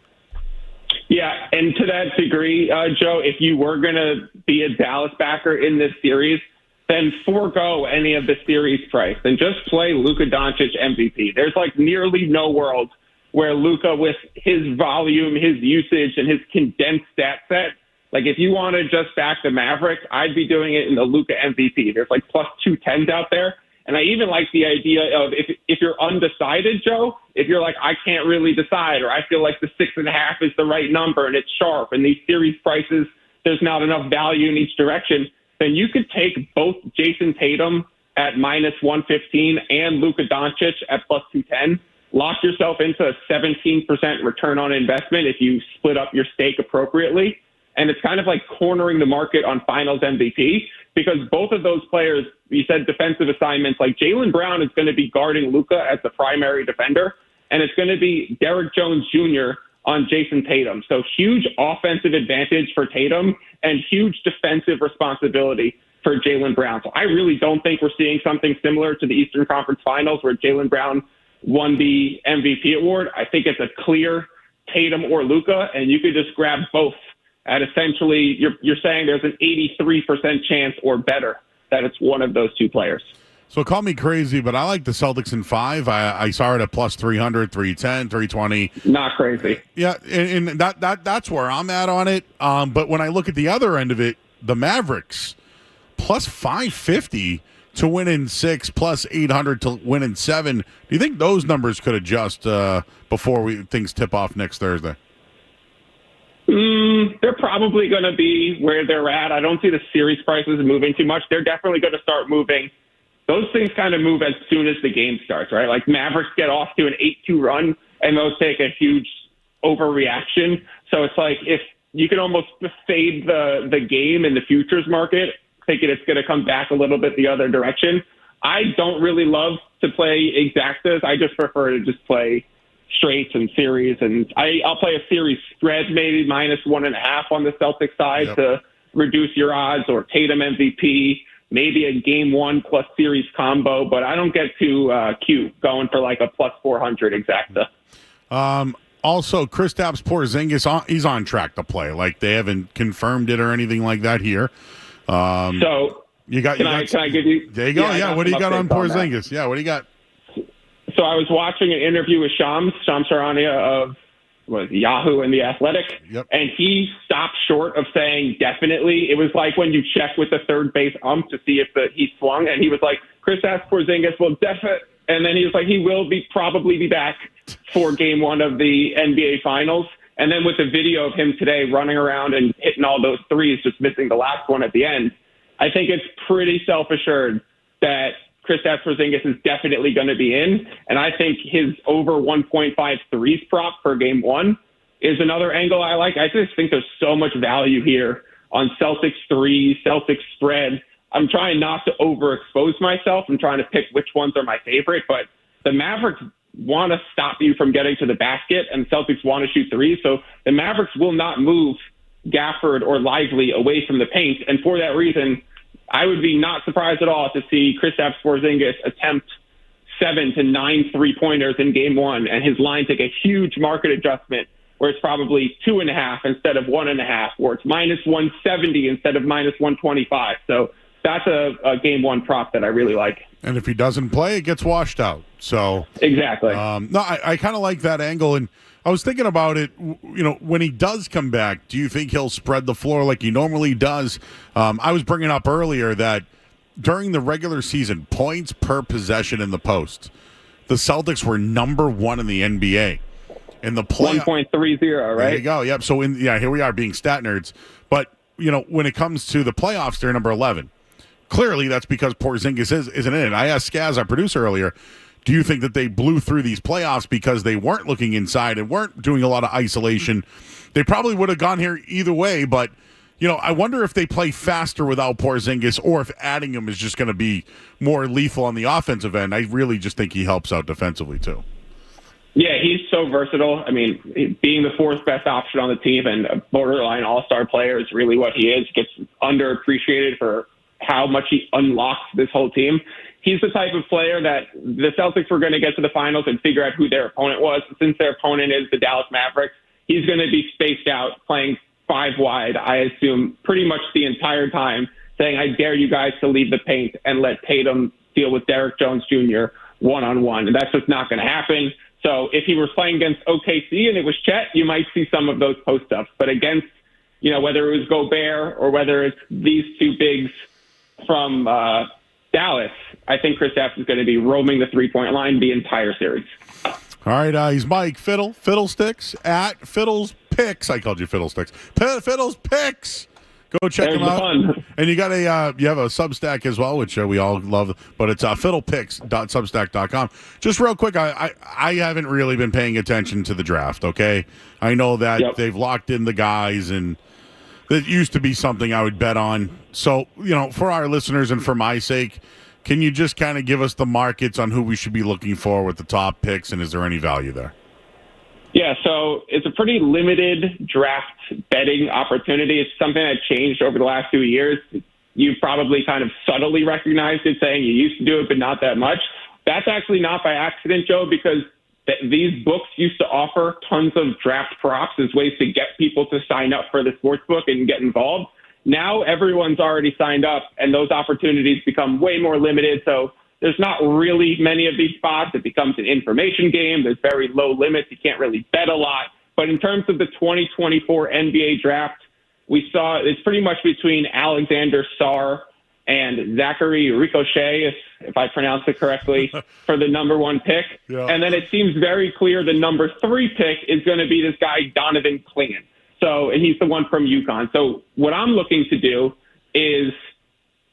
Yeah, and to that degree, Joe, if you were going to be a Dallas backer in this series, then forego any of the series price and just play Luka Doncic MVP. There's nearly no world where Luka, with his volume, his usage, and his condensed stat set, if you want to just back the Mavericks, I'd be doing it in the Luka MVP. There's plus 210s out there. And I even like the idea of if you're undecided, Joe, if you're I can't really decide, or I feel like the 6.5 is the right number and it's sharp and these series prices, there's not enough value in each direction, then you could take both Jason Tatum at -115 and Luka Doncic at +210, lock yourself into a 17% return on investment if you split up your stake appropriately. And it's kind of like cornering the market on Finals MVP because both of those players, you said defensive assignments, Jaylen Brown is going to be guarding Luka as the primary defender, and it's going to be Derek Jones Jr. on Jason Tatum. So huge offensive advantage for Tatum and huge defensive responsibility for Jaylen Brown. So I really don't think we're seeing something similar to the Eastern Conference Finals where Jaylen Brown won the MVP award. I think it's a clear Tatum or Luka, and you could just grab both at essentially, you're saying there's an 83% chance or better that it's one of those two players. So call me crazy, but I like the Celtics in 5. I saw it at +300, 310, 320. Not crazy. Yeah, and that's where I'm at on it. But when I look at the other end of it, the Mavericks, +550 to win in 6, +800 to win in 7. Do you think those numbers could adjust before things tip off next Thursday? They're probably going to be where they're at. I don't see the series prices moving too much. They're definitely going to start moving. Those things kind of move as soon as the game starts, right? Mavericks get off to an 8-2 run, and those take a huge overreaction. So it's if you can almost fade the game in the futures market, thinking it's going to come back a little bit the other direction. I don't really love to play exactas. I just prefer to just play straights and series, and I'll play a series spread, maybe -1.5 on the Celtics side to reduce your odds, or Tatum MVP, maybe a game 1 plus series combo, but I don't get too cute going for a +400 exacta. Also, Kristaps Porzingis, he's on track to play. They haven't confirmed it or anything like that here. So can I give you? There you go. Yeah, what do you got on Porzingis? Yeah, what do you got? So I was watching an interview with Shams Charania of Yahoo and The Athletic, and he stopped short of saying definitely. It was like when you check with the third base ump to see if he swung, and he was like, Kristaps Porzingis will definitely, and then he was like, he will probably be back for game 1 of the NBA Finals. And then with the video of him today running around and hitting all those threes, just missing the last one at the end, I think it's pretty self-assured that Kristaps Porzingis is definitely going to be in, and I think his over 1.5 threes prop for Game 1 is another angle I like. I just think there's so much value here on Celtics 3, Celtics spread. I'm trying not to overexpose myself. I'm trying to pick which ones are my favorite, but the Mavericks want to stop you from getting to the basket, and Celtics want to shoot threes, so the Mavericks will not move Gafford or Lively away from the paint, and for that reason, I would be not surprised at all to see Kristaps Porzingis attempt 7 to 9 3-pointers in Game 1, and his line take a huge market adjustment where it's probably 2.5 instead of 1.5, or it's minus 170 instead of minus 125. So that's a Game 1 prop that I really like. And if he doesn't play, it gets washed out. So exactly. No, I kind of like that angle, and I was thinking about it. When he does come back, do you think he'll spread the floor like he normally does? I was bringing up earlier that during the regular season, points per possession in the post, the Celtics were number 1 in the NBA. In the play 1.30, right? There you go. Yep. So here we are being stat nerds, but when it comes to the playoffs, they're number 11. Clearly, that's because Porzingis isn't in it. I asked Skaz, our producer, earlier, do you think that they blew through these playoffs because they weren't looking inside and weren't doing a lot of isolation? They probably would have gone here either way, but I wonder if they play faster without Porzingis or if adding him is just going to be more lethal on the offensive end. I really just think he helps out defensively, too. Yeah, he's so versatile. I mean, being the 4th best option on the team and a borderline all-star player is really what he is. Gets underappreciated for how much he unlocks this whole team. He's the type of player that the Celtics were going to get to the finals and figure out who their opponent was. Since their opponent is the Dallas Mavericks, he's going to be spaced out, playing 5 wide, I assume, pretty much the entire time, saying, I dare you guys to leave the paint and let Tatum deal with Derek Jones Jr. one-on-one. And that's just not going to happen. So if he was playing against OKC and it was Chet, you might see some of those post-ups. But against, whether it was Gobert or whether it's these two bigs from Dallas, I think Kristaps is going to be roaming the 3-point line the entire series. All right, he's Mike Fiddle, Fiddlesticks, at Fiddle's Picks. I called you Fiddlesticks. Fiddle's Picks. Go check him out. Fun. And you got you have a Substack as well, which we all love, but it's fiddlepicks.substack.com. Just real quick, I haven't really been paying attention to the draft, okay? I know that they've locked in the guys, and that used to be something I would bet on. So, for our listeners and for my sake, can you just kind of give us the markets on who we should be looking for with the top picks, and is there any value there? Yeah, so it's a pretty limited draft betting opportunity. It's something that changed over the last 2 years. You've probably kind of subtly recognized it, saying you used to do it, but not that much. That's actually not by accident, Joe, because these books used to offer tons of draft props as ways to get people to sign up for the sports book and get involved. Now everyone's already signed up, and those opportunities become way more limited. So there's not really many of these spots. It becomes an information game. There's very low limits. You can't really bet a lot. But in terms of the 2024 NBA draft, we saw it's pretty much between Alexander Sarr and Zachary Ricochet, if I pronounce it correctly, for the number 1 pick. Yeah. And then it seems very clear the number 3 pick is going to be this guy, Donovan Clingan. And he's the one from UConn. So what I'm looking to do is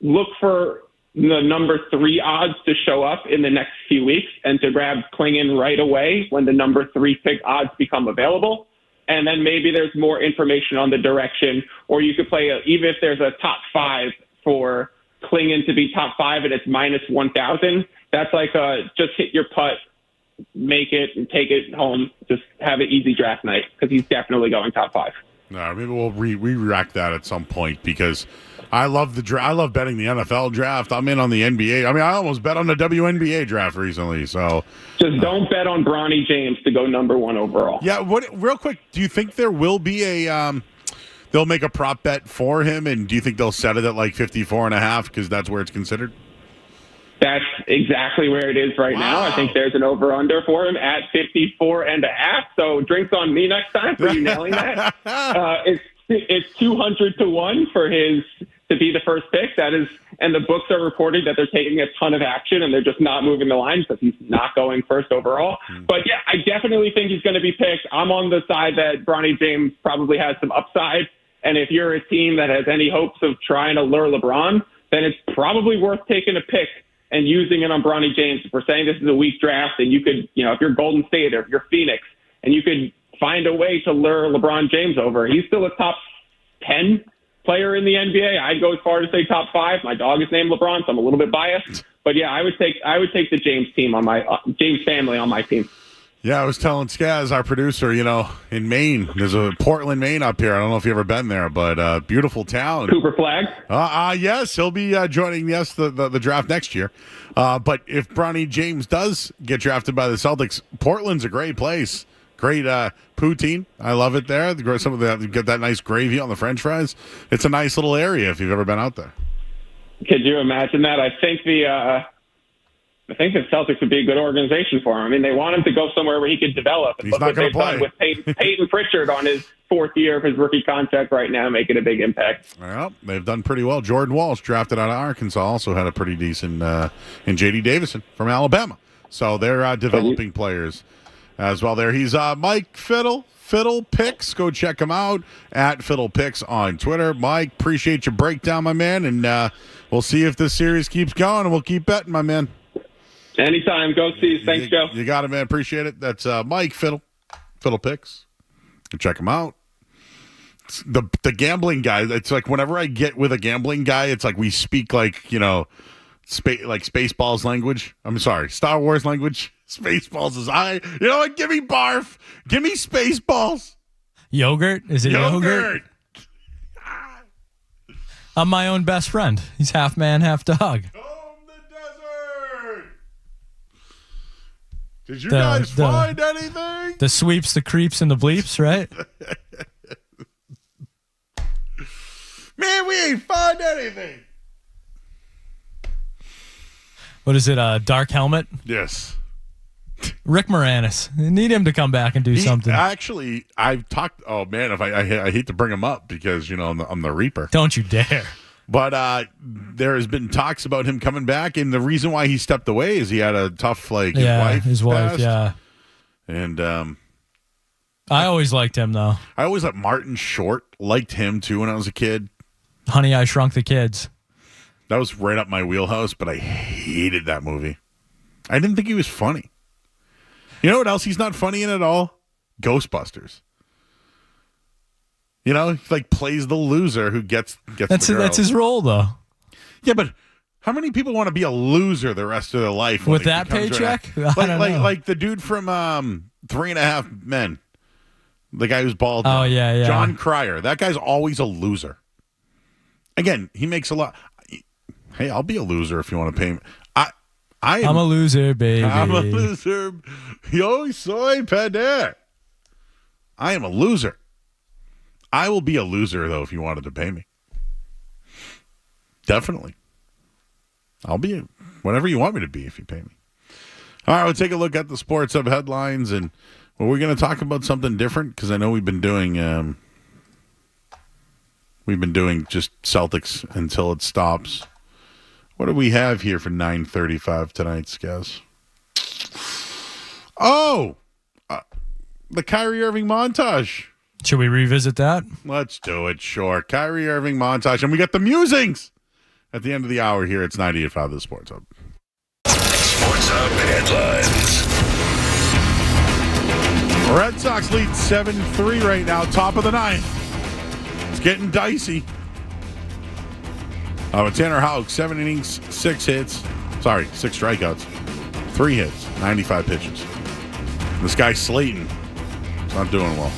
look for the number 3 odds to show up in the next few weeks and to grab Clingan right away when the number 3 pick odds become available. And then maybe there's more information on the direction, or you could play, even if there's a top 5 for Clingan to be top 5 and it's minus 1,000, that's like just hit your putt, make it, and take it home. Just have an easy draft night because he's definitely going top 5. No, maybe we'll re-rack that at some point because I love the draft. I love betting the NFL draft. I'm in on the NBA. I mean, I almost bet on the WNBA draft recently. So just don't bet on Bronny James to go number 1 overall. Yeah. Real quick, do you think there will be they'll make a prop bet for him, and do you think they'll set it at like 54.5 because that's where it's considered? That's exactly where it is right now. I think there's an over-under for him at 54.5. So drinks on me next time for you nailing that. It's 200 to 1 for his to be the first pick. That is, and the books are reporting that they're taking a ton of action and they're just not moving the line because he's not going first overall. But yeah, I definitely think he's going to be picked. I'm on the side that Bronny James probably has some upside. And if you're a team that has any hopes of trying to lure LeBron, then it's probably worth taking a pick and using it on Bronny James. If we're saying this is a weak draft, and you could, if you're Golden State or if you're Phoenix, and you could find a way to lure LeBron James over, he's still a top 10 player in the NBA. I'd go as far to say top 5. My dog is named LeBron, so I'm a little bit biased. But yeah, I would take the James team on my James family on my team. Yeah, I was telling Skaz, our producer, in Maine, there's a Portland, Maine up here. I don't know if you've ever been there, but beautiful town. Cooper Flag? Yes, he'll be joining the draft next year. But if Bronny James does get drafted by the Celtics, Portland's a great place. Great poutine. I love it there. Some of the get that nice gravy on the French fries. It's a nice little area if you've ever been out there. Could you imagine that? I think the Celtics would be a good organization for him. I mean, they want him to go somewhere where he could develop. And he's not going to play. With Peyton Pritchard on his 4th year of his rookie contract right now, making a big impact. Well, they've done pretty well. Jordan Walsh, drafted out of Arkansas, also had a pretty decent, and J.D. Davison from Alabama. So they're developing players as well there. He's Mike Fiddle Picks. Go check him out at Fiddle Picks on Twitter. Mike, appreciate your breakdown, my man, and we'll see if this series keeps going, and we'll keep betting, my man. Anytime. Go see. Thanks, Joe. You got it, man. Appreciate it. That's Mike Fiddle Picks. Go check him out. It's the gambling guy. It's like whenever I get with a gambling guy, it's like we speak like, like Spaceballs language. I'm sorry, Star Wars language. Spaceballs is you know what? Give me barf. Give me Spaceballs. Yogurt? Is it yogurt? I'm my own best friend. He's half man, half dog. Did you guys find anything? The sweeps, the creeps, and the bleeps, right? Man, we ain't find anything. What is it, Dark Helmet? Yes. Rick Moranis. Need him to come back and do something. Actually, I've talked. Oh, man, if I hate to bring him up because, I'm the Reaper. Don't you dare. But there has been talks about him coming back, and the reason why he stepped away is he had a tough, his wife passed. Yeah. And I always liked him, though. I always liked Martin Short. Liked him, too, when I was a kid. Honey, I Shrunk the Kids. That was right up my wheelhouse, but I hated that movie. I didn't think he was funny. You know what else he's not funny in at all? Ghostbusters. He plays the loser who gets the girl. That's his role, though. Yeah, but how many people want to be a loser the rest of their life? With that paycheck? Like the dude from 3.5 Men. The guy who's bald. Oh, yeah. John Cryer. That guy's always a loser. Again, he makes a lot. Hey, I'll be a loser if you want to pay me. I'm a loser, baby. I'm a loser. Yo soy pede. I am a loser. I will be a loser, though, if you wanted to pay me. Definitely. I'll be whatever you want me to be if you pay me. All right, we'll take a look at the Sports Hub headlines, and we're going to talk about something different because I know we've been doing just Celtics until it stops. What do we have here for 9:35 tonight, Skaz? Oh, the Kyrie Irving montage. Should we revisit that? Let's do it, sure. Kyrie Irving montage. And we got the musings at the end of the hour here. It's 98.5 The Sports Hub. Sports Hub headlines. Red Sox lead 7-3 right now, top of the ninth. It's getting dicey. Tanner Houck, 7 innings, 6 hits. 6 strikeouts. 3 hits, 95 pitches. This guy Slayton is not doing well.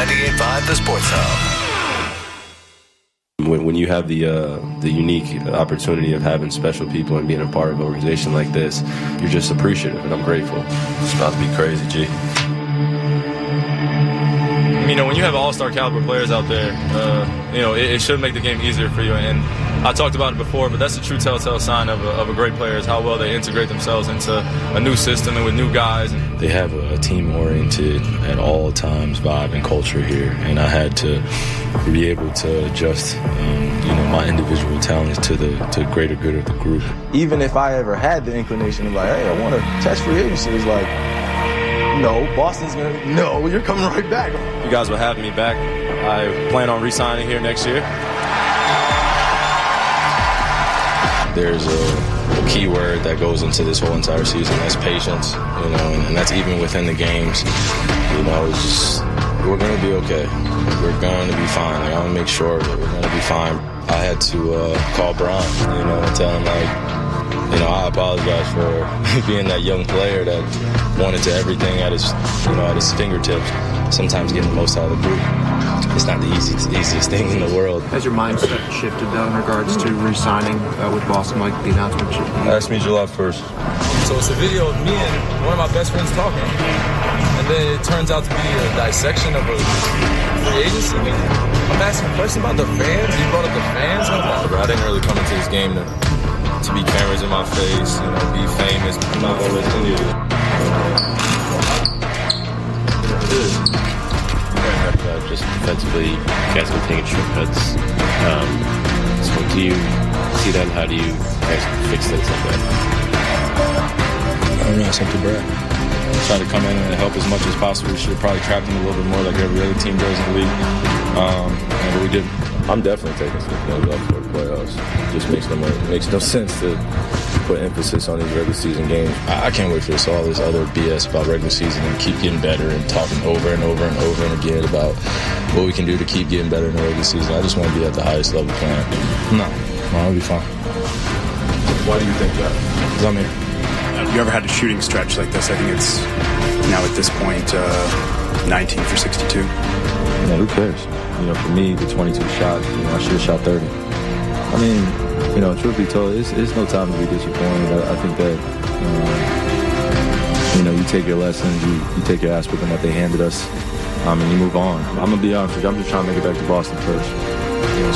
98.5 The Sports Hub. When you have the unique opportunity of having special people and being a part of an organization like this, you're just appreciative, and I'm grateful. It's about to be crazy, G. When you have all-star caliber players out there, it should make the game easier for you. And I talked about it before, but that's a true telltale sign of a great player is how well they integrate themselves into a new system and with new guys. They have a team-oriented, at all times, vibe and culture here, and I had to be able to adjust, my individual talents to the greater good of the group. Even if I ever had the inclination of like, hey, I want to test free agency, it's like, no, Boston's going to, no, you're coming right back. You guys will have me back. I plan on re-signing here next year. There's a key word that goes into this whole entire season. That's patience, and that's even within the games. It's just, we're going to be okay. We're going to be fine. I want to make sure that we're going to be fine. I had to call Brian, and tell him, I apologize for being that young player that wanted to everything at his fingertips. Sometimes getting the most out of the group. It's not the easiest thing in the world. Has your mindset shifted, though, in regards to re-signing with Boston, like the announcement? Ask me July 1st. So it's a video of me and one of my best friends talking. And then it turns out to be a dissection of a free agency. I'm asking a question about the fans. You brought up the fans. I didn't really come into this game to be cameras in my face, be famous. I'm not going to let any of it. Just defensively, you guys have been taking shortcuts. So do you see that? How do you guys fix things like that? I don't know, it's up to Brad. Try to come in and help as much as possible. We should have probably trapped him a little bit more like every other team does in the league. But we didn't. I'm definitely taking some things up for the playoffs. It just makes no sense to put emphasis on these regular season games. I can't wait for all this other BS about regular season and keep getting better and talking over and over and over and again about what we can do to keep getting better in the regular season. I just want to be at the highest level playing. No, I'll be fine. Why do you think that? Because I'm here. Have you ever had a shooting stretch like this? I think it's now at this point 19 for 62. Yeah, who cares? For me, the 22 shot, I should have shot 30. I mean, truth be told, it's no time to be disappointed. I think that, you take your lessons, you take your ass whipping that they handed us, and you move on. I'm going to be honest with you, I'm just trying to make it back to Boston first,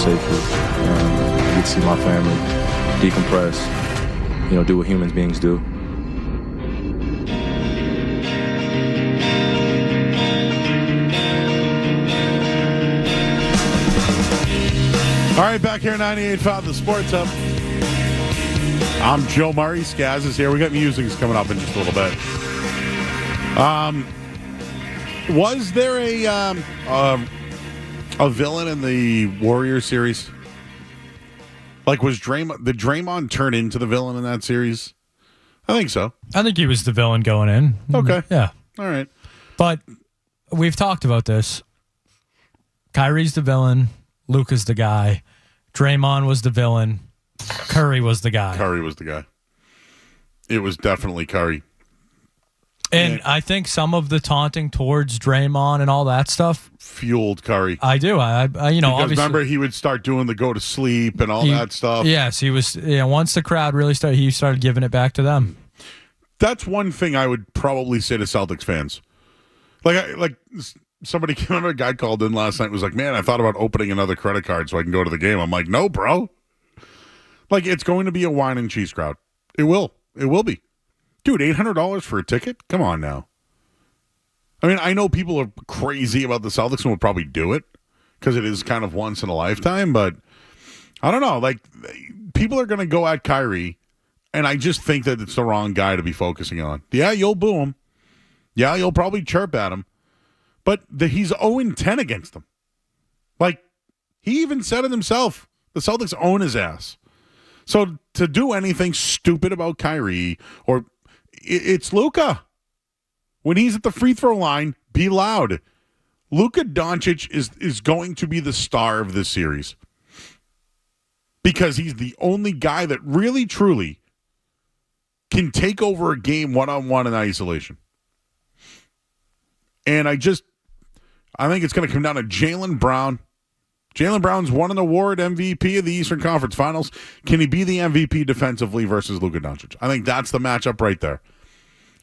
safely. Get to see my family, decompress, do what humans beings do. All right, back here at 98.5 The Sports Hub. I'm Joe Murray. Skaz is here. We got musings coming up in just a little bit. Was there a villain in the Warriors series? Like, did Draymond turn into the villain in that series? I think so. I think he was the villain going in. Okay. Yeah. All right. But we've talked about this. Kyrie's the villain. Luka's the guy. Draymond was the villain. Curry was the guy. Curry was the guy. It was definitely Curry. And I think some of the taunting towards Draymond and all that stuff fueled Curry. I do. Because obviously, remember he would start doing the go to sleep and all that stuff. Yes, he was. Once the crowd really started, he started giving it back to them. That's one thing I would probably say to Celtics fans. Like somebody, remember a guy called in last night and was like, man, I thought about opening another credit card so I can go to the game. I'm like, no, bro. Like, it's going to be a wine and cheese crowd. It will. It will be. Dude, $800 for a ticket? Come on now. I mean, I know people are crazy about the Celtics and will probably do it because it is kind of once in a lifetime, but I don't know. Like, people are going to go at Kyrie, and I just think that it's the wrong guy to be focusing on. Yeah, you'll boo him. Yeah, you'll probably chirp at him. But he's 0-10 against them. Like, he even said it himself. The Celtics own his ass. So to do anything stupid about Kyrie, or it's Luka. When he's at the free throw line, be loud. Luka Doncic is going to be the star of this series. Because he's the only guy that really, truly can take over a game one-on-one in isolation. And I think it's going to come down to Jaylen Brown. Jaylen Brown's won an award, MVP of the Eastern Conference Finals. Can he be the MVP defensively versus Luka Doncic? I think that's the matchup right there.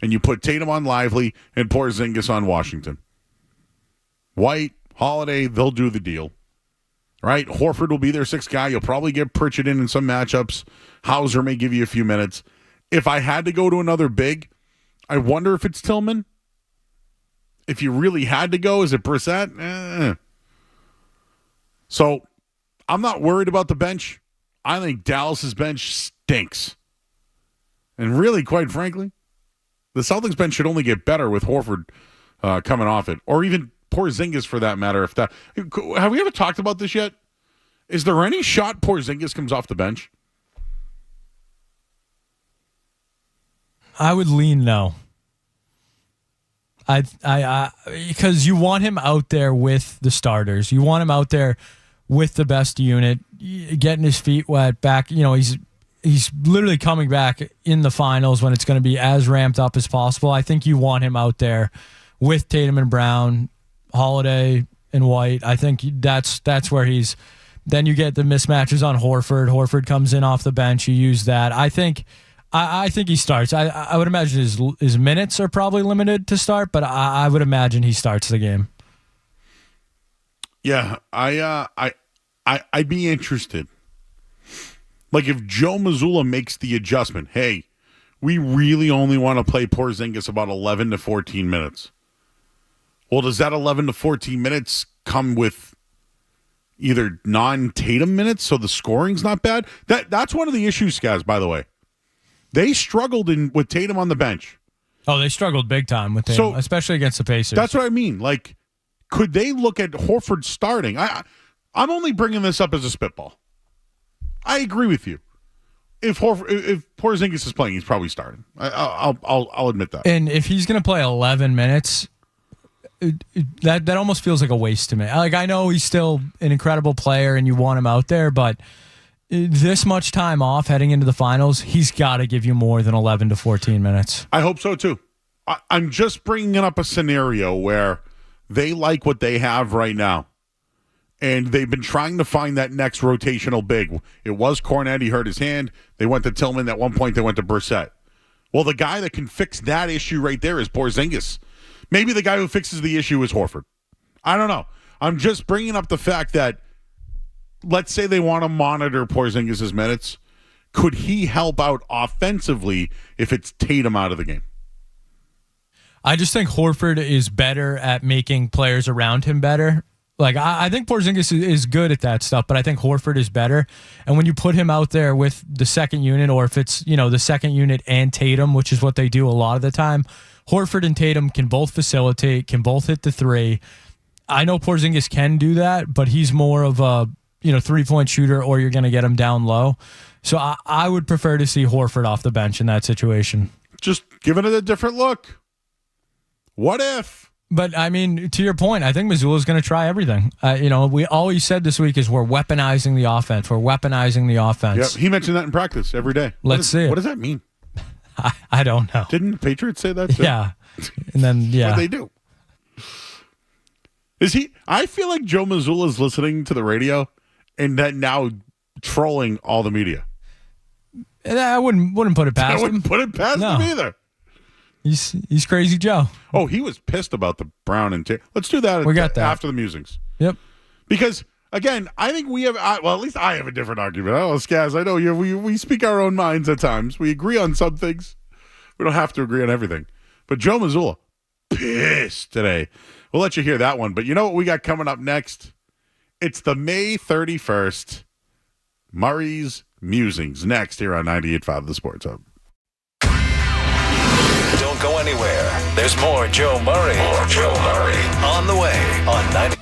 And you put Tatum on Lively and Porzingis on Washington. White, Holiday, they'll do the deal. Right? Horford will be their sixth guy. You'll probably get Pritchard in some matchups. Hauser may give you a few minutes. If I had to go to another big, I wonder if it's Tillman. If you really had to go, is it Brissett? So I'm not worried about the bench. I think Dallas's bench stinks. And really, quite frankly, the Celtics bench should only get better with Horford coming off it. Or even Porzingis for that matter. Have we ever talked about this yet? Is there any shot Porzingis comes off the bench? I would lean no. I because you want him out there with the starters. You want him out there with the best unit, getting his feet wet back. You know, he's literally coming back in the finals when it's going to be as ramped up as possible. I think you want him out there with Tatum and Brown, Holiday and White. I think that's where he's. Then you get the mismatches on Horford. Horford comes in off the bench. You use that. I think he starts. I would imagine his minutes are probably limited to start, but I would imagine he starts the game. Yeah, I'd be interested. Like if Joe Mazzulla makes the adjustment, hey, we really only want to play Porzingis about 11 to 14 minutes. Well, does that 11 to 14 minutes come with either non-Tatum minutes, so the scoring's not bad? That's one of the issues, Skaz, by the way. They struggled with Tatum on the bench. Oh, they struggled big time with Tatum, especially against the Pacers. That's what I mean. Like, could they look at Horford starting? I'm only bringing this up as a spitball. I agree with you. If Porzingis is playing, he's probably starting. I'll admit that. And if he's going to play 11 minutes, that almost feels like a waste to me. Like, I know he's still an incredible player and you want him out there, but this much time off heading into the finals, he's got to give you more than 11 to 14 minutes. I hope so, too. I'm just bringing up a scenario where they like what they have right now. And they've been trying to find that next rotational big. It was Cornette. He hurt his hand. They went to Tillman. At one point, they went to Brissett. Well, the guy that can fix that issue right there is Porzingis. Maybe the guy who fixes the issue is Horford. I don't know. I'm just bringing up the fact that let's say they want to monitor Porzingis' minutes. Could he help out offensively if it's Tatum out of the game? I just think Horford is better at making players around him better. Like, I think Porzingis is good at that stuff, but I think Horford is better. And when you put him out there with the second unit, or if it's, the second unit and Tatum, which is what they do a lot of the time, Horford and Tatum can both facilitate, can both hit the three. I know Porzingis can do that, but he's more of a, three-point shooter, or you're going to get him down low. So I would prefer to see Horford off the bench in that situation. Just giving it a different look. What if? But, I mean, to your point, I think Mazzulla's going to try everything. We always said this week is we're weaponizing the offense. We're weaponizing the offense. Yeah, he mentioned that in practice every day. Let's see it. What does that mean? I don't know. Didn't the Patriots say that too? Yeah. And then, yeah. What they do. I feel like Joe Mazzulla is listening to the radio and that now trolling all the media. I wouldn't put it past him. I wouldn't put it past him either. He's Crazy Joe. Oh, he was pissed about the Brown and Tatum. Let's do that, after the musings. Yep. Because, again, I think we have, at least I have a different argument. I don't know, Skaz, I know we speak our own minds at times. We agree on some things. We don't have to agree on everything. But Joe Mazzulla, pissed today. We'll let you hear that one. But you know what we got coming up next? It's the May 31st Murray's Musings next here on 98.5 The Sports Hub. Don't go anywhere. There's more Joe Murray. On the way on 90.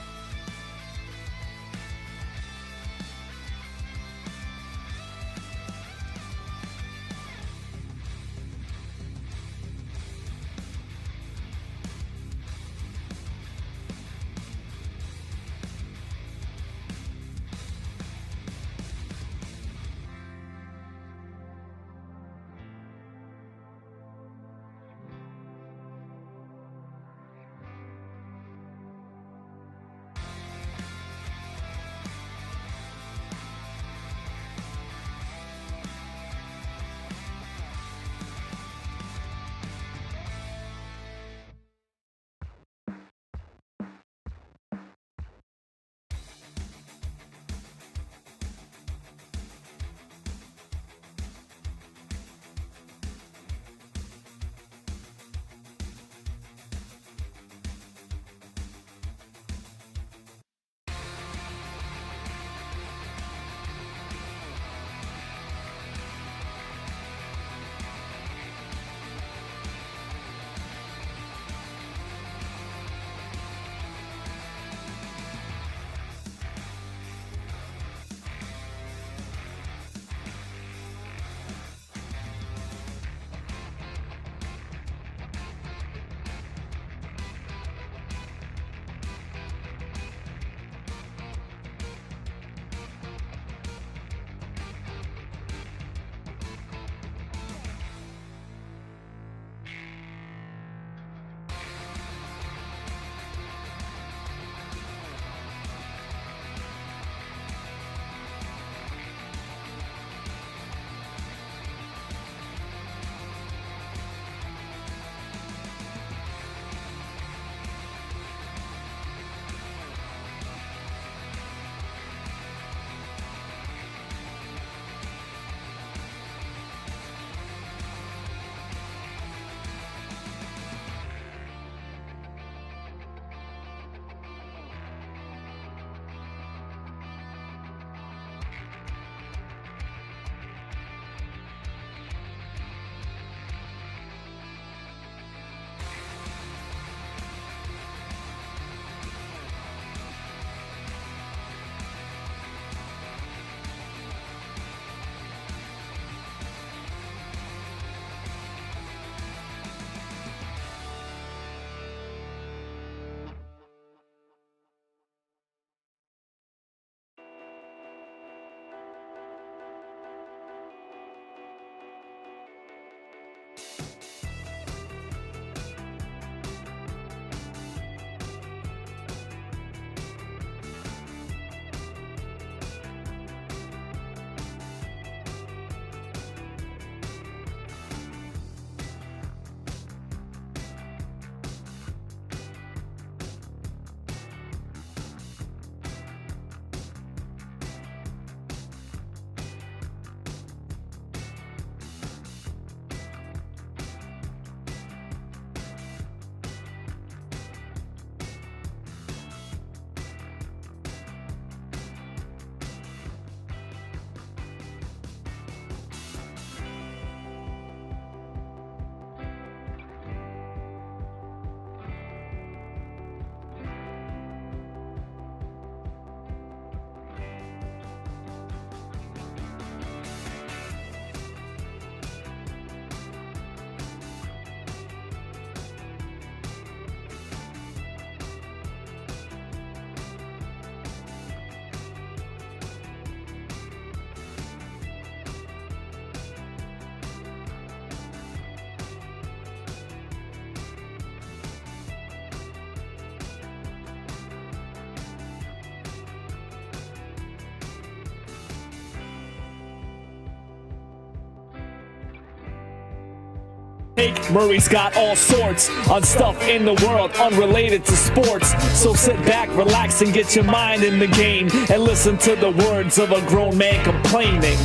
take. Murray's got all sorts on stuff in the world unrelated to sports. So sit back, relax, and get your mind in the game and listen to the words of a grown man complaining.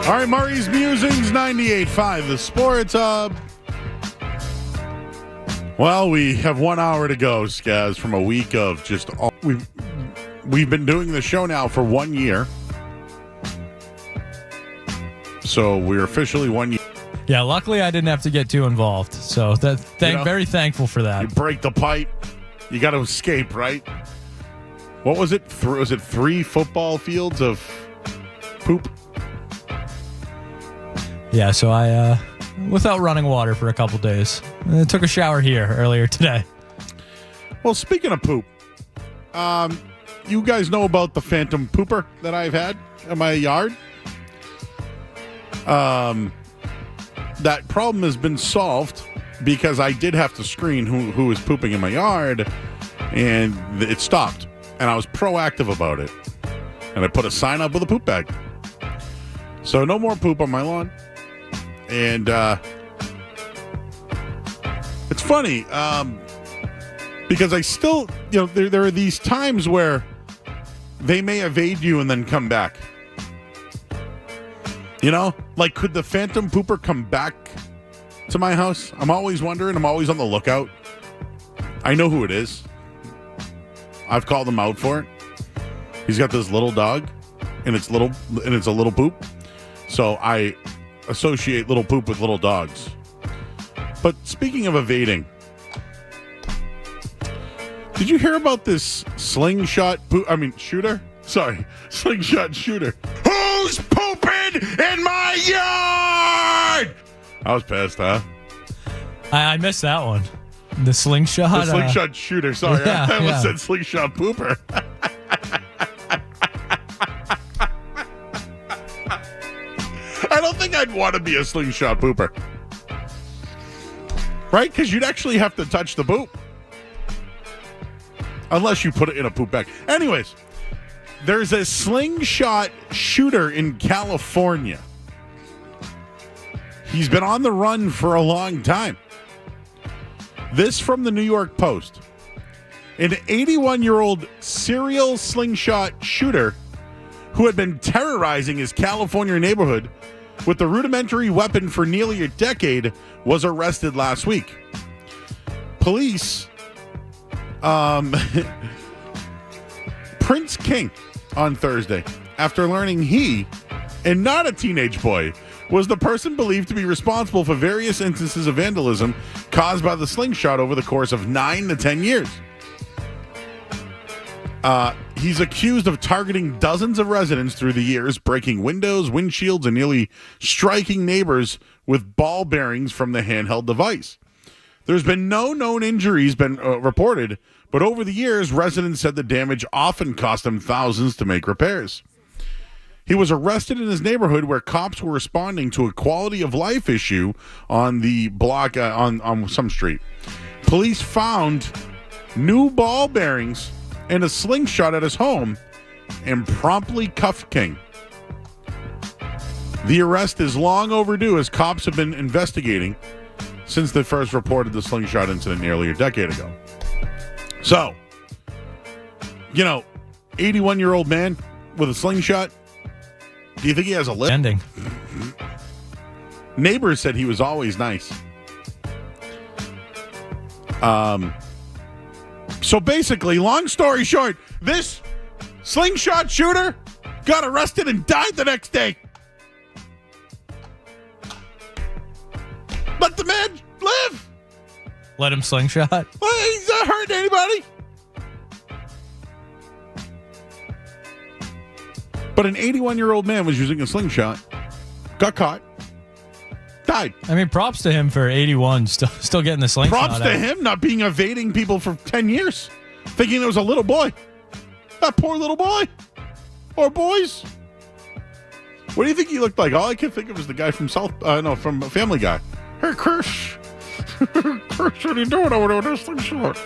All right, Murray's Musings, 98.5, the Sports Hub. Well, we have 1 hour to go, Skaz, from a week of just all... We've been doing the show now for 1 year. So we're officially 1 year. Yeah, luckily I didn't have to get too involved. So very thankful for that. You break the pipe. You got to escape, right? What was it? Was it 3 football fields of poop? Yeah, so I, without running water for a couple days, took a shower here earlier today. Well, speaking of poop, you guys know about the phantom pooper that I've had in my yard? That problem has been solved because I did have to screen who was pooping in my yard, and it stopped. And I was proactive about it. And I put a sign up with a poop bag. So no more poop on my lawn. And it's funny because I still, there are these times where they may evade you and then come back. Like, could the phantom pooper come back to my house? I'm always wondering. I'm always on the lookout. I know who it is. I've called him out for it. He's got this little dog, and it's a little poop. So I associate little poop with little dogs. But speaking of evading, did you hear about this slingshot shooter? Sorry, slingshot shooter. Who's pooping in my yard? I was pissed, huh? I missed that one. The slingshot? The slingshot shooter. Sorry, yeah, I almost said slingshot pooper. I don't think I'd want to be a slingshot pooper. Right? Because you'd actually have to touch the poop. Unless you put it in a poop bag. Anyways, there's a slingshot shooter in California. He's been on the run for a long time. This from the New York Post. An 81-year-old serial slingshot shooter who had been terrorizing his California neighborhood with the rudimentary weapon for nearly a decade was arrested last week. Police, Prince King on Thursday, after learning he, and not a teenage boy, was the person believed to be responsible for various instances of vandalism caused by the slingshot over the course of 9 to 10 years. He's accused of targeting dozens of residents through the years, breaking windows, windshields, and nearly striking neighbors with ball bearings from the handheld device. There's been no known injuries reported, but over the years, residents said the damage often cost them thousands to make repairs. He was arrested in his neighborhood where cops were responding to a quality of life issue on the block on some street. Police found new ball bearings and a slingshot at his home and promptly cuffed King. The arrest is long overdue as cops have been investigating since they first reported the slingshot incident nearly a decade ago. So, 81-year-old man with a slingshot. Do you think he has a lip? Ending. Neighbors said he was always nice. So basically, long story short, this slingshot shooter got arrested and died the next day. Let the man live. Let him slingshot? Well, he's not hurting anybody. But an 81-year-old man was using a slingshot, got caught, died. I mean, props to him for 81, still getting the slingshot. Props to him not being evading people for 10 years, thinking it was a little boy. That poor little boy. Or boys. What do you think he looked like? All I can think of is the guy from from Family Guy. Hey, Chris. Chris, what are you doing over there with this slingshot?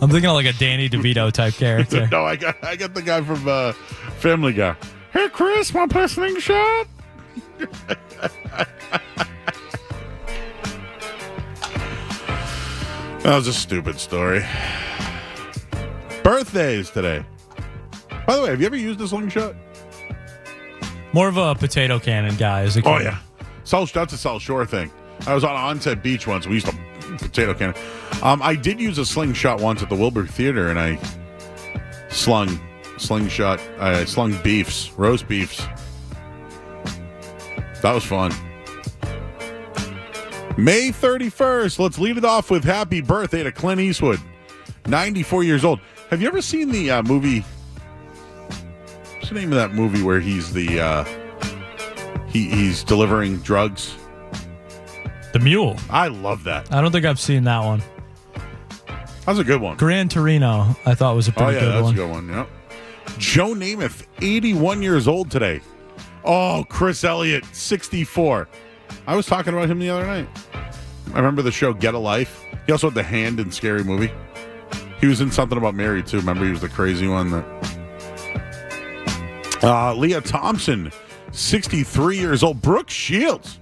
I'm thinking of like a Danny DeVito type character. No, I got the guy from Family Guy. Hey, Chris, want to play a slingshot? That was a stupid story. Birthdays today. By the way, have you ever used a slingshot? More of a potato cannon guy as a kid. Oh, yeah. That's a South Shore thing. I was on Onset Beach once. We used to potato cannon. I did use a slingshot once at the Wilbur Theater, and I slung beefs, roast beefs. That was fun. May 31st. Let's lead it off with happy birthday to Clint Eastwood, 94 years old. Have you ever seen the movie? What's the name of that movie where he's the he's delivering drugs? The Mule. I love that. I don't think I've seen that one. That's a good one. Gran Torino, I thought was a pretty good one. Oh, yeah, that's a good one, yep. Joe Namath, 81 years old today. Oh, Chris Elliott, 64. I was talking about him the other night. I remember the show Get a Life. He also had the hand in Scary Movie. He was in something about Mary, too. Remember, he was the crazy one. Leah Thompson, 63 years old. Brooke Shields,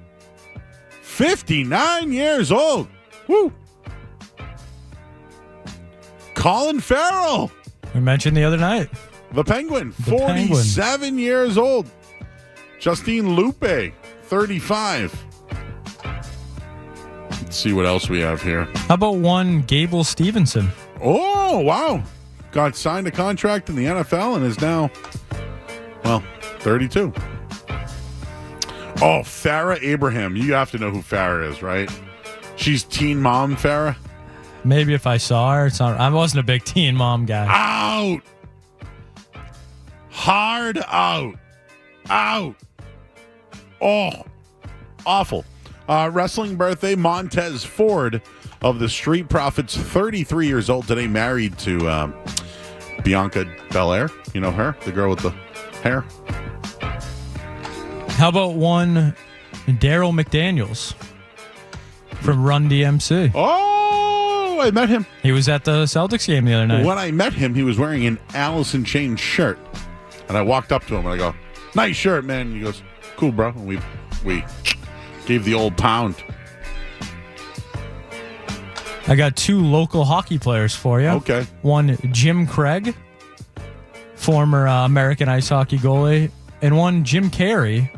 59 years old. Woo! Colin Farrell. We mentioned the other night. The Penguin, 47 years old. Justine Lupe, 35. Let's see what else we have here. How about one Gable Stevenson? Oh, wow. Got signed a contract in the NFL and is now, 32. Oh, Farrah Abraham. You have to know who Farrah is, right? She's Teen Mom Farrah. Maybe if I saw her. I wasn't a big Teen Mom guy. Out. Hard out. Out. Oh, awful. Wrestling birthday, Montez Ford of the Street Profits, 33 years old today, married to Bianca Belair. You know her, the girl with the hair. How about one Daryl McDaniels from Run DMC? Oh, I met him. He was at the Celtics game the other night. When I met him, he was wearing an Alice in Chains shirt. And I walked up to him and I go, "Nice shirt, man." And he goes, "Cool, bro." And we gave the old pound. I got two local hockey players for you. Okay. One, Jim Craig, former American ice hockey goalie, and one, Jim Carey,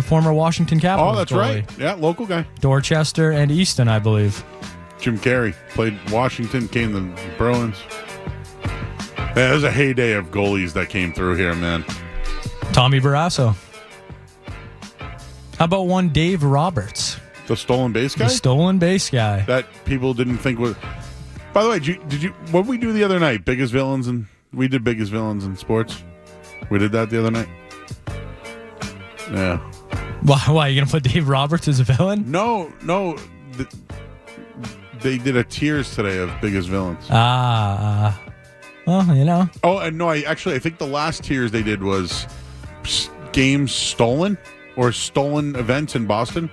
former Washington Capitals Oh, that's goalie. right. Yeah, local guy. Dorchester and Easton, I believe. Jim Carey played Washington, came to the Bruins. Yeah, there's a heyday of goalies that came through here, man. Tommy Barrasso. How about one Dave Roberts? The stolen base guy? The stolen base guy. That people didn't think was... By the way, did you what did we do the other night? Biggest villains, and we did biggest villains in sports. We did that the other night. Yeah. Why are you going to put Dave Roberts as a villain? No. They did a tiers today of biggest villains. Well, you know. Oh, and no, I think the last tiers they did was games stolen or stolen events in Boston.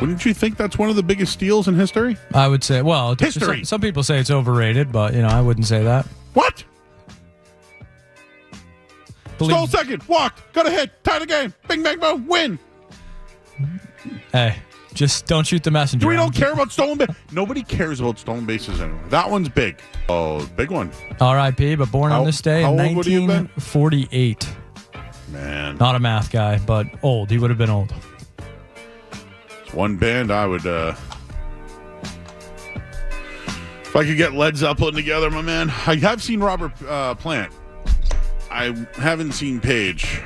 Wouldn't you think that's one of the biggest steals in history? I would say, well, history. Some people say it's overrated, but, I wouldn't say that. What? Stole second, walked, got a hit, tied the game, bing, bang, boom, win. Hey, just don't shoot the messenger. We don't care about stolen bases. Nobody cares about stolen bases anyway. That one's big. Oh, big one. R.I.P., but born on this day in 1948. Man. Not a math guy, but old. He would have been old. It's one band I would... if I could get Led Zeppelin together, my man. I have seen Robert Plant. I haven't seen Page.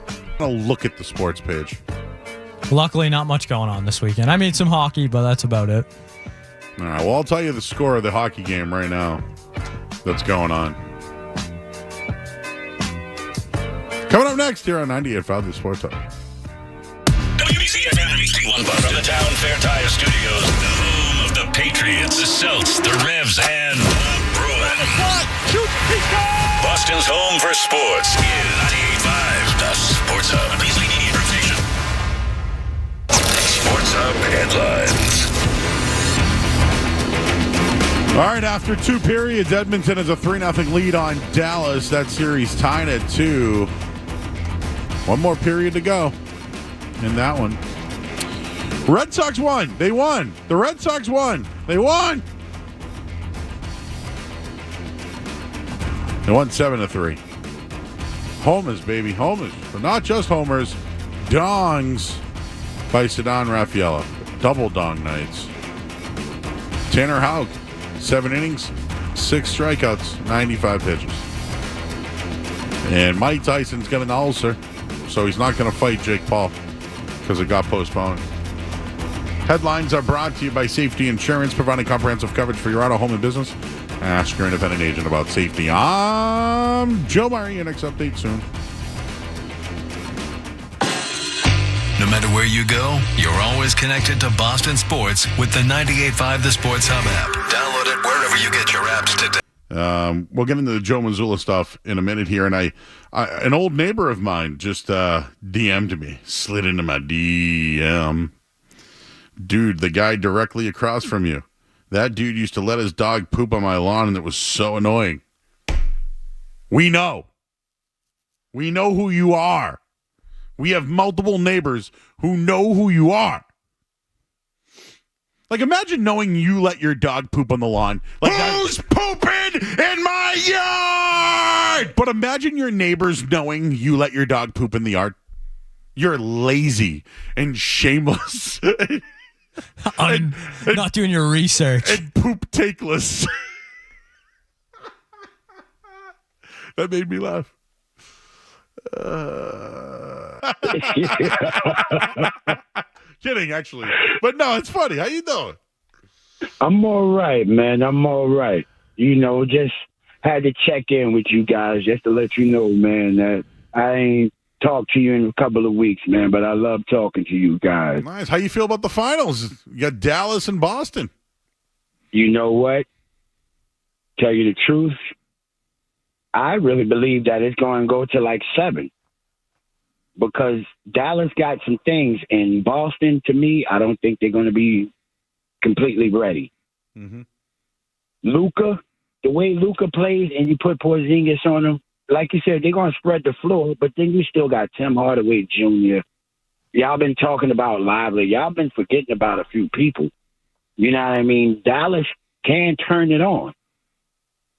I'm going to look at the sports page. Luckily, not much going on this weekend. I mean, some hockey, but that's about it. All right, well, I'll tell you the score of the hockey game right now that's going on. Coming up next here on 98.5 The Sports Hub. WBCFM from the Town Fair Tire Studios, the home of the Patriots, the Celts, the Revs, and the Bruins. Boston's home for sports is 98.5 The Sports Hub. Beasley Media Group Station. Sports Hub headlines. All right, after two periods, Edmonton has a 3-0 lead on Dallas. That series tied at 2. One more period to go in that one. Red Sox won. They won. The Red Sox won. They won. They won 7-3. Homers, baby, homers. But not just homers. Dongs by Ceddanne Raffaello. Double dong nights. Tanner Houck, 7 innings, 6 strikeouts, 95 pitches. And Mike Tyson's got an ulcer, so he's not going to fight Jake Paul because it got postponed. Headlines are brought to you by Safety Insurance, providing comprehensive coverage for your auto, home, and business. Ask your independent agent about safety. I'm Joe Murray. Your next update soon. No matter where you go, you're always connected to Boston sports with the 98.5 The Sports Hub app. Download it wherever you get your apps today. We'll get into the Joe Mazzulla stuff in a minute here, and I an old neighbor of mine just DM'd me, slid into my DM. Dude, the guy directly across from you. That dude used to let his dog poop on my lawn, and it was so annoying. We know. We know who you are. We have multiple neighbors who know who you are. Like, imagine knowing you let your dog poop on the lawn. Like, who's pooping in my yard? But imagine your neighbors knowing you let your dog poop in the yard. You're lazy and shameless. Not doing your research. And poop takeless. That made me laugh. Kidding, actually. But no, it's funny. How you doing? I'm all right, man. I'm all right. You know, just had to check in with you guys just to let you know, man, that I ain't talked to you in a couple of weeks, man, but I love talking to you guys. Nice. How you feel about the finals? You got Dallas and Boston. You know what? Tell you the truth, I really believe that it's going to go to like 7 because Dallas got some things, and Boston, to me, I don't think they're going to be completely ready. Mm-hmm. Luka, the way Luka plays, and you put Porzingis on him, like you said, they're going to spread the floor, but then you still got Tim Hardaway Jr. Y'all been talking about Lively. Y'all been forgetting about a few people. You know what I mean? Dallas can turn it on.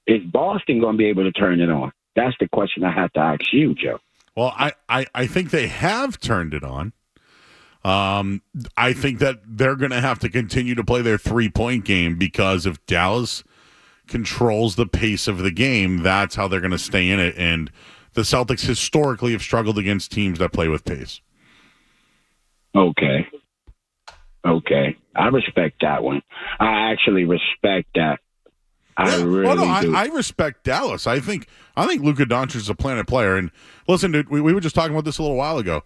Is Boston going to be able to turn it on? That's the question I have to ask you, Joe. Well, I think they have turned it on. I think that they're going to have to continue to play their three-point game because if Dallas controls the pace of the game, that's how they're going to stay in it. And the Celtics historically have struggled against teams that play with pace. Okay. I respect that one. I actually respect that. I really do. I respect Dallas. I think Luka Doncic is a planet player. And listen, dude, we were just talking about this a little while ago.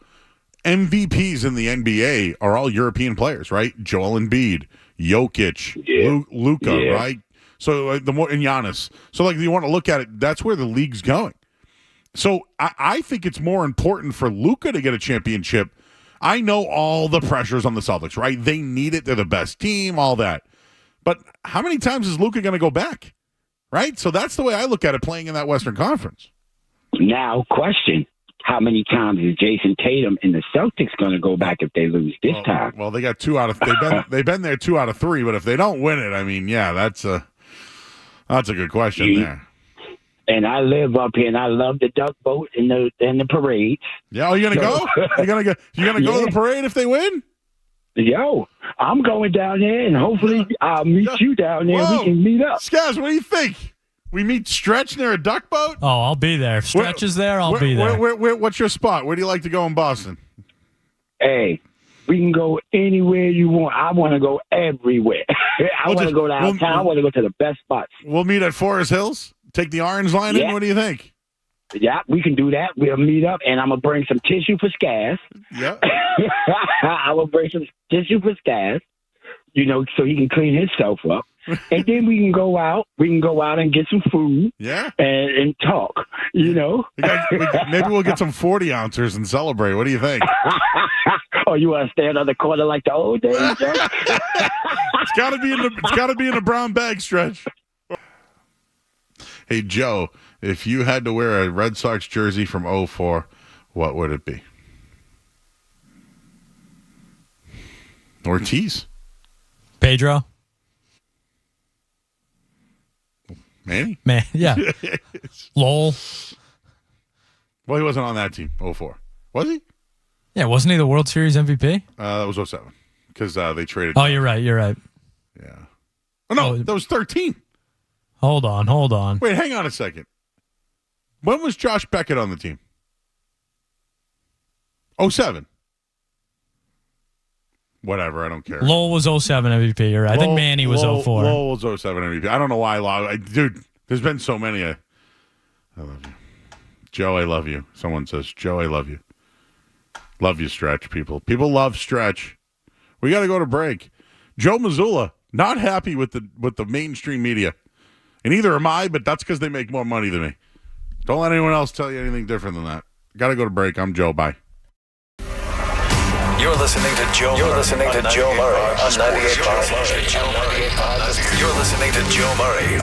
MVPs in the NBA are all European players, right? Joel Embiid, Jokic, Luka, right? So the more, and Giannis. So like, you want to look at it, that's where the league's going. So I think it's more important for Luka to get a championship. I know all the pressures on the Celtics, right? They need it. They're the best team, all that. But how many times is Luka going to go back, right? So that's the way I look at it playing in that Western Conference. Now, question. How many times is Jason Tatum and the Celtics going to go back if they lose this time? Well, they got 2 out of they've been there 2 out of 3, but if they don't win it, I mean, yeah, that's a good question there. And I live up here, and I love the duck boat and the parades. Yeah, are you gonna go? You gonna go to the parade if they win? Yo, I'm going down there, and hopefully I'll meet you down there. Whoa. We can meet up. Skaz, what do you think? We meet Stretch near a duck boat? Oh, I'll be there. If Stretch is there, I'll be there. What's your spot? Where do you like to go in Boston? Hey, we can go anywhere you want. I want to go everywhere. I want to go downtown. I want to go to the best spots. We'll meet at Forest Hills. Take the orange line in. What do you think? Yeah, we can do that. We'll meet up, and I'm going to bring some tissue for Skaz. Yeah. I will bring some tissue for Skaz, so he can clean himself up. And then we can go out. We can go out and get some food. Yeah. And talk, Maybe we'll get some 40-ounces and celebrate. What do you think? Oh, you want to stand on the corner like the old days, Joe? It's got to be in the brown bag, Stretch. Hey, Joe, if you had to wear a Red Sox jersey from 2004, what would it be? Ortiz. Pedro. Manny? Man, yeah. Lowell. Well, he wasn't on that team, 04. Was he? Yeah, wasn't he the World Series MVP? That was 07. Because they traded. Oh, you're right. Yeah. Oh, no, that was 13. Hold on. Wait, hang on a second. When was Josh Beckett on the team? 07. Whatever, I don't care. Lowell was 07 MVP. You're right. I think Manny was 04. Lowell was 07 MVP. I don't know why. Dude, there's been so many. I love you. Joe, I love you. Someone says, Joe, I love you. Love you, Stretch, people. People love Stretch. We got to go to break. Joe Mazzulla, not happy with the mainstream media. And neither am I, but that's because they make more money than me. Don't let anyone else tell you anything different than that. Got to go to break. I'm Joe. Bye. You're listening to Joe Murray on 98.5. You're listening to Joe Murray.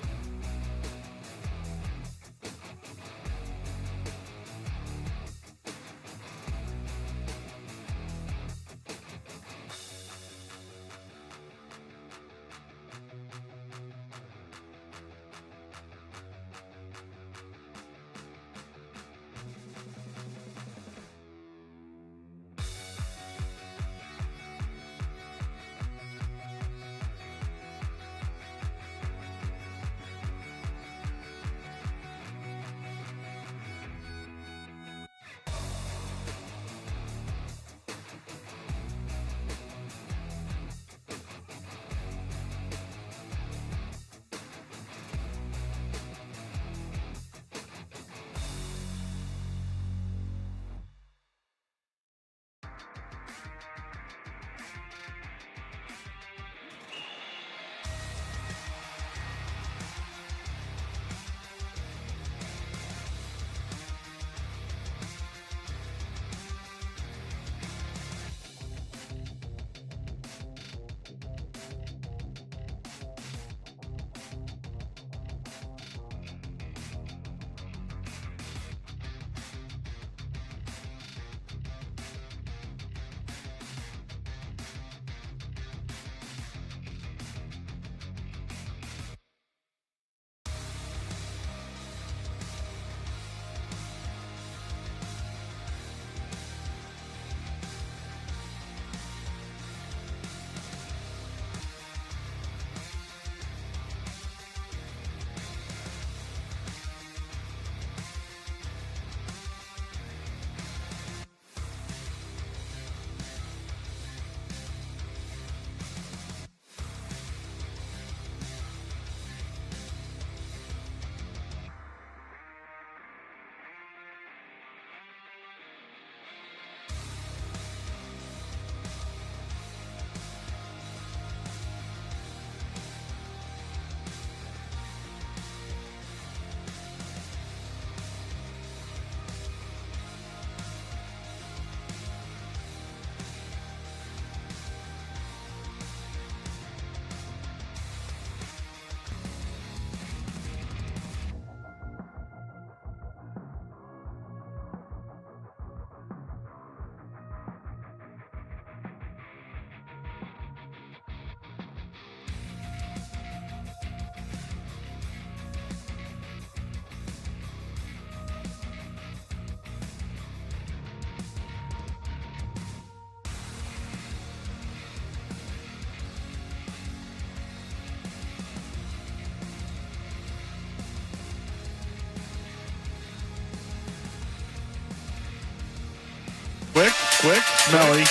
Quick, smelly.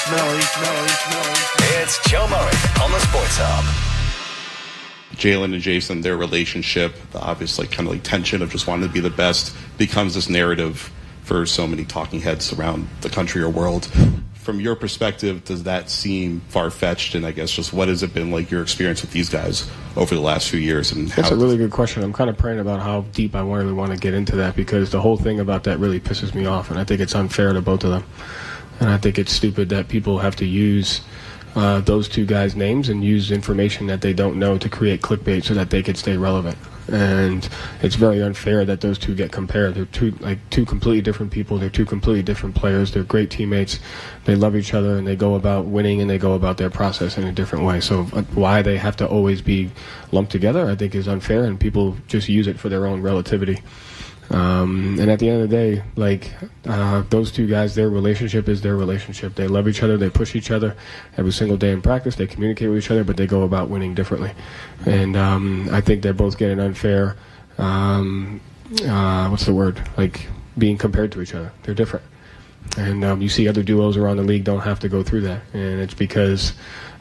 It's Joe Murray on the Sports Hub. Jalen and Jason, their relationship, the obvious kind of tension of just wanting to be the best, becomes this narrative for so many talking heads around the country or world. From your perspective, does that seem far-fetched? And I guess just what has it been like your experience with these guys over the last few years? And That's a really good question. I'm kind of praying about how deep I really want to get into that, because the whole thing about that really pisses me off, and I think it's unfair to both of them. And I think it's stupid that people have to use those two guys' names and use information that they don't know to create clickbait so that they could stay relevant. And it's very unfair that those two get compared. They're two completely different people. They're two completely different players. They're great teammates. They love each other, and they go about winning, and they go about their process in a different way. So why they have to always be lumped together, I think, is unfair, and people just use it for their own relativity. And at the end of the day, those two guys, their relationship is their relationship. They love each other. They push each other every single day in practice. They communicate with each other, but they go about winning differently. And I think they're both getting unfair, being compared to each other. They're different. And you see other duos around the league don't have to go through that. And it's because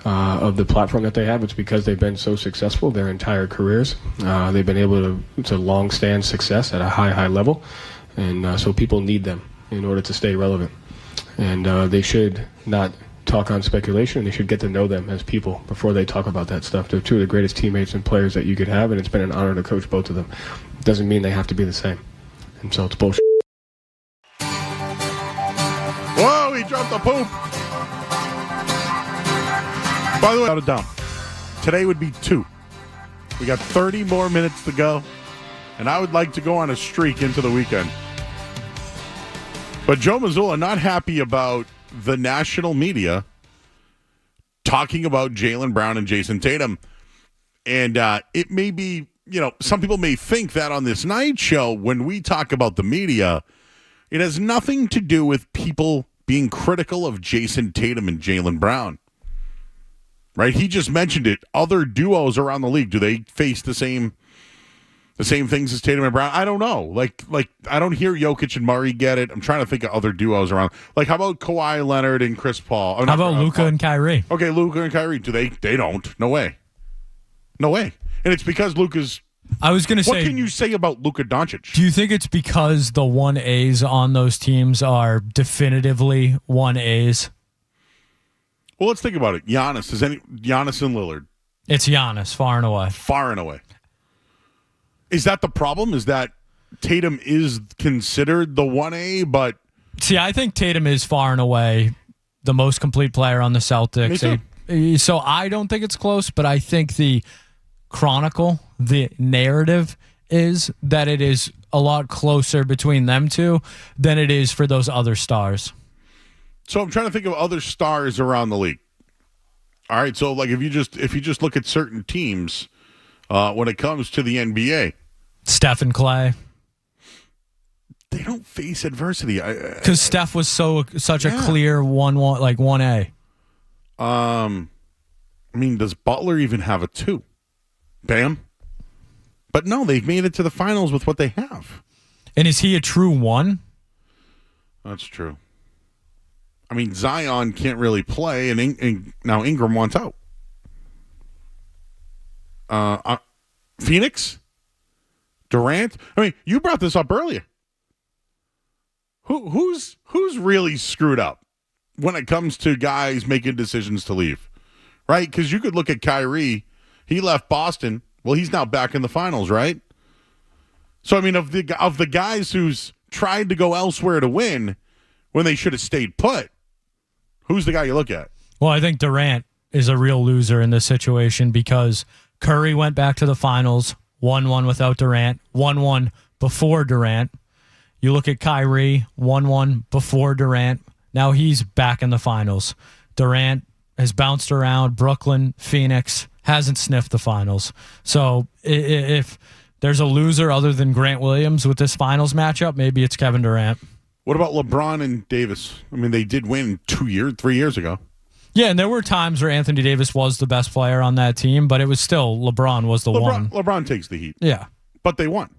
of the platform that they have. It's because they've been so successful their entire careers. They've been able to long stand success at a high level. And so people need them in order to stay relevant. And they should not talk on speculation. They should get to know them as people before they talk about that stuff. They're two of the greatest teammates and players that you could have, and it's been an honor to coach both of them. It doesn't mean they have to be the same. And so it's bullshit. Whoa, he dropped the poop. By the way, out of down. Today would be 2. We got 30 more minutes to go, and I would like to go on a streak into the weekend. But Joe Mazzulla not happy about the national media talking about Jaylen Brown and Jason Tatum. And it may be, some people may think that on this night show, when we talk about the media, it has nothing to do with people being critical of Jason Tatum and Jaylen Brown. Right? He just mentioned it. Other duos around the league, do they face the same things as Tatum and Brown? I don't know. Like I don't hear Jokic and Murray get it. I'm trying to think of other duos around. Like, how about Kawhi Leonard and Chris Paul? How about Luka and Kyrie? Okay, Luka and Kyrie. Do they don't. No way. No way. And it's because Luka's I was going to say, what can you say about Luka Doncic? Do you think it's because the 1As on those teams are definitively 1As? Well, let's think about it. Giannis and Lillard. It's Giannis, far and away. Far and away. Is that the problem? Is that Tatum is considered the 1A, but... See, I think Tatum is far and away the most complete player on the Celtics. So I don't think it's close, but I think the chronicle, the narrative is that it is a lot closer between them two than it is for those other stars. So I'm trying to think of other stars around the league. All right, so like if you just look at certain teams when it comes to the NBA, Steph and Clay, they don't face adversity because Steph was such a clear 1-1, like 1A. I mean, does Butler even have a 2? Bam. But no, they've made it to the finals with what they have. And is he a true 1? That's true. I mean, Zion can't really play, and now Ingram wants out. Phoenix? Durant? I mean, you brought this up earlier. Who's really screwed up when it comes to guys making decisions to leave? Right? Because you could look at Kyrie. He left Boston. Well, he's now back in the finals, right? So, I mean, of the guys who's tried to go elsewhere to win when they should have stayed put, who's the guy you look at? Well, I think Durant is a real loser in this situation because Curry went back to the finals, 1-1 without Durant, 1-1 before Durant. You look at Kyrie, 1-1 before Durant. Now he's back in the finals. Durant has bounced around Brooklyn, Phoenix, hasn't sniffed the finals. So if there's a loser other than Grant Williams with this finals matchup, maybe it's Kevin Durant. What about LeBron and Davis? I mean, they did win 3 years ago. Yeah, and there were times where Anthony Davis was the best player on that team, but it was still LeBron was the one. LeBron takes the heat. Yeah. But they won.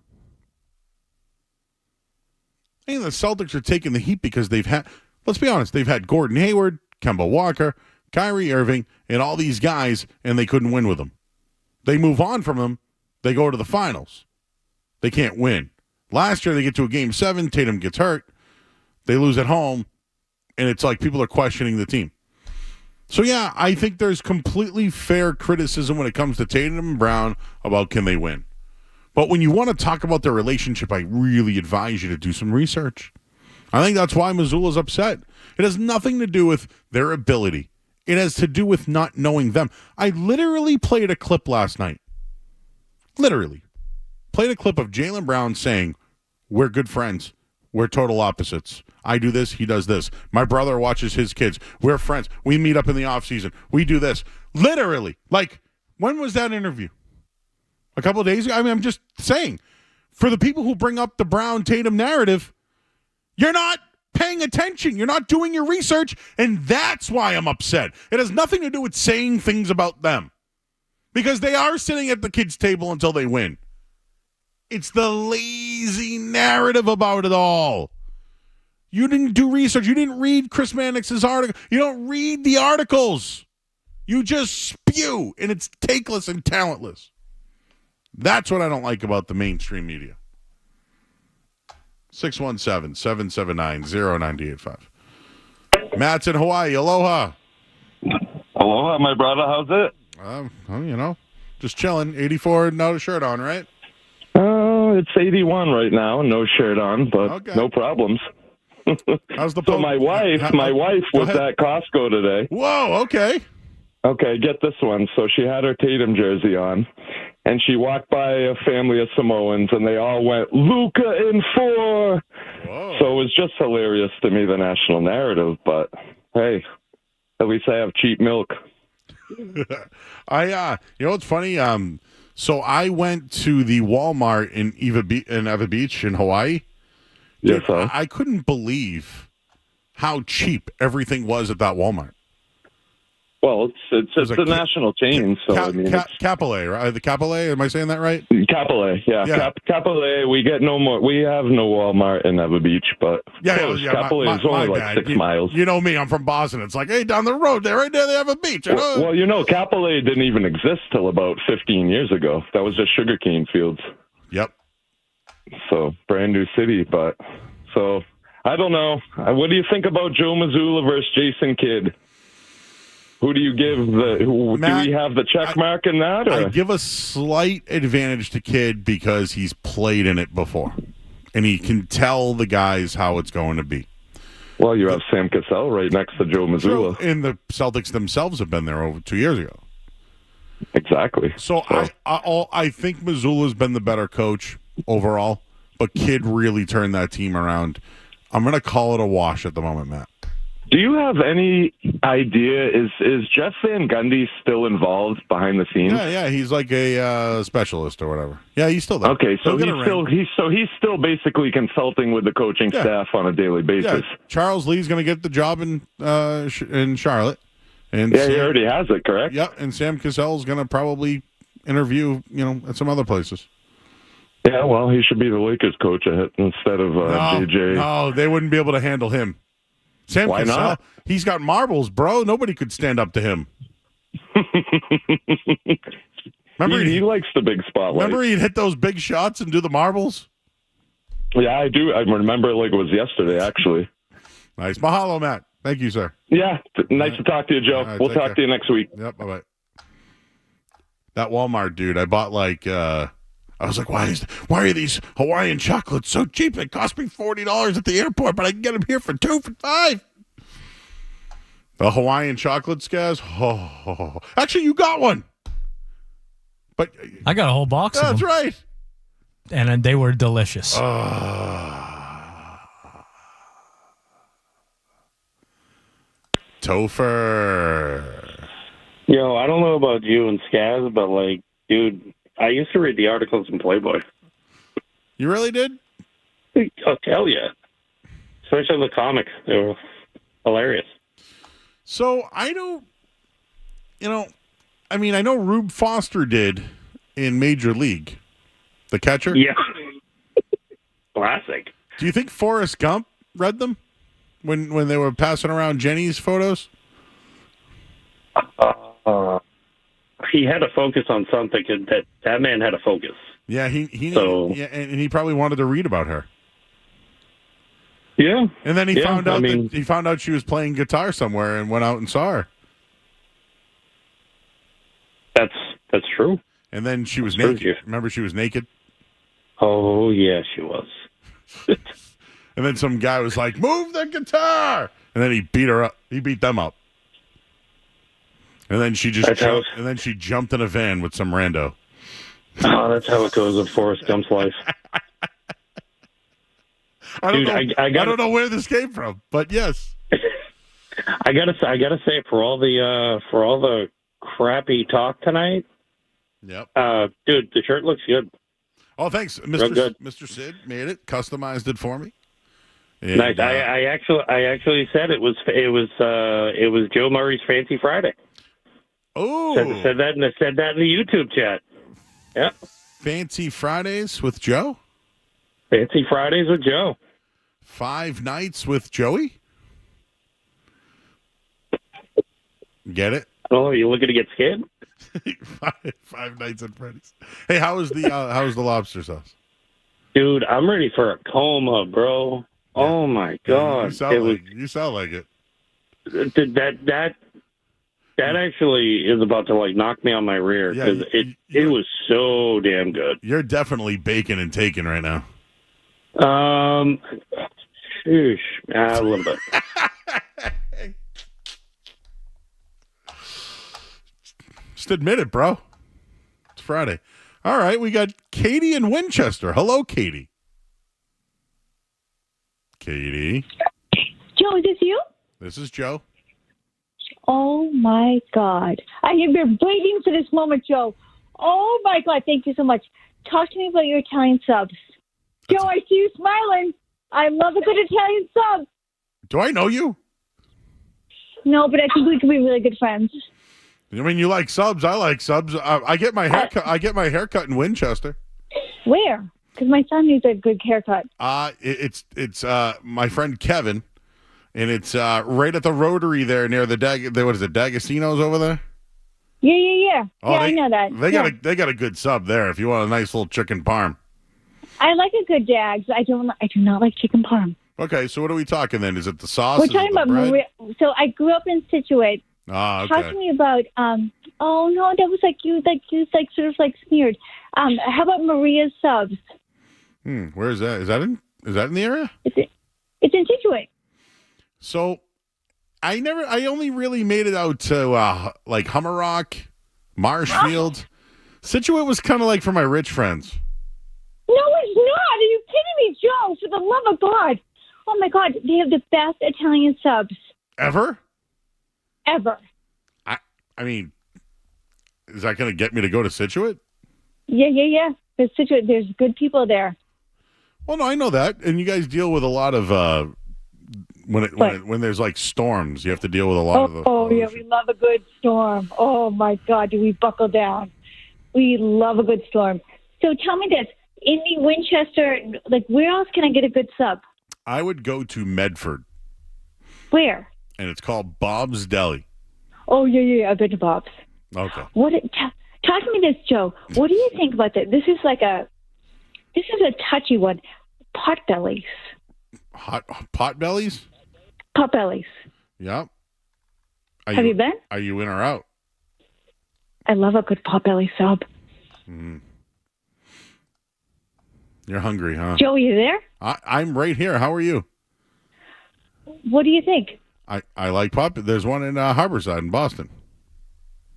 And the Celtics are taking the heat because they've had, let's be honest, they've had Gordon Hayward, Kemba Walker, Kyrie Irving, and all these guys, and they couldn't win with them. They move on from them. They go to the finals. They can't win. Last year, they get to a Game 7. Tatum gets hurt. They lose at home, and it's like people are questioning the team. So, yeah, I think there's completely fair criticism when it comes to Tatum and Brown about can they win. But when you want to talk about their relationship, I really advise you to do some research. I think that's why Mazzulla's upset. It has nothing to do with their ability. It has to do with not knowing them. I literally played a clip last night. Literally. Played a clip of Jaylen Brown saying, we're good friends. We're total opposites. I do this, he does this. My brother watches his kids. We're friends. We meet up in the offseason. We do this. Literally. Like, when was that interview? A couple of days ago? I mean, I'm just saying. For the people who bring up the Brown-Tatum narrative, you're not paying attention. You're not doing your research, and that's why I'm upset. It has nothing to do with saying things about them. Because they are sitting at the kids' table until they win. It's the lazy narrative about it all. You didn't do research. You didn't read Chris Mannix's article. You don't read the articles. You just spew, and it's takeless and talentless. That's what I don't like about the mainstream media. 617-779-0985. Matt's in Hawaii. Aloha. Aloha, my brother. How's it? Just chilling. 84, not a shirt on, right? It's 81 right now, no shirt on, but no problems. How's the so my wife was at Costco today. Whoa, okay. Okay, get this one. So she had her Tatum jersey on, and she walked by a family of Samoans, and they all went, Luka in 4! Whoa. So it was just hilarious to me, the national narrative, but hey, at least I have cheap milk. You know what's funny? So I went to the Walmart in Eva Beach in Hawaii. Yes, sir. I couldn't believe how cheap everything was at that Walmart. Well, it's a national chain, so I mean, Capole, right? The Capole, am I saying that right? Capole, yeah. Capole, we get no more. We have no Walmart in Eva Beach, but Capole is only like 6 miles. You know me, I'm from Boston. It's like, hey, down the road, right there, they have a beach. Well, Capole didn't even exist till about 15 years ago. That was just sugarcane fields. Yep. So brand new city, but so I don't know. What do you think about Joe Mazzulla versus Jason Kidd? Who do you give do we have the check mark in that? Or? I give a slight advantage to Kidd because he's played in it before. And he can tell the guys how it's going to be. Well, you have Sam Cassell right next to Joe Mazzulla. And the Celtics themselves have been there over 2 years ago. Exactly. So I think Mazzulla's been the better coach overall, but Kidd really turned that team around. I'm going to call it a wash at the moment, Matt. Do you have any idea, is Jeff Van Gundy still involved behind the scenes? Yeah, he's like a specialist or whatever. Yeah, he's still there. Okay, so he's still basically consulting with the coaching staff on a daily basis. Yeah. Charles Lee's going to get the job in Charlotte. And he already has it, correct? Yeah, and Sam Cassell's going to probably interview, at some other places. Yeah, well, he should be the Lakers coach instead of DJ. No, they wouldn't be able to handle him. Sam Why Cassell, not? He's got marbles, bro. Nobody could stand up to him. Remember, he likes the big spotlight. Remember he'd hit those big shots and do the marbles? Yeah, I do. I remember it like it was yesterday, actually. Nice. Mahalo, Matt. Thank you, sir. Yeah, nice to talk to you, Joe. Right, we'll talk to you next week. Yep, bye-bye. That Walmart dude, I bought I was like, why are these Hawaiian chocolates so cheap? They cost me $40 at the airport, but I can get them here for $2 for $5. The Hawaiian chocolates, guys. Oh. Actually, you got one. But I got a whole box of them. That's right. And they were delicious. Topher. Yo, I don't know about you and Skaz, but dude, I used to read the articles in Playboy. You really did? Oh, hell yeah. Especially the comics. They were hilarious. So, I don't, I know Rube Foster did in Major League. The catcher? Yeah. Classic. Do you think Forrest Gump read them when they were passing around Jenny's photos? He had to focus on something. That man had to focus. Yeah, and he probably wanted to read about her. Yeah, and then he found out she was playing guitar somewhere and went out and saw her. That's true. And then she was naked. Remember, she was naked. Oh yeah, she was. And then some guy was like, "Move the guitar," and then he beat her up. He beat them up. And then she jumped in a van with some rando. Oh, that's how it goes in Forrest Gump's life. I don't know where this came from, but yes. I gotta say, for all the crappy talk tonight. Yep. Dude, the shirt looks good. Oh, thanks, Mr. Sid made it, customized it for me. And, nice. I actually said it was Joe Murray's Fancy Friday. Oh, said that in the YouTube chat. Yeah. Fancy Fridays with Joe. Fancy Fridays with Joe. 5 nights with Joey. Get it? Oh, you looking to get scared? five nights at Freddy's. Hey, how was the lobster sauce? Dude, I'm ready for a coma, bro. Yeah. Oh my god, you sound like it. That actually is about to like knock me on my rear because it was so damn good. You're definitely baking and taking right now. A little bit. Just admit it, bro. It's Friday. All right, we got Katie in Winchester. Hello, Katie. Katie. Joe, is this you? This is Joe. Oh, my God. I have been waiting for this moment, Joe. Oh, my God. Thank you so much. Talk to me about your Italian subs. Joe, I see you smiling. I love a good Italian sub. Do I know you? No, but I think we could be really good friends. I mean, you like subs. I like subs. I get my haircut. I get my haircut in Winchester. Where? Because my son needs a good haircut. It's my friend Kevin, and it's right at the Rotary there near the what is it, D'Agostino's over there? Yeah. Oh, I know that. They got a good sub there. If you want a nice little chicken parm. I like a good Dags. I do not like chicken parm. Okay, so what are we talking then? Is it the sauce? We're talking about Maria. So I grew up in Scituate. Okay. Talk to me about. Oh no, that was like you sort of smeared. How about Maria's subs? Where is that? Is that in the area? It's in Scituate. So, I only really made it out to like Hummerock, Marshfield. Scituate was kind of like for my rich friends. No, it's not. Are you kidding me, Joe? For the love of God! Oh my God, they have the best Italian subs ever. I mean, is that going to get me to go to Scituate? Yeah. There's good people there. Well, no, I know that, and you guys deal with a lot of when there's like storms, you have to deal with a lot of. Oh yeah, we love a good storm. Oh my God, do we buckle down? We love a good storm. So tell me this: in the Winchester, like where else can I get a good sub? I would go to Medford. Where? And it's called Bob's Deli. Oh yeah, I've been to Bob's. Okay. Talk to me this, Joe. What do you think about that? This is a touchy one. Potbellies. Potbellies? Potbellies. Yep. Have you been? Are you in or out? I love a good potbelly sub. You're hungry, huh? Joe, you there? I'm right here. How are you? What do you think? I like pop. There's one in Harborside in Boston.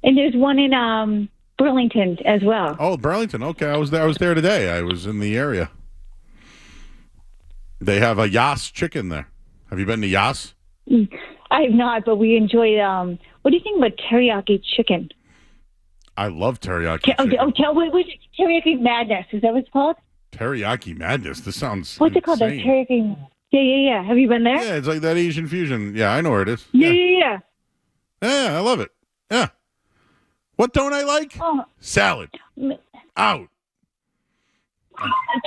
And there's one in Burlington as well. Oh, Burlington. Okay, I was there today. I was in the area. They have a Yas chicken there. Have you been to Yas? I have not, but we enjoy. What do you think about teriyaki chicken? I love teriyaki chicken. Wait, teriyaki madness. Is that what it's called? Teriyaki madness. This sounds. What's it called? The teriyaki. Yeah. Have you been there? Yeah, it's like that Asian fusion. Yeah, I know where it is. Yeah. Yeah, I love it. Yeah. What don't I like? Salad. Out.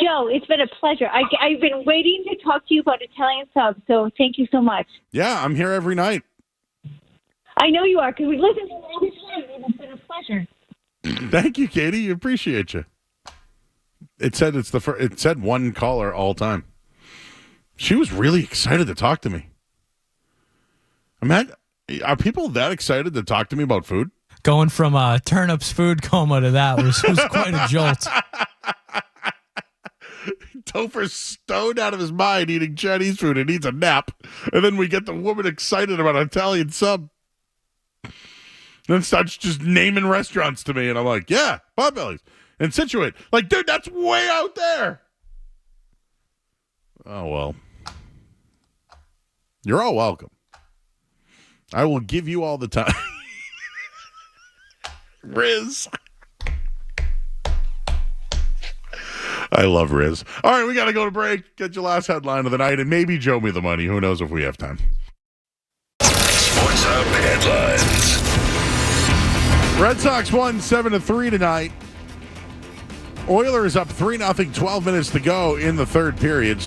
Joe, it's been a pleasure. I've been waiting to talk to you about Italian subs, so thank you so much. Yeah, I'm here every night. I know you are, because we listen to you all the time, and it's been a pleasure. Thank you, Katie. Appreciate you. It said it said one caller all time. She was really excited to talk to me. Are people that excited to talk to me about food? Going from Turnip's food coma to that was quite a jolt. Topher's stoned out of his mind eating Chinese food and needs a nap. And then we get the woman excited about Italian sub. Then starts just naming restaurants to me, and I'm like, yeah, Potbelly's and Situate. Like, dude, that's way out there. Oh, well. You're all welcome. I will give you all the time. Riz. I love Riz. All right, we got to go to break. Get your last headline of the night, and maybe Joe me the money. Who knows if we have time. Sports Hub headlines. Red Sox won 7-3 tonight. Oilers up 3-0, 12 minutes to go in the third period.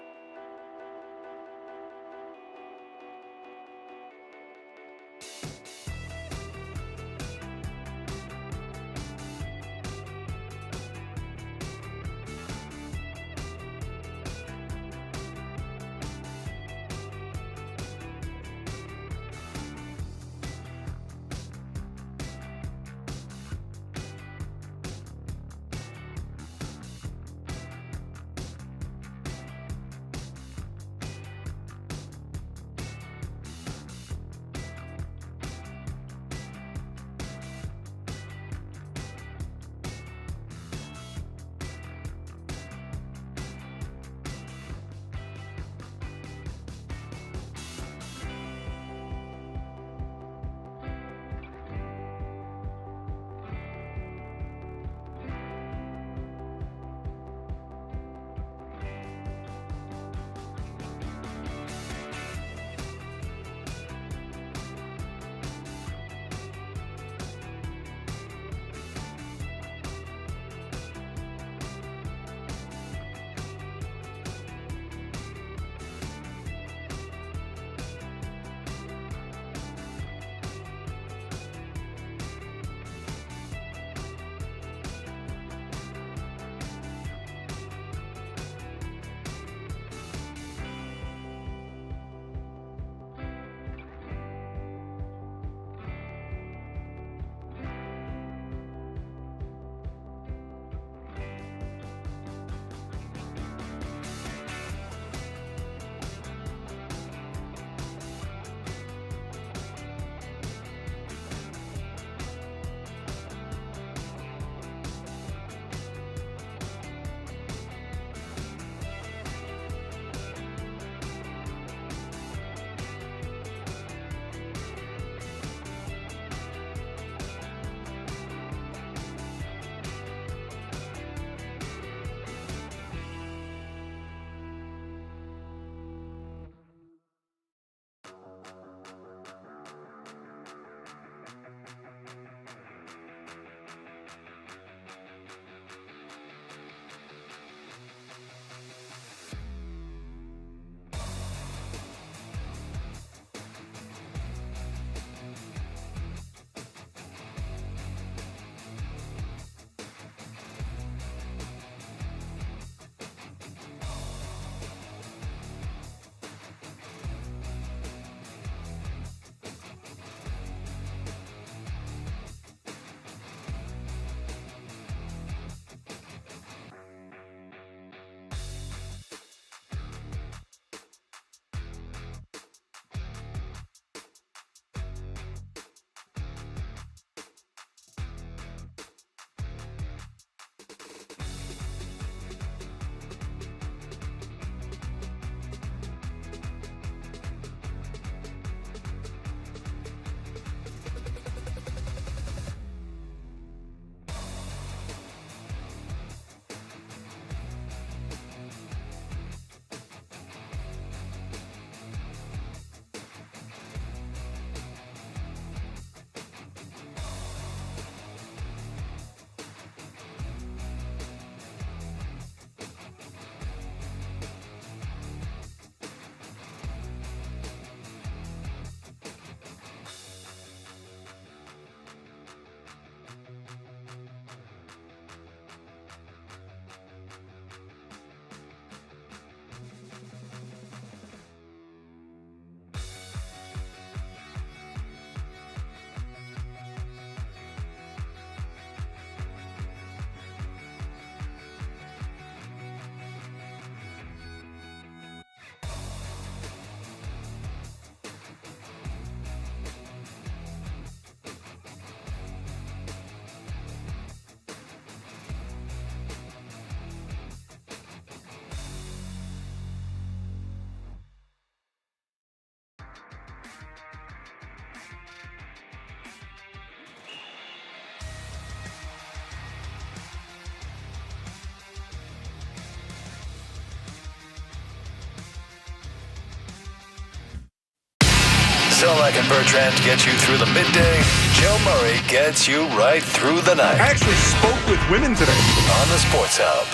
Cadillac and Bertrand get you through the midday, Joe Murray gets you right through the night. I actually spoke with women today. On the Sports Hub.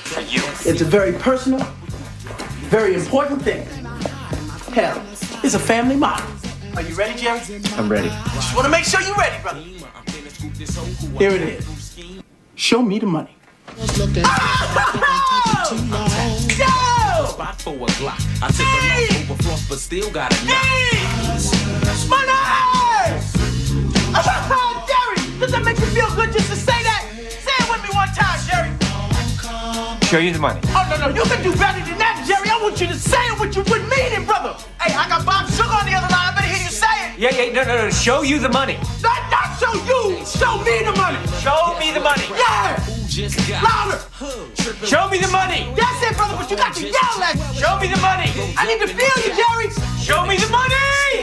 For you. It's a very personal, very important thing. Hell, it's a family motto. Are you ready, Jerry? I'm ready. Just want to make sure you're ready, brother. Here it is. Show me the money. Oh! Joe! Hey! Money! Jerry, does that make you feel good just to say that? Say it with me one time, Jerry. Show you the money. Oh, no, you can do better than that, Jerry. I want you to say it what you would mean it, brother. Hey, I got Bob Sugar on the other line. I better hear you say it. Yeah, no. Show you the money. Not show you. Show me the money. Show me the money. Yeah. Louder. Show me the money. That's it, brother, but you got to yell at me. Show me the money. I need to feel you, Jerry. Show me the money.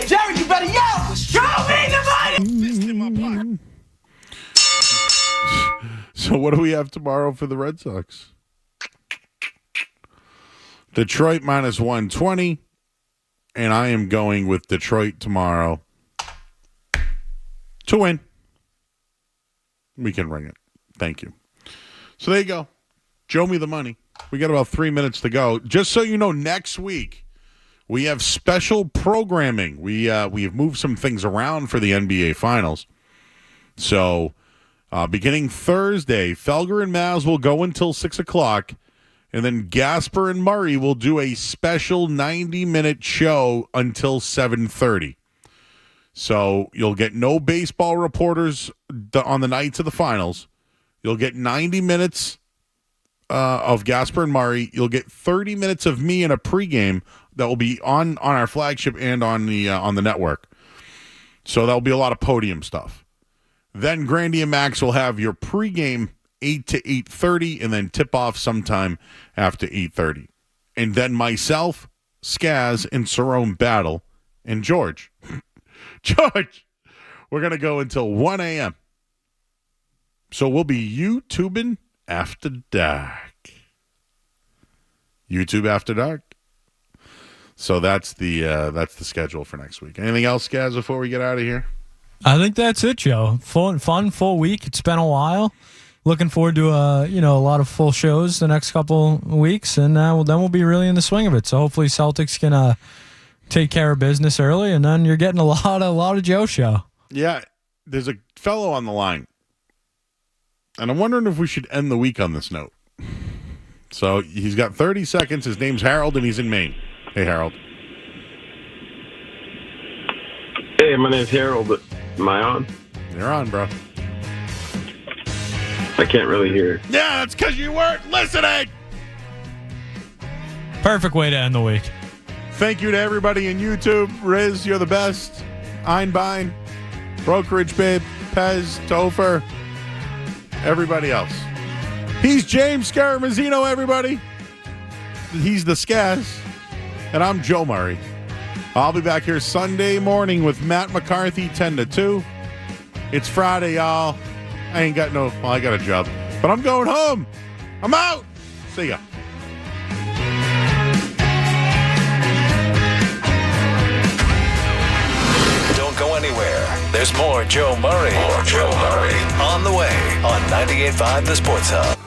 Jerry, you better yell. Show me the money. So what do we have tomorrow for the Red Sox? Detroit minus 120. And I am going with Detroit tomorrow to win. We can ring it. Thank you. So there you go. Show me the money. We got about 3 minutes to go. Just so you know, next week we have special programming. We have moved some things around for the NBA Finals. So beginning Thursday, Felger and Mavs will go until 6 o'clock. And then Gasper and Murray will do a special 90-minute show until 7:30. So you'll get no baseball reporters on the nights of the finals. You'll get 90 minutes of Gasper and Murray. You'll get 30 minutes of me in a pregame that will be on our flagship and on the network. So that'll be a lot of podium stuff. Then Grandy and Max will have your pregame 8 to 8:30, and then tip-off sometime after 8:30. And then myself, Skaz, and Cerrone battle, and George. George, we're going to go until 1 a.m. So we'll be YouTubing after dark. YouTube after dark. So that's the schedule for next week. Anything else, Skaz, before we get out of here? I think that's it, Joe. Fun, full week. It's been a while. Looking forward to a lot of full shows the next couple weeks, and then we'll be really in the swing of it. So hopefully Celtics can take care of business early, and then you're getting a lot of Joe show. Yeah, there's a fellow on the line, and I'm wondering if we should end the week on this note. So he's got 30 seconds. His name's Harold, and he's in Maine. Hey, Harold. Hey, my name's Harold. Am I on? You're on, bro. I can't really hear. Yeah, that's because you weren't listening. Perfect way to end the week. Thank you to everybody in YouTube. Riz, you're the best. Einbein, Brokerage Babe, Pez, Topher, everybody else. He's James Scaramazino, everybody. He's the Skaz. And I'm Joe Murray. I'll be back here Sunday morning with Matt McCarthy, 10 to 2. It's Friday, y'all. I got a job. But I'm going home. I'm out. See ya. Don't go anywhere. There's more Joe Murray. On the way on 98.5 The Sports Hub.